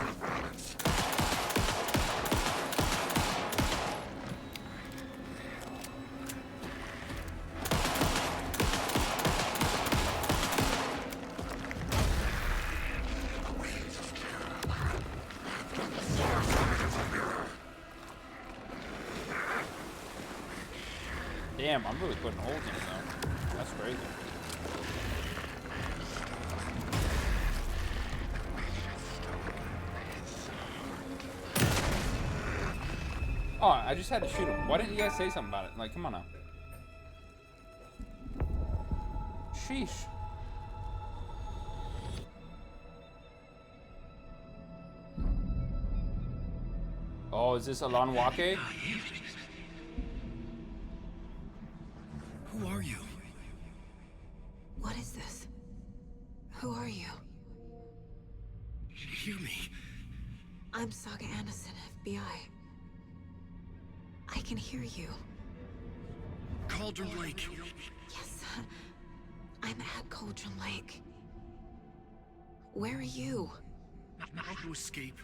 S1: Damn, I'm really putting holes in it though. That's crazy. Oh, I just had to shoot him. Why didn't you guys say something about it? Like, come on now. Sheesh. Oh, is this Alan Wake?
S9: Who are you?
S6: What is this? Who are you?
S9: Hear me.
S17: I'm Saga Anderson, FBI. I can hear you.
S9: Cauldron Lake.
S17: Yes, I'm at Cauldron Lake. Where are you?
S9: To escape.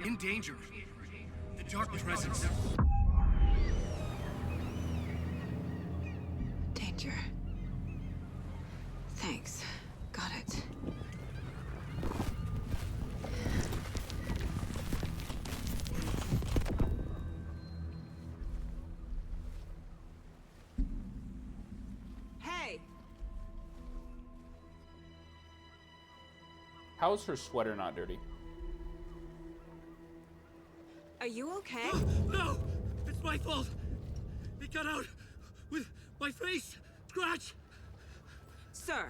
S9: In danger. The Dark Presence.
S17: Danger. Thanks. Got it. Hey!
S1: How is her sweater not dirty?
S17: Are you okay?
S9: No! It's my fault! It got out with my face! Scratch!
S17: Sir,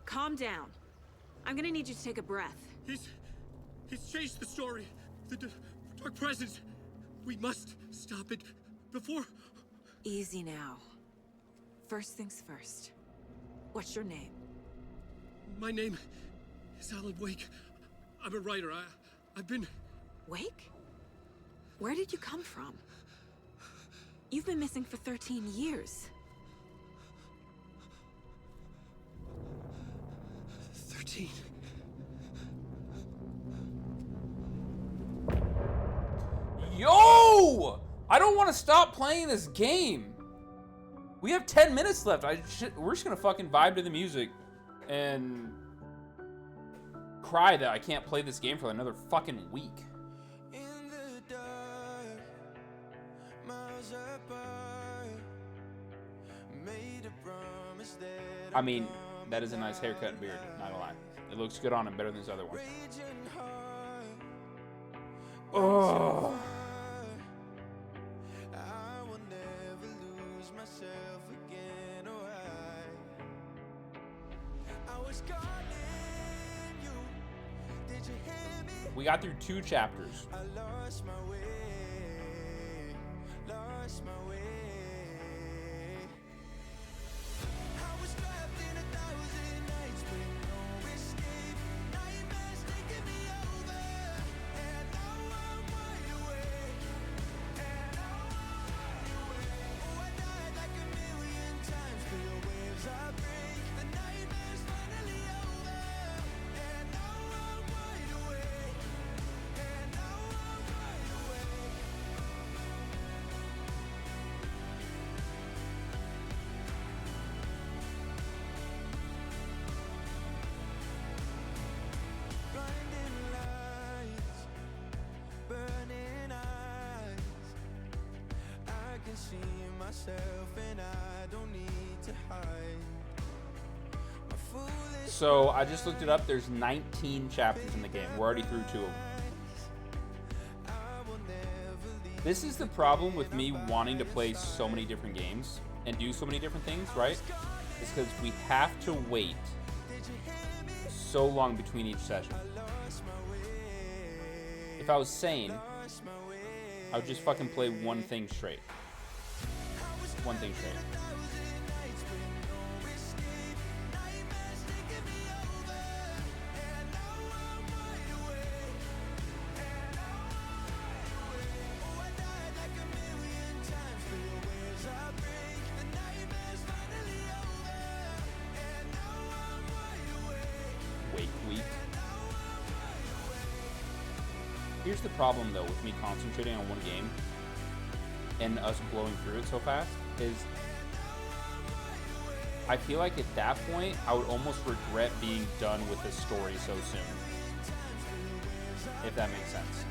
S17: calm down. I'm gonna need you to take a breath.
S9: He's changed the story. The Dark Presence. We must stop it before...
S17: Easy now. First things first. What's your name?
S9: My name is Alan Wake. I'm a writer. I've been...
S17: Wake? Where did you come from? You've been missing for 13 years.
S9: 13.
S1: Yo! I don't want to stop playing this game. We have 10 minutes left. We're just gonna fucking vibe to the music and cry that I can't play this game for another fucking week. I mean, that is a nice haircut and beard, not gonna lie. It looks good on him, better than his other one. Oh. We got through 2 chapters. So I just looked it up. There's 19 chapters in the game. We're already through 2 of them. This is the problem with me wanting to play so many different games and do so many different things, right? Is because we have to wait so long between each session. If I was sane, I would just fucking play one thing straight. One thing straight. Here's the problem though with me concentrating on one game and us blowing through it so fast is I feel like at that point I would almost regret being done with the story so soon. If that makes sense.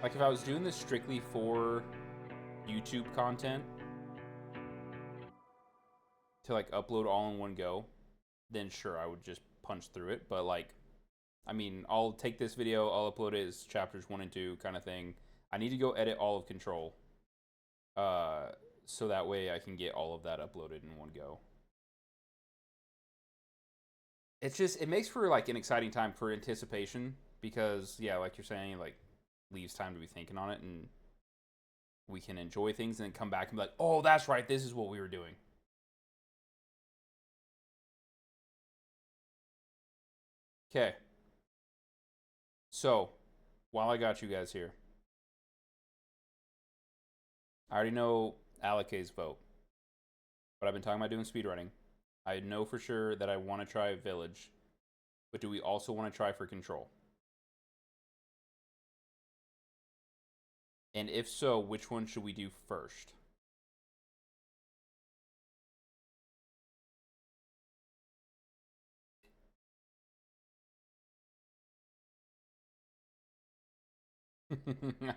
S1: Like if I was doing this strictly for YouTube content to like upload all in one go, then sure, I would just punch through it. But like, I mean, I'll take this video, I'll upload it as chapters 1 and 2 kind of thing. I need to go edit all of Control, so that way I can get all of that uploaded in one go. It's just, it makes for like an exciting time for anticipation because yeah, like you're saying, like leaves time to be thinking on it, and we can enjoy things and then come back and be like, oh, that's right, this is what we were doing. Okay. So, while I got you guys here, I already know Alek's vote, but I've been talking about doing speedrunning. I know for sure that I want to try Village, but do we also want to try for Control? And if so, which one should we do first?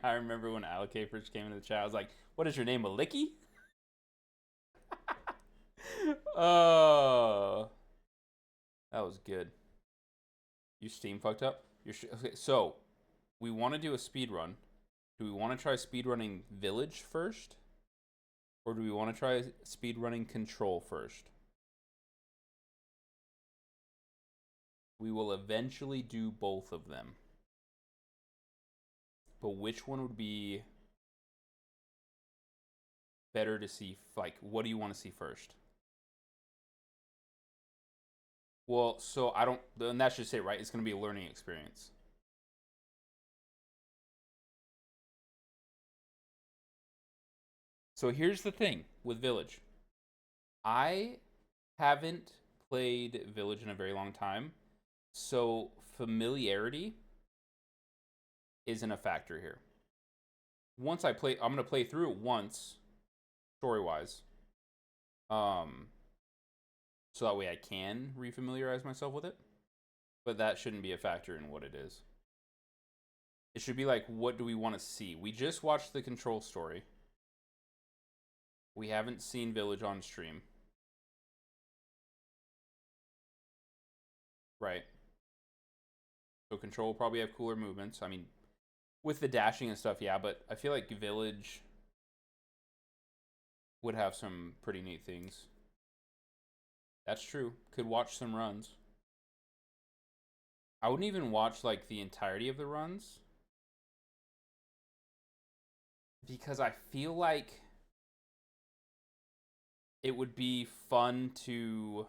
S1: I remember when Alec first came into the chat, I was like, what is your name, Maliki? Oh, that was good. You Steam fucked up? Okay, so we want to do a speed run. Do we want to try speedrunning Village first? Or do we want to try speedrunning Control first? We will eventually do both of them. But which one would be better to see? Like, what do you want to see first? Well, so I don't, and that's just it, right? It's going to be a learning experience. So here's the thing with Village. I haven't played Village in a very long time, so familiarity isn't a factor here. Once I play, I'm going to play through it once, story-wise. So that way I can refamiliarize myself with it. But that shouldn't be a factor in what it is. It should be like, what do we want to see? We just watched the Control story. We haven't seen Village on stream. Right. So Control will probably have cooler movements. I mean, with the dashing and stuff, yeah, but I feel like Village would have some pretty neat things. That's true. Could watch some runs. I wouldn't even watch like the entirety of the runs, because I feel like it would be fun to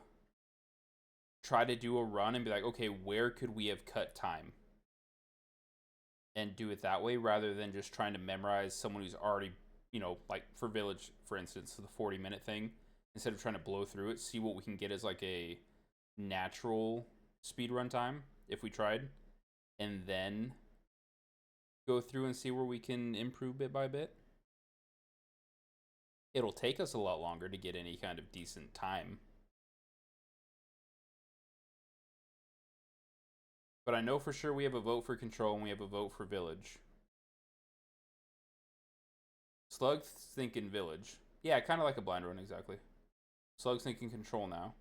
S1: try to do a run and be like, okay, where could we have cut time? And do it that way rather than just trying to memorize someone who's already, you know, like for Village, for instance, the 40-minute thing. Instead of trying to blow through it, see what we can get as like a natural speed run time if we tried. And then go through and see where we can improve bit by bit. It'll take us a lot longer to get any kind of decent time. But I know for sure we have a vote for Control and we have a vote for Village. Slug's thinking Village. Yeah, kind of like a blind run, exactly. Slug's thinking Control now.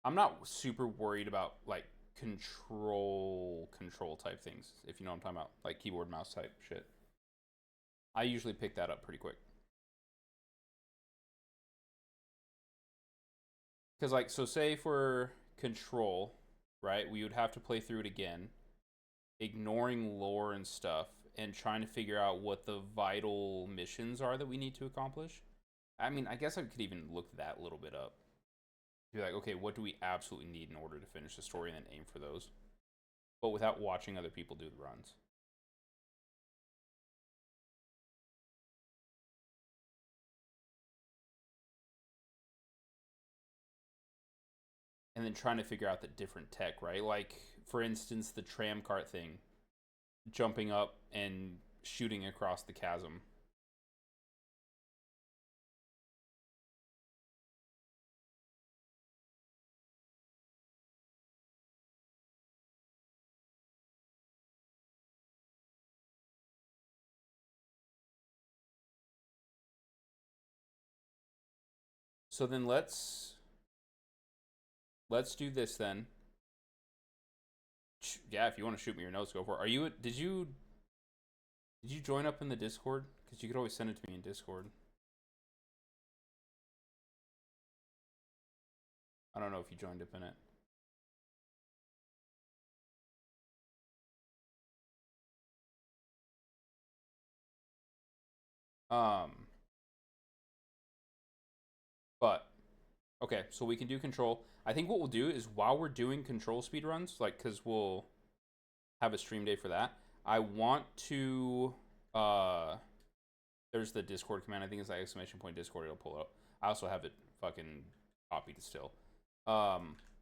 S1: I'm not super worried about, like, control type things, if you know what I'm talking about. Like, keyboard, mouse type shit. I usually pick that up pretty quick. Because, like, so say for Control, right, we would have to play through it again, ignoring lore and stuff, and trying to figure out what the vital missions are that we need to accomplish. I mean, I guess I could even look that little bit up. Be like, okay, what do we absolutely need in order to finish the story, and then aim for those. But without watching other people do the runs. And then trying to figure out the different tech, right? Like, for instance, the tram cart thing. Jumping up and shooting across the chasm. So then let's do this then. Yeah, if you want to shoot me your notes, go for it. Are you? Did you join up in the Discord? Because you could always send it to me in Discord. I don't know if you joined up in it. Um, but okay, so we can do control. I think what we'll do is while we're doing control speed runs, like because we'll have a stream day for that. I want to. There's the Discord command. I think it's like !Discord. It'll pull up. I also have it fucking copied still.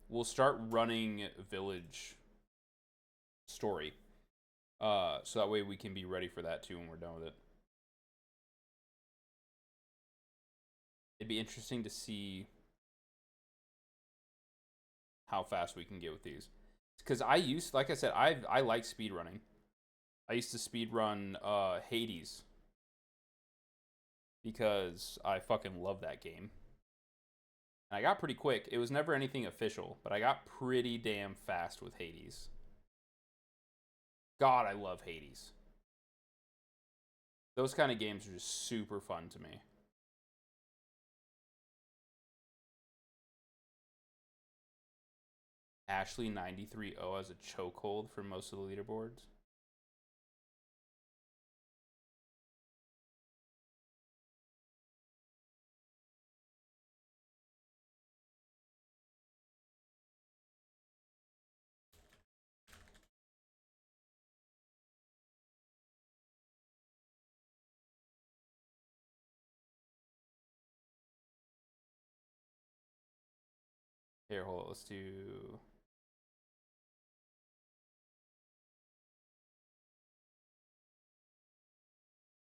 S1: We'll start running village story. So that way we can be ready for that too when we're done with it. It'd be interesting to see how fast we can get with these. Because like I said, I like speedrunning. I used to speedrun Hades. Because I fucking love that game. And I got pretty quick. It was never anything official, but I got pretty damn fast with Hades. God, I love Hades. Those kind of games are just super fun to me. Ashley 93O has a chokehold for most of the leaderboards. Here, hold on. Let's do